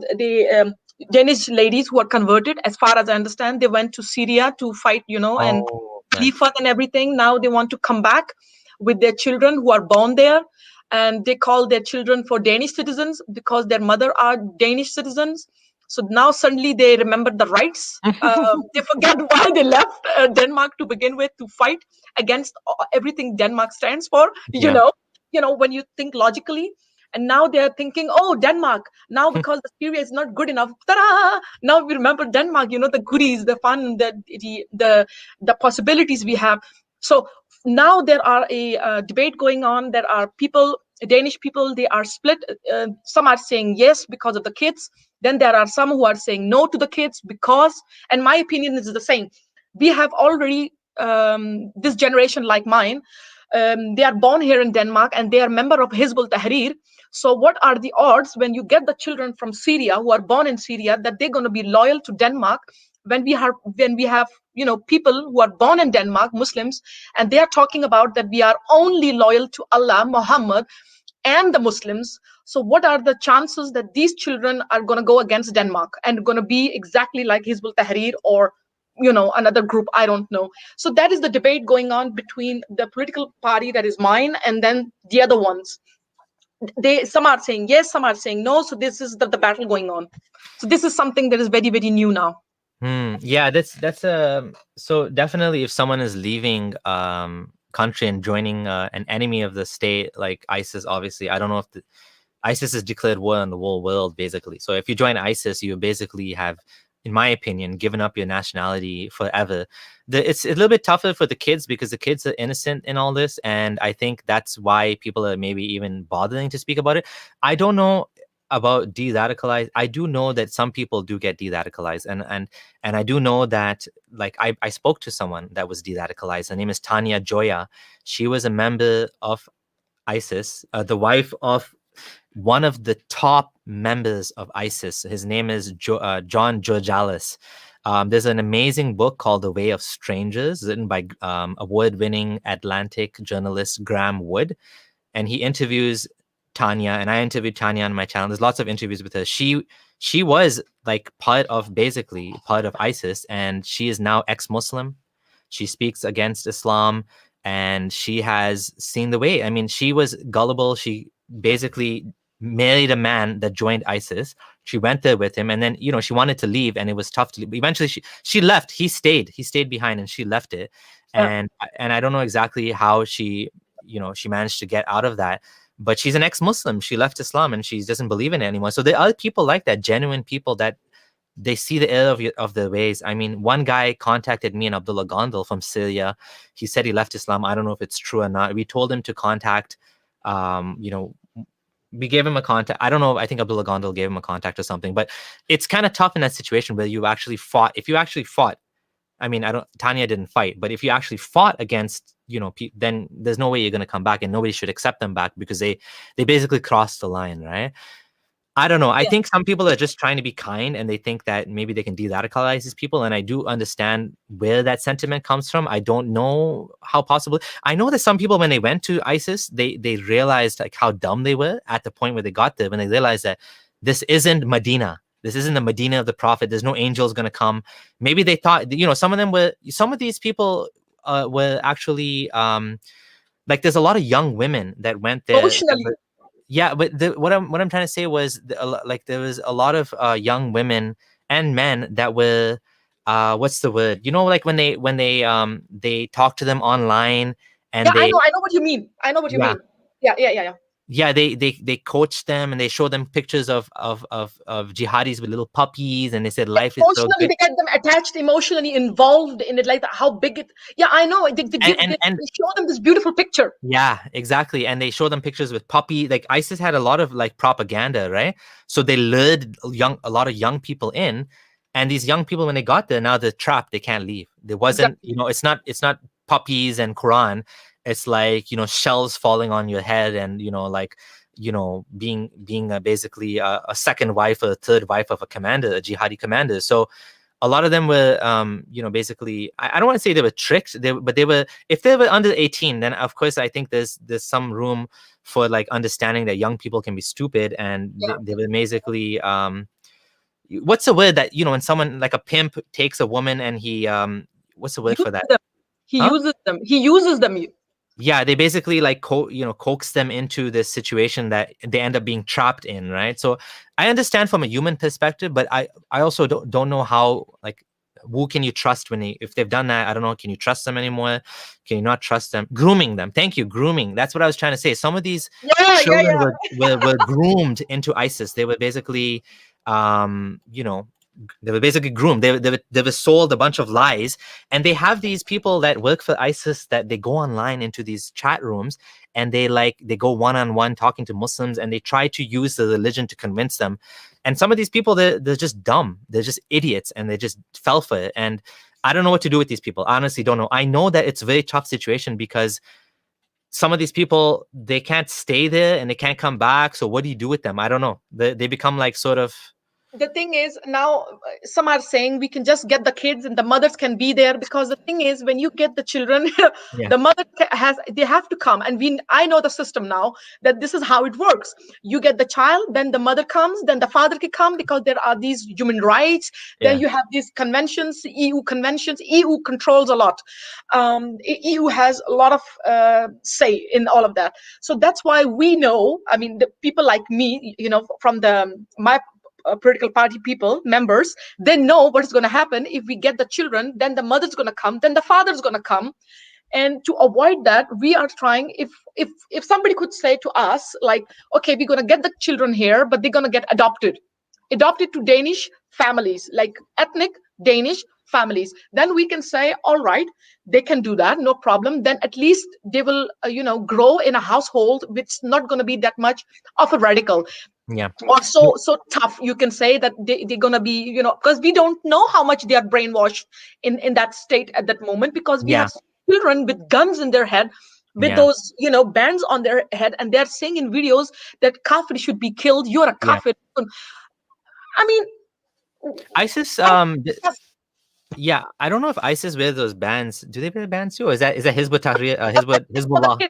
Danish ladies who are converted, as far as I understand, they went to Syria to fight, and Khalifa and everything. Now they want to come back with their children who are born there, and they call their children for Danish citizens because their mother are Danish citizens. So now suddenly they remember the rights. They forget why they left Denmark to begin with, to fight against everything Denmark stands for. Yeah. When you think logically. And now they're thinking, oh, Denmark. Now because the Syria is not good enough, ta-da! Now we remember Denmark. The goodies, the fun, the possibilities we have. So now there are a debate going on. There are people, Danish people, they are split. Some are saying yes because of the kids. Then there are some who are saying no to the kids because, and my opinion is the same. We have already, this generation like mine, they are born here in Denmark and they are member of Hizbul Tahrir. So what are the odds when you get the children from Syria who are born in Syria that they're going to be loyal to Denmark when we have people who are born in Denmark, Muslims, and they are talking about that we are only loyal to Allah, Muhammad, and the Muslims. So what are the chances that these children are going to go against Denmark and going to be exactly like Hizbul Tahrir or another group? I don't know. So that is the debate going on between the political party that is mine and then the other ones. Some are saying yes, some are saying no. So this is the battle going on. So this is something that is very, very new now. Yeah, that's so definitely if someone is leaving country and joining an enemy of the state like ISIS, obviously I don't know if ISIS has declared war on the whole world basically. So if you join ISIS, you basically have, in my opinion, given up your nationality forever. It's a little bit tougher for the kids because the kids are innocent in all this, and I think that's why people are maybe even bothering to speak about it. I don't know about de-radicalized. I do know that some people do get de-radicalized, and I do know that, like, I spoke to someone that was de-radicalized. Her name is Tanya Joya. She was a member of ISIS, the wife of one of the top members of ISIS. His name is John Georgalis. There's an amazing book called The Way of Strangers, written by award-winning Atlantic journalist Graham Wood, and he interviews Tanya, and I interviewed Tanya on my channel. There's lots of interviews with her. She was like part of ISIS, and she is now ex-Muslim. She speaks against Islam, and she has seen the way. I mean, she was gullible. She basically married a man that joined ISIS. She went there with him, and then she wanted to leave, and it was tough to leave. Eventually, she left. He stayed behind, and she left it. And I don't know exactly how she managed to get out of that. But she's an ex-Muslim. She left Islam and she doesn't believe in it anymore. So there are people like that, genuine people that they see the error of their ways. I mean, one guy contacted me and Abdullah Gondal from Syria. He said he left Islam. I don't know if it's true or not. We told him to contact, we gave him a contact. I don't know. I think Abdullah Gondal gave him a contact or something. But it's kind of tough in that situation where you actually fought. If you actually fought, I mean, Tanya didn't fight, but if you actually fought against, then there's no way you're going to come back, and nobody should accept them back because they basically crossed the line, right? I don't know. I think some people are just trying to be kind and they think that maybe they can de-radicalize these people. And I do understand where that sentiment comes from. I don't know how possible. I know that some people, when they went to ISIS, they realized like how dumb they were at the point where they got there, when they realized that this isn't Medina. This isn't the Medina of the Prophet. There's no angels going to come. Maybe they thought, some of these people were actually, like, there's a lot of young women that went there. Emotionally. Yeah, but what I'm trying to say was, like, there was a lot of young women and men that were, what's the word? Like when they talk to them online, and I know what you mean. I know what you mean. Yeah. Yeah, they coach them and they show them pictures of jihadis with little puppies, and they said life is so good. They get them attached, emotionally involved in it, like how big it. Yeah, I know. They show them this beautiful picture. Yeah, exactly. And they show them pictures with puppy. Like, ISIS had a lot of like propaganda, right? So they lured a lot of young people in, and these young people, when they got there, now they're trapped. They can't leave. There wasn't, it's not puppies and Quran. It's like, shells falling on your head, and being basically a second wife or a third wife of a commander, a jihadi commander. So a lot of them were, basically, I don't want to say they were tricked, but they were, if they were under 18, then of course I think there's some room for like understanding that young people can be stupid, and they were basically, what's the word that, when someone like a pimp takes a woman and he, what's the word for that? He uses them. Yeah, they basically like coax them into this situation that they end up being trapped in, right? So I understand from a human perspective, but I also don't know how, like, who can you trust if they've done that? I don't know. Can you trust them anymore? Can you not trust them? Grooming them. Thank you, grooming. That's what I was trying to say. Some of these children were groomed into ISIS. They were basically, they were basically groomed. They were sold a bunch of lies, and they have these people that work for ISIS that they go online into these chat rooms, and they go one-on-one talking to Muslims, and they try to use the religion to convince them. And some of these people, they're just dumb. They're just idiots, and they just fell for it. And I don't know what to do with these people. I honestly don't know. I know that it's a very tough situation because some of these people, they can't stay there and they can't come back. So what do you do with them? I don't know. They become like sort of... The thing is, now some are saying we can just get the kids and the mothers can be there, because the thing is, when you get the children, the mother they have to come. And I know the system now, that this is how it works. You get the child, then the mother comes, then the father can come, because there are these human rights. Then you have these conventions, EU conventions. EU controls a lot. EU has a lot of say in all of that. So that's why we know, I mean, the people like me, from my political party members, they know what's going to happen. If we get the children, then the mother's going to come, then the father's going to come. And to avoid that, we are trying, if somebody could say to us, like, okay, we're going to get the children here, but they're going to get adopted to Danish families, like ethnic Danish families, then we can say, all right, they can do that, no problem. Then at least they will grow in a household which is not going to be that much of a radical, or so tough. You can say that they're going to be, because we don't know how much they are brainwashed in that state at that moment, because we have children with guns in their head, with those bands on their head, and they're saying in videos that kafir should be killed. You're a kafir. I mean, ISIS, yeah, I don't know if ISIS wear those bands. Do they wear bands too? Or is that Hizb Tahrir, Hizbullah?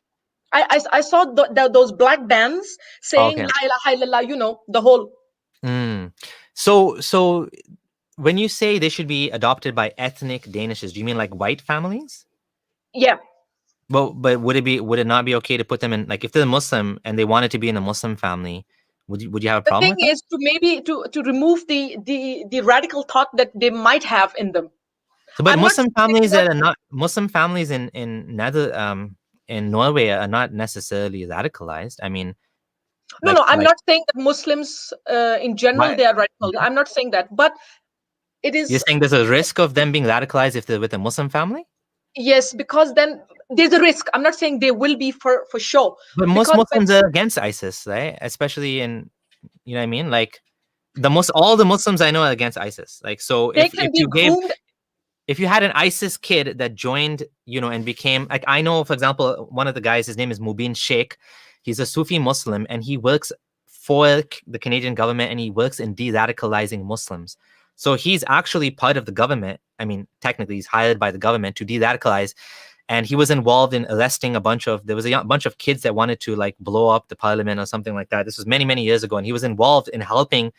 I saw those black bands saying La ilaha illallah, the whole. So when you say they should be adopted by ethnic Danishes, do you mean like white families? Yeah. Well, but would it not be okay to put them in, like, if they're Muslim and they wanted to be in a Muslim family, would you have a problem with that? The thing is to remove the radical thought that they might have in them. So, but Muslim families that are not Muslim families in Norway are not necessarily radicalized. I mean, no, I'm not saying that Muslims in general they are radical. I'm not saying that, but it is. You're saying there's a risk of them being radicalized if they're with a Muslim family? Yes, because then there's a risk. I'm not saying they will be for sure. But most Because Muslims are against ISIS, right? Especially in, you know what I mean? Like all the Muslims I know are against ISIS. Like, so they if can be groomed. if you had an ISIS kid that joined, you know, and became like, I know, for example, one of the guys, his name is Mubin Sheikh. He's a Sufi Muslim and he works for the Canadian government and he works in de-radicalizing Muslims. So he's actually part of the government. I mean, technically, he's hired by the government to de-radicalize. And he was involved in arresting there was a bunch of kids that wanted to like blow up the parliament or something like that. This was many, many years ago. And he was involved in helping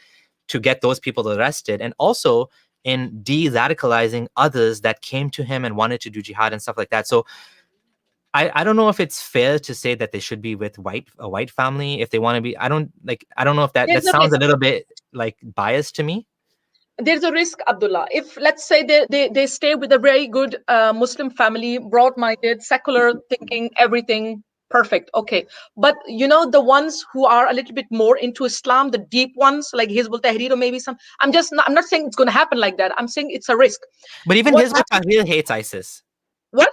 to get those people arrested and also in de-radicalizing others that came to him and wanted to do jihad and stuff like that. So I don't know if it's fair to say that they should be with a white family if they want to be. I don't know if that sounds a little bit like biased to me. There's a risk, Abdullah. If let's say they stay with a very good Muslim family, broad-minded, secular thinking, everything perfect, okay. But you know, the ones who are a little bit more into Islam, the deep ones like Hizbut Tahrir or maybe some, I'm not saying it's going to happen like that. I'm saying it's a risk. But even Hizbut Tahrir hates ISIS. What?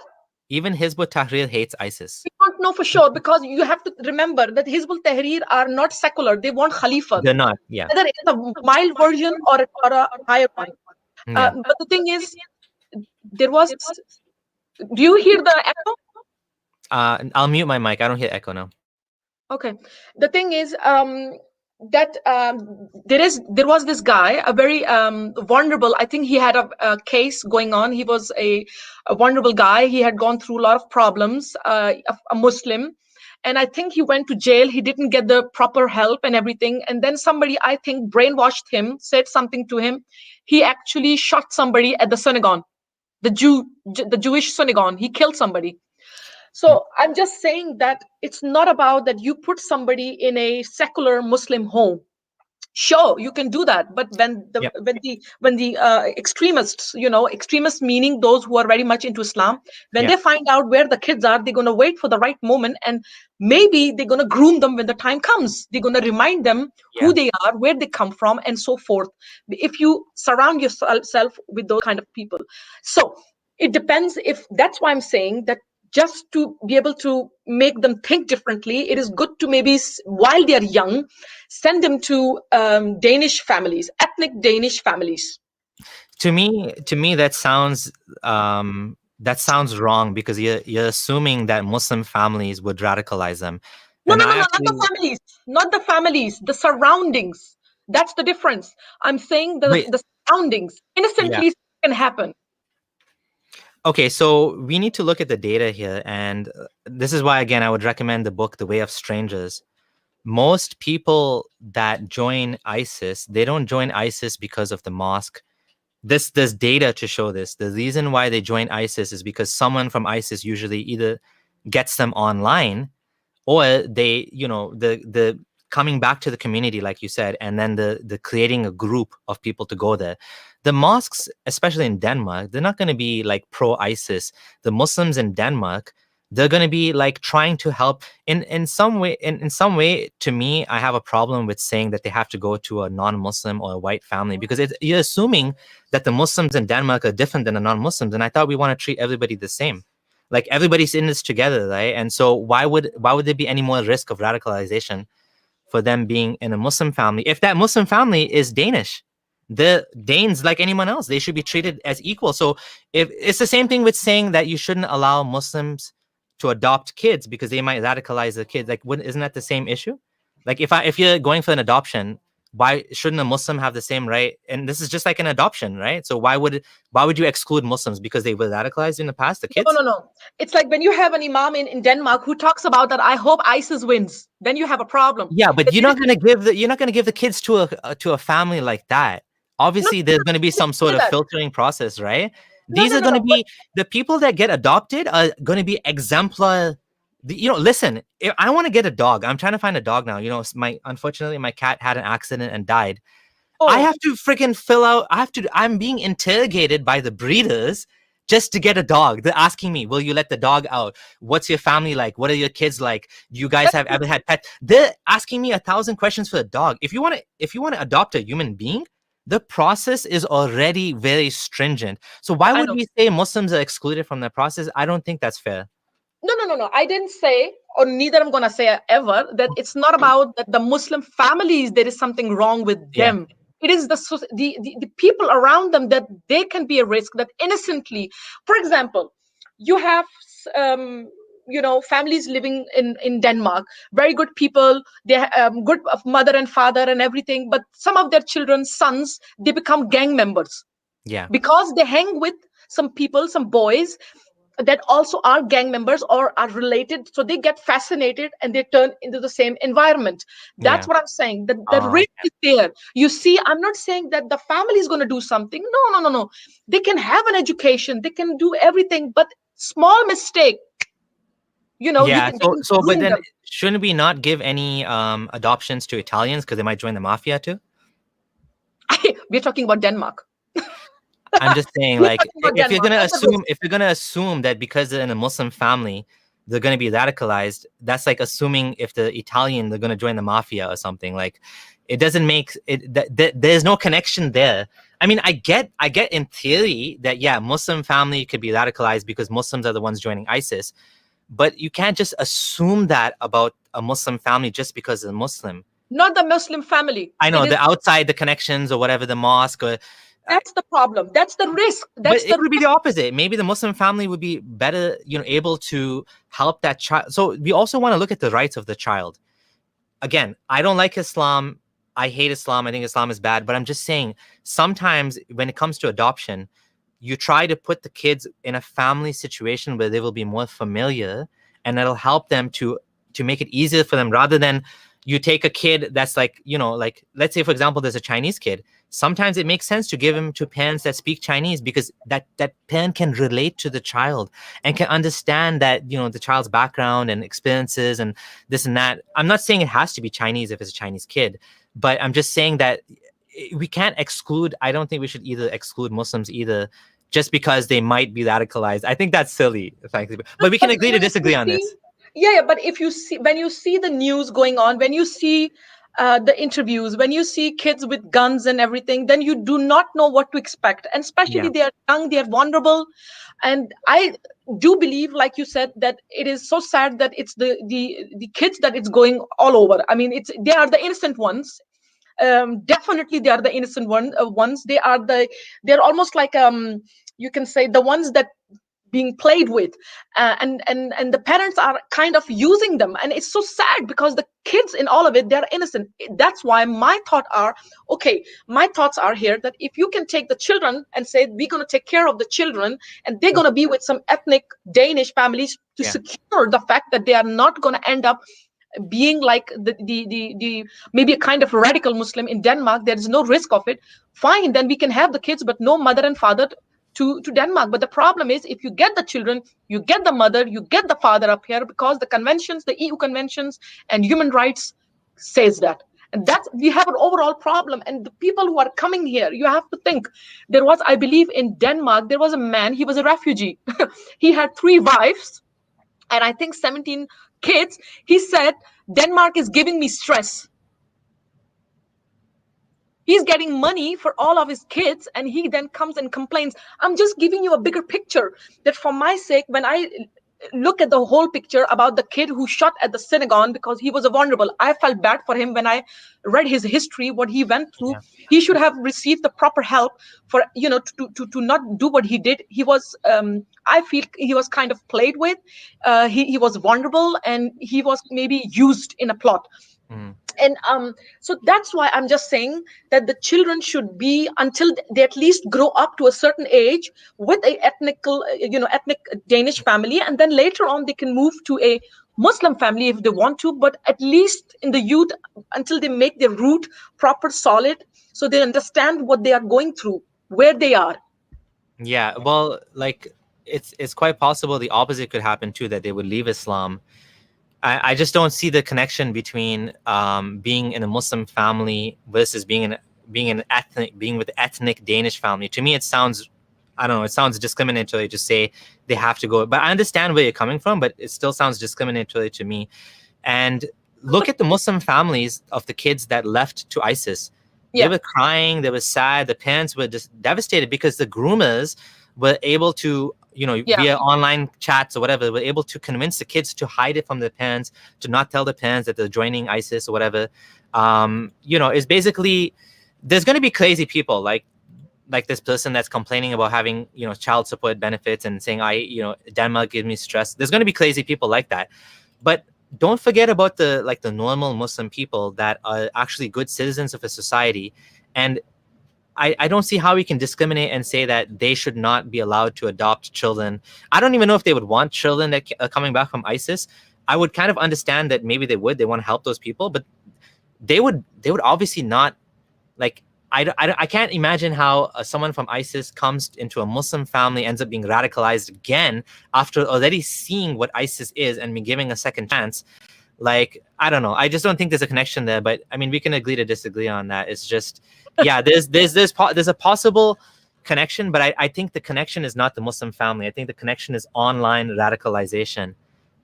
Even Hizbut Tahrir hates ISIS. We don't know for sure because you have to remember that Hizbut Tahrir are not secular. They want Khalifa. They're not, yeah. Whether it's a mild version or a higher one. Yeah. But the thing is, there was. Do you hear the echo? I'll mute my mic. I don't hear echo now. Okay. The thing is, that there was this guy, a very vulnerable. I think he had a case going on. He was a vulnerable guy. He had gone through a lot of problems. A Muslim, and I think he went to jail. He didn't get the proper help and everything. And then somebody, I think, brainwashed him, said something to him. He actually shot somebody at the synagogue, the Jewish synagogue. He killed somebody. So I'm just saying that it's not about that you put somebody in a secular Muslim home. Sure, you can do that, but when the extremists, extremists meaning those who are very much into Islam, when they find out where the kids are, they're going to wait for the right moment, and maybe they're going to groom them when the time comes. They're going to remind them who they are, where they come from, and so forth. If you surround yourself with those kind of people, so it depends. If that's why I'm saying that, just to be able to make them think differently, it is good to maybe, while they are young, send them to Danish families, ethnic Danish families. To me, that sounds wrong because you're assuming that Muslim families would radicalize them. No, not the families, the surroundings. That's the difference. I'm saying the surroundings. Innocently can happen. Okay, so we need to look at the data here. And this is why, again, I would recommend the book, The Way of Strangers. Most people that join ISIS, they don't join ISIS because of the mosque. There's data to show this. The reason why they join ISIS is because someone from ISIS usually either gets them online or they, the coming back to the community, like you said, and then the creating a group of people to go there. The mosques, especially in Denmark, they're not going to be like pro-ISIS. The Muslims in Denmark, they're going to be like trying to help in some way. In some way, to me, I have a problem with saying that they have to go to a non-Muslim or a white family because you're assuming that the Muslims in Denmark are different than the non-Muslims. And I thought we want to treat everybody the same. Like everybody's in this together, right? And so why would there be any more risk of radicalization for them being in a Muslim family if that Muslim family is Danish? The Danes, like anyone else, they should be treated as equal. So if it's the same thing with saying that you shouldn't allow Muslims to adopt kids because they might radicalize the kids, like isn't that the same issue? Like if you're going for an adoption, why shouldn't a Muslim have the same right? And this is just like an adoption, right? So why would you exclude Muslims because they were radicalized in the past, the kids? No. It's like when you have an imam in Denmark who talks about that, I hope ISIS wins, then you have a problem. Yeah, but you're not going to give the kids to a family like that. Obviously, there's going to be some sort of filtering process, right? These are going to be the people that get adopted are going to be exemplar. Listen, if I want to get a dog, I'm trying to find a dog now. Unfortunately, my cat had an accident and died. Oh. I have to freaking fill out. I'm being interrogated by the breeders just to get a dog. They're asking me, will you let the dog out? What's your family like? What are your kids like? Do you guys have ever had pets? They're asking me 1,000 questions for a dog. If you want to adopt a human being, the process is already very stringent. So why I would know. we say Muslims are excluded from that process? I don't think that's fair. No. I didn't say, or neither I'm going to say ever, that it's not about that the Muslim families, there is something wrong with Yeah, them. It is the people around them that they can be a risk, that innocently. For example, you have, families living in Denmark, very good people, they good of mother and father and everything, but some of their children's sons, they become gang members yeah, because they hang with some people, some boys that also are gang members or are related, so they get fascinated and they turn into the same environment. That's yeah. what I'm saying, the Oh, risk is there. You see, I'm not saying that the family is going to do something. No. They can have an education, they can do everything, but small mistake, you yeah. can, they So can but ruin then them. shouldn't we not give any adoptions to Italians because they might join the mafia too? We're talking about Denmark. I'm just saying, We're like, talking about Denmark and the risk. if you're gonna assume that because they're in a Muslim family, they're gonna be radicalized, that's like assuming if the Italian they're gonna join the mafia or something. Like, it doesn't make it. There's no connection there. I mean, I get in theory that yeah, Muslim family could be radicalized because Muslims are the ones joining ISIS, but you can't just assume that about a Muslim family just because they're Muslim. Not the Muslim family. I know It is, the outside the connections or whatever the mosque or that's the problem, that's the risk, but that's it the could be the risk. opposite. Maybe the Muslim family would be better, able to help that child. So we also want to look at the rights of the child. Again, I don't like Islam. I hate Islam. I think Islam is bad. But I'm just saying, sometimes when it comes to adoption, you try to put the kids in a family situation where they will be more familiar, and it'll help them to make it easier for them rather than you take a kid that's like, like let's say for example there's a Chinese kid. Sometimes it makes sense to give him to parents that speak Chinese because that parent can relate to the child and can understand that, the child's background and experiences and this and that. I'm not saying it has to be Chinese if it's a Chinese kid, but I'm just saying that we can't exclude. I don't think we should either exclude Muslims either just because they might be radicalized. I think that's silly, frankly. But we can But agree to if you disagree on see, this. yeah, but if you see, when you see the news going on, when you see the interviews, when you see kids with guns and everything, then you do not know what to expect. And especially Yeah. they are young, they are vulnerable. And I do believe, like you said, that it is so sad that it's the kids that it's going all over. I mean, it's they are the innocent ones. Definitely they are the innocent ones. They're almost like, you can say, the ones that being played with, and the parents are kind of using them, and it's so sad because the kids in all of it, they're innocent. That's why my thoughts are here, that if you can take the children and say we're going to take care of the children, and they're going to be with some ethnic Danish families to Yeah. secure the fact that they are not going to end up being like the maybe a kind of radical Muslim in Denmark, there is no risk of it. Fine, then we can have the kids, but no mother and father to Denmark. But the problem is, if you get the children, you get the mother, you get the father up here, because the conventions, the EU conventions and human rights says that. And that's, we have an overall problem. And the people who are coming here, you have to think, there was, I believe, in Denmark, there was a man, he was a refugee. He had 3 wives and I think 17 kids. He said, Denmark is giving me stress. He's getting money for all of his kids, and he then comes and complains. I'm just giving you a bigger picture, that for my sake, when I look at the whole picture about the kid who shot at the synagogue because he was a vulnerable, I felt bad for him when I read his history, what he went through. Yeah. He should have received the proper help for, to not do what he did. He was, I feel he was kind of played with. He was vulnerable, and he was maybe used in a plot. Mm. And so that's why I'm just saying that the children should be, until they at least grow up to a certain age, with a ethnic Danish family, and then later on they can move to a Muslim family if they want to, but at least in the youth, until they make their root proper solid, so they understand what they are going through, where they are. Yeah. Well, like it's quite possible the opposite could happen too, that they would leave Islam. I just don't see the connection between being in a Muslim family versus being with ethnic Danish family. To me, it sounds, I don't know, it sounds discriminatory to say they have to go. But I understand where you're coming from, but it still sounds discriminatory to me. And look at the Muslim families of the kids that left to ISIS. They Yeah. were crying, they were sad, the parents were just devastated because the groomers were able to, Yeah. via online chats or whatever, were able to convince the kids to hide it from their parents, to not tell the parents that they're joining ISIS or whatever. It's basically, there's going to be crazy people like this person that's complaining about having child support benefits and saying Denmark gives me stress. There's going to be crazy people like that, but don't forget about the normal Muslim people that are actually good citizens of a society. And I don't see how we can discriminate and say that they should not be allowed to adopt children. I don't even know if they would want children that are coming back from ISIS. I would kind of understand that maybe they want to help those people, but they would obviously not, like, I can't imagine how someone from ISIS comes into a Muslim family, ends up being radicalized again after already seeing what ISIS is and being giving a second chance. Like, I don't know. I just don't think there's a connection there. But I mean, we can agree to disagree on that. It's just, yeah, there's a possible connection, but I think the connection is not the Muslim family. I think the connection is online radicalization,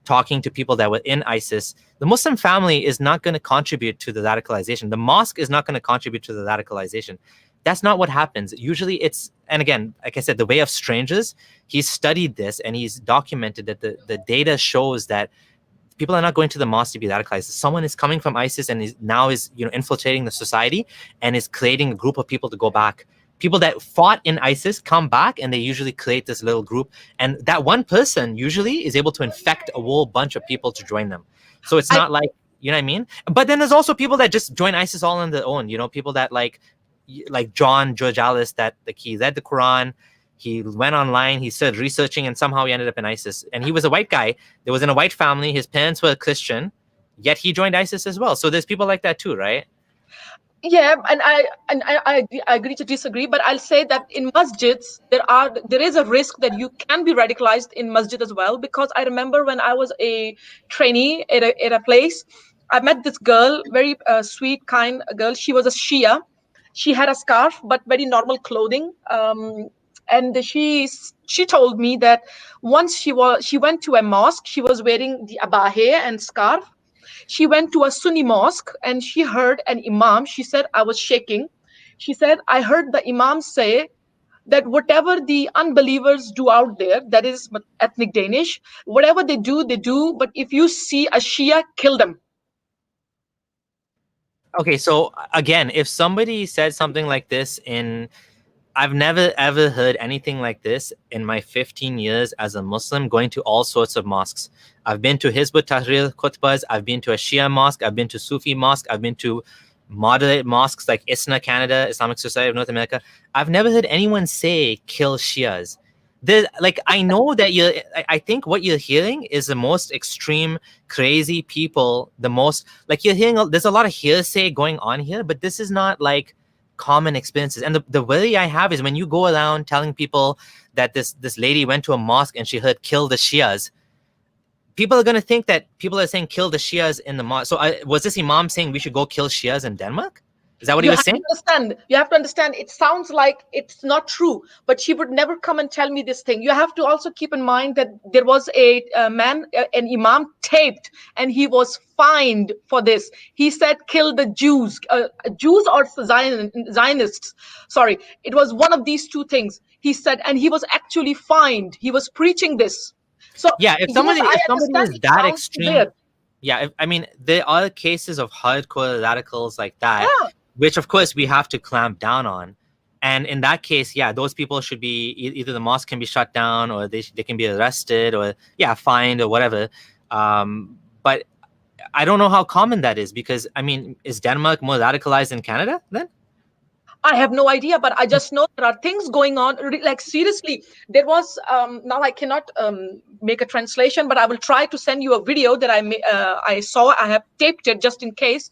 talking to people that were in ISIS. The Muslim family is not going to contribute to the radicalization. The mosque is not going to contribute to the radicalization. That's not what happens. Usually it's, and again, like I said, the way of strangers, he's studied this and he's documented that the data shows that people are not going to the mosque to be radicalized. Someone is coming from ISIS and is infiltrating the society and is creating a group of people to go back. People that fought in ISIS come back and they usually create this little group. And that one person usually is able to infect a whole bunch of people to join them. So it's I not like, you know what I mean? But then there's also people that just join ISIS all on their own. People that like John Georgalis, that like he read the Quran, he went online, he started researching, and somehow he ended up in ISIS. And he was a white guy. There was in a white family. His parents were Christian, yet he joined ISIS as well. So there's people like that too, right? Yeah, and I agree to disagree, but I'll say that in masjids there is a risk that you can be radicalized in masjid as well, because I remember when I was a trainee at a place, I met this girl, very sweet, kind girl. She was a Shia. She had a scarf, but very normal clothing. And she told me that once she went to a mosque, she was wearing the abahe and scarf. She went to a Sunni mosque and she heard an imam. She said, I was shaking. She said, I heard the imam say that whatever the unbelievers do out there, that is ethnic Danish, whatever they do, they do. But if you see a Shia, kill them. Okay, so again, if somebody said something like this I've never ever heard anything like this in my 15 years as a Muslim, going to all sorts of mosques. I've been to Hizb ut-Tahrir khutbahs, I've been to a Shia mosque, I've been to Sufi mosque, I've been to moderate mosques like ISNA Canada, Islamic Society of North America. I've never heard anyone say kill Shias. I know that I think what you're hearing is the most extreme, crazy people, the most, like, you're hearing, there's a lot of hearsay going on here, but this is not like common experiences. And the worry I have is when you go around telling people that this lady went to a mosque and she heard kill the Shias, people are going to think that people are saying kill the Shias in the mosque. So was this imam saying we should go kill Shias in Denmark? Is that what he You was have to saying? understand. You have to understand. It sounds like it's not true, but she would never come and tell me this thing. You have to also keep in mind that there was a man, an imam, taped, and he was fined for this. He said, "Kill the Jews, Jews or Zionists." Sorry, it was one of these two things. He said, and he was actually fined. He was preaching this. So Yeah, if yes, somebody I if somebody understand. is It that sounds extreme, weird. yeah, I mean, there are cases of hardcore radicals like that, Yeah. which of course we have to clamp down on. And in that case, yeah, those people should be either the mosque can be shut down, or they can be arrested, or fined or whatever. But I don't know how common that is, because I mean, is Denmark more radicalized than Canada then? I have no idea, but I just know there are things going on. Like seriously, there was now I cannot make a translation, but I will try to send you a video that I saw. I have taped it just in case.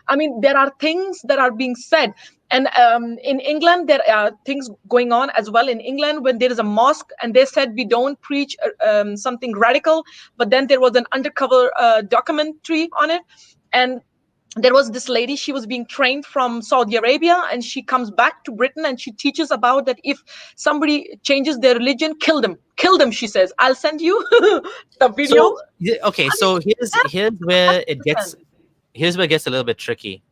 I mean, there are things that are being said, and in England there are things going on as well. In England, when there is a mosque, and they said we don't preach something radical, but then there was an undercover documentary on it, and there was this lady, she was being trained from Saudi Arabia, and she comes back to Britain and she teaches about that if somebody changes their religion, kill them, she says. I'll send you the video. So okay, I mean, so here's that's where it gets 100%. here's where it gets a little bit tricky.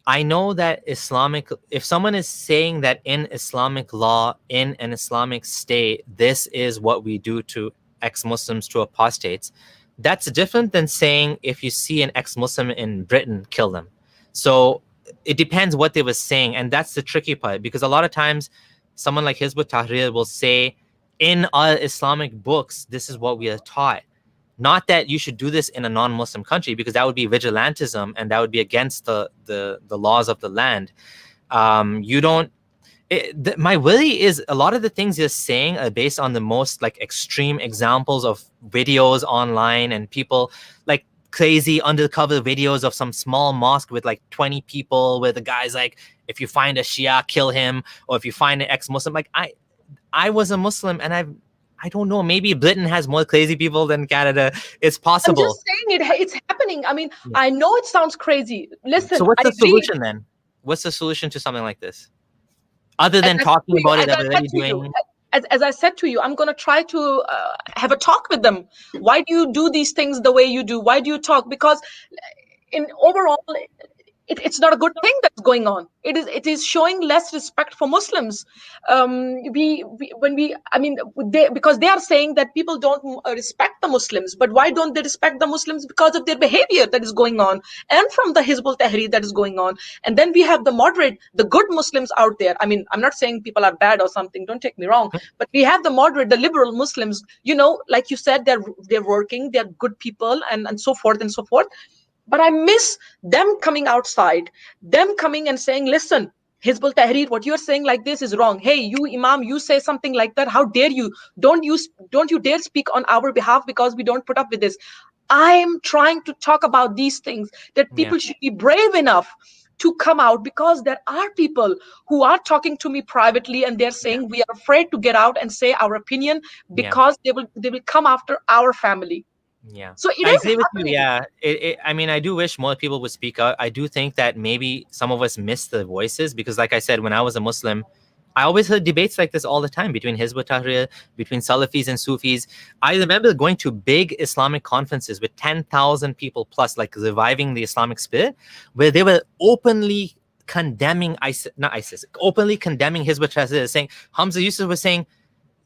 I know that if someone is saying that in Islamic law, in an Islamic state, this is what we do to ex-Muslims, to apostates, that's different than saying if you see an ex-Muslim in Britain, kill them. So it depends what they were saying. And that's the tricky part, because a lot of times someone like Hizb ut-Tahrir will say, in our Islamic books, this is what we are taught. Not that you should do this in a non-Muslim country, because that would be vigilantism and that would be against the laws of the land. You don't. My worry is a lot of the things you're saying are based on the most like extreme examples of videos online and people like crazy undercover videos of some small mosque with like 20 people where the guy's like, if you find a Shia, kill him, or if you find an ex-Muslim. Like I was a Muslim and I don't know, maybe Britain has more crazy people than Canada. It's I'm possible. just saying it's happening. I mean, Yeah. I know it sounds crazy. Listen, So what's I the agree. solution then? What's the solution to something like this? Other As than I said talking to you, about it as that I we're said already to you, doing. as I said to you, I'm going to try to have a talk with them. Why do you do these things the way you do? Why do you talk? Because in overall, it's not a good thing that's going on. It is showing less respect for Muslims. We when we I mean because they are saying that people don't respect the Muslims, but why don't they respect the Muslims? Because of their behavior that is going on, and from the Hizbul Tahrir that is going on. And then we have the moderate, the good Muslims out there. I mean, I'm not saying people are bad or something, don't take me wrong, but we have the moderate, the liberal Muslims, like you said, they're working, they're good people, and so forth and so forth. But I miss them coming outside, them coming and saying, listen, Hizbul Tahrir, what you're saying like this is wrong. Hey, you Imam, you say something like that. How dare you? Don't you dare speak on our behalf, because we don't put up with this. I'm trying to talk about these things, that Yeah. people should be brave enough to come out, because there are people who are talking to me privately and they're Yeah. saying we are afraid to get out and say our opinion, Yeah. because they will come after our family. Yeah, So it I is agree with you. happening. Yeah, I mean, I do wish more people would speak out. I do think that maybe some of us miss the voices because, like I said, when I was a Muslim, I always heard debates like this all the time between Hizb ut-Tahrir, between Salafis and Sufis. I remember going to big Islamic conferences with 10,000 people plus, like reviving the Islamic spirit, where they were openly condemning ISIS, not ISIS, openly condemning Hizb ut-Tahrir, saying Hamza Yusuf was saying,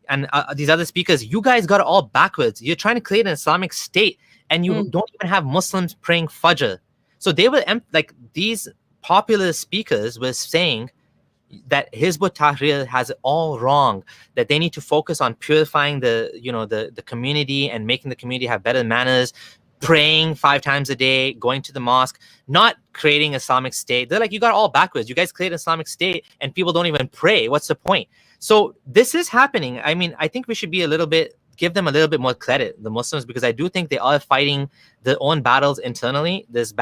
and these other speakers, you guys got it all backwards. You're trying to create an Islamic state, and you Mm, don't even have Muslims praying Fajr. So they were like these popular speakers were saying that Hizb ut-Tahrir has it all wrong. That they need to focus on purifying the community and making the community have better manners, praying 5 times a day, going to the mosque, not creating Islamic State. They're like, you got it all backwards. You guys create an Islamic State and people don't even pray. What's the point? So this is happening. I mean, I think we should be give them a little bit more credit, the Muslims, because I do think they are fighting their own battles internally. There's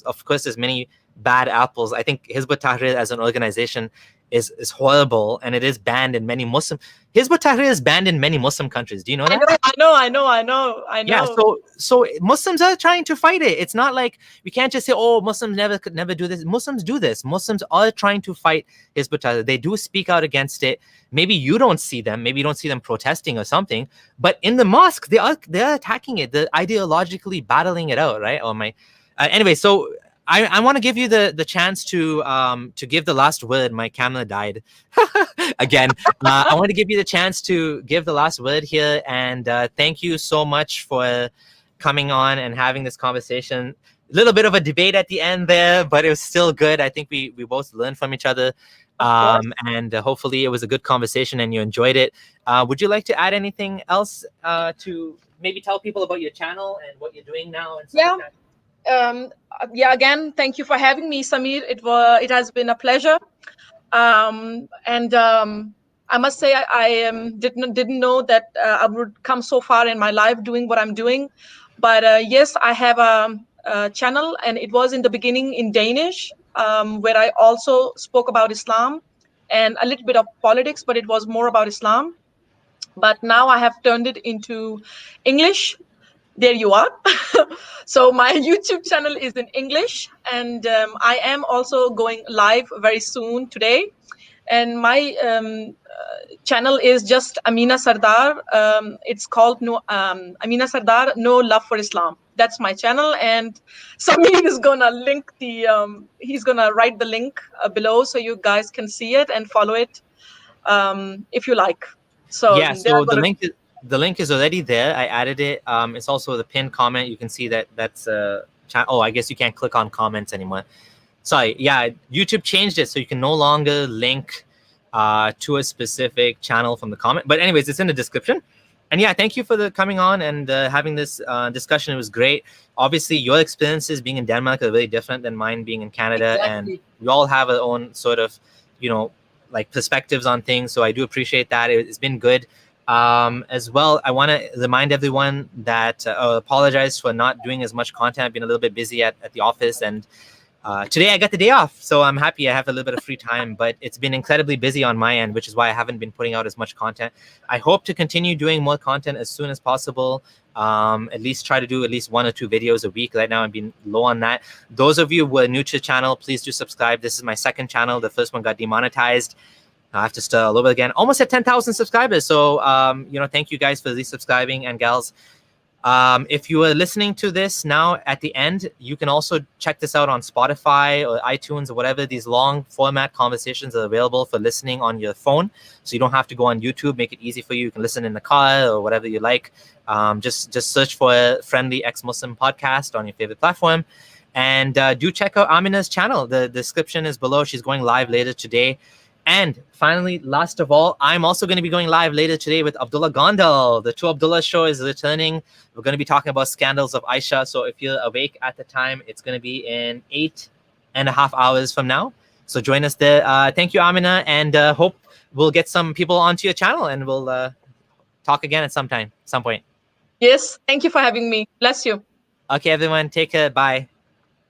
of course, there's many bad apples. I think Hizb ut-Tahrir as an organization is horrible, and it is banned in many Muslim. Hizb ut-Tahrir is banned in many Muslim countries. Do you know I that? know, I know, I know, I know, I Yeah, know. so Muslims are trying to fight it. It's not like we can't just say, "Oh, Muslims never could never do this." Muslims do this. Muslims are trying to fight Hizb ut-Tahrir. They do speak out against it. Maybe you don't see them. Maybe you don't see them protesting or something. But in the mosque, they are attacking it. They're ideologically battling it out, right? Anyway, so I want to give you the chance to give the last word. My camera died again. I want to give you the chance to give the last word here, and thank you so much for coming on and having this conversation. A little bit of a debate at the end there, but it was still good. I think we both learned from each other, Of course. and hopefully it was a good conversation and you enjoyed it. Would you like to add anything else to maybe tell people about your channel and what you're doing now and stuff Yeah. like that? Again, thank you for having me, Samir. It has been a pleasure. And I must say, I didn't know that I would come so far in my life doing what I'm doing. But yes, I have a channel, and it was in the beginning in Danish, where I also spoke about Islam and a little bit of politics, but it was more about Islam. But now I have turned it into English. There you are. So my YouTube channel is in English, and I am also going live very soon today. And my channel is just Amina Sardar. It's called No Amina Sardar, No Love for Islam. that's my channel. And Samir is gonna link the he's gonna write the link below so you guys can see it and follow it if you like. So Yeah, they are so gonna. the link is already there. I added it. It's also the pinned comment. You can see that that's oh, I guess you can't click on comments anymore. Sorry, yeah, YouTube changed it so you can no longer link to a specific channel from the comment. But anyways, it's in the description. And yeah, thank you for the coming on and having this discussion. It was great. Obviously, your experiences being in Denmark are very different than mine being in Canada, and we all have our own sort of, you know, like perspectives on things. So I do appreciate that. It's been good. As well, I want to remind everyone that apologize for not doing as much content. I've been a little bit busy at the office, and today I got the day off, so I'm happy I have a little bit of free time, but it's been incredibly busy on my end, which is why I haven't been putting out as much content. I hope to continue doing more content as soon as possible. At least try to do at least 1 or 2 videos a week. Right now I've been low on that. Those of you who are new to the channel, please do subscribe. This is my second channel. The first one got demonetized. I have to start all over again. Almost at 10,000 subscribers. So, you know, thank you guys for resubscribing, and gals. If you are listening to this now at the end, you can also check this out on Spotify or iTunes or whatever. These long format conversations are available for listening on your phone. So you don't have to go on YouTube, make it easy for you. You can listen in the car or whatever you like. Just search for a Friendly Ex Muslim podcast on your favorite platform. And do check out Amina's channel. The description is below. She's going live later today. And finally, last of all, I'm also going to be going live later today with Abdullah Gondal. The Two Abdullah show is returning. We're going to be talking about scandals of Aisha. So if you're awake at the time, it's going to be in 8.5 hours from now. So join us there. Thank you, Amina, and hope we'll get some people onto your channel, and we'll talk again at some point. Yes, thank you for having me. Bless you. Okay, everyone, take care. Bye.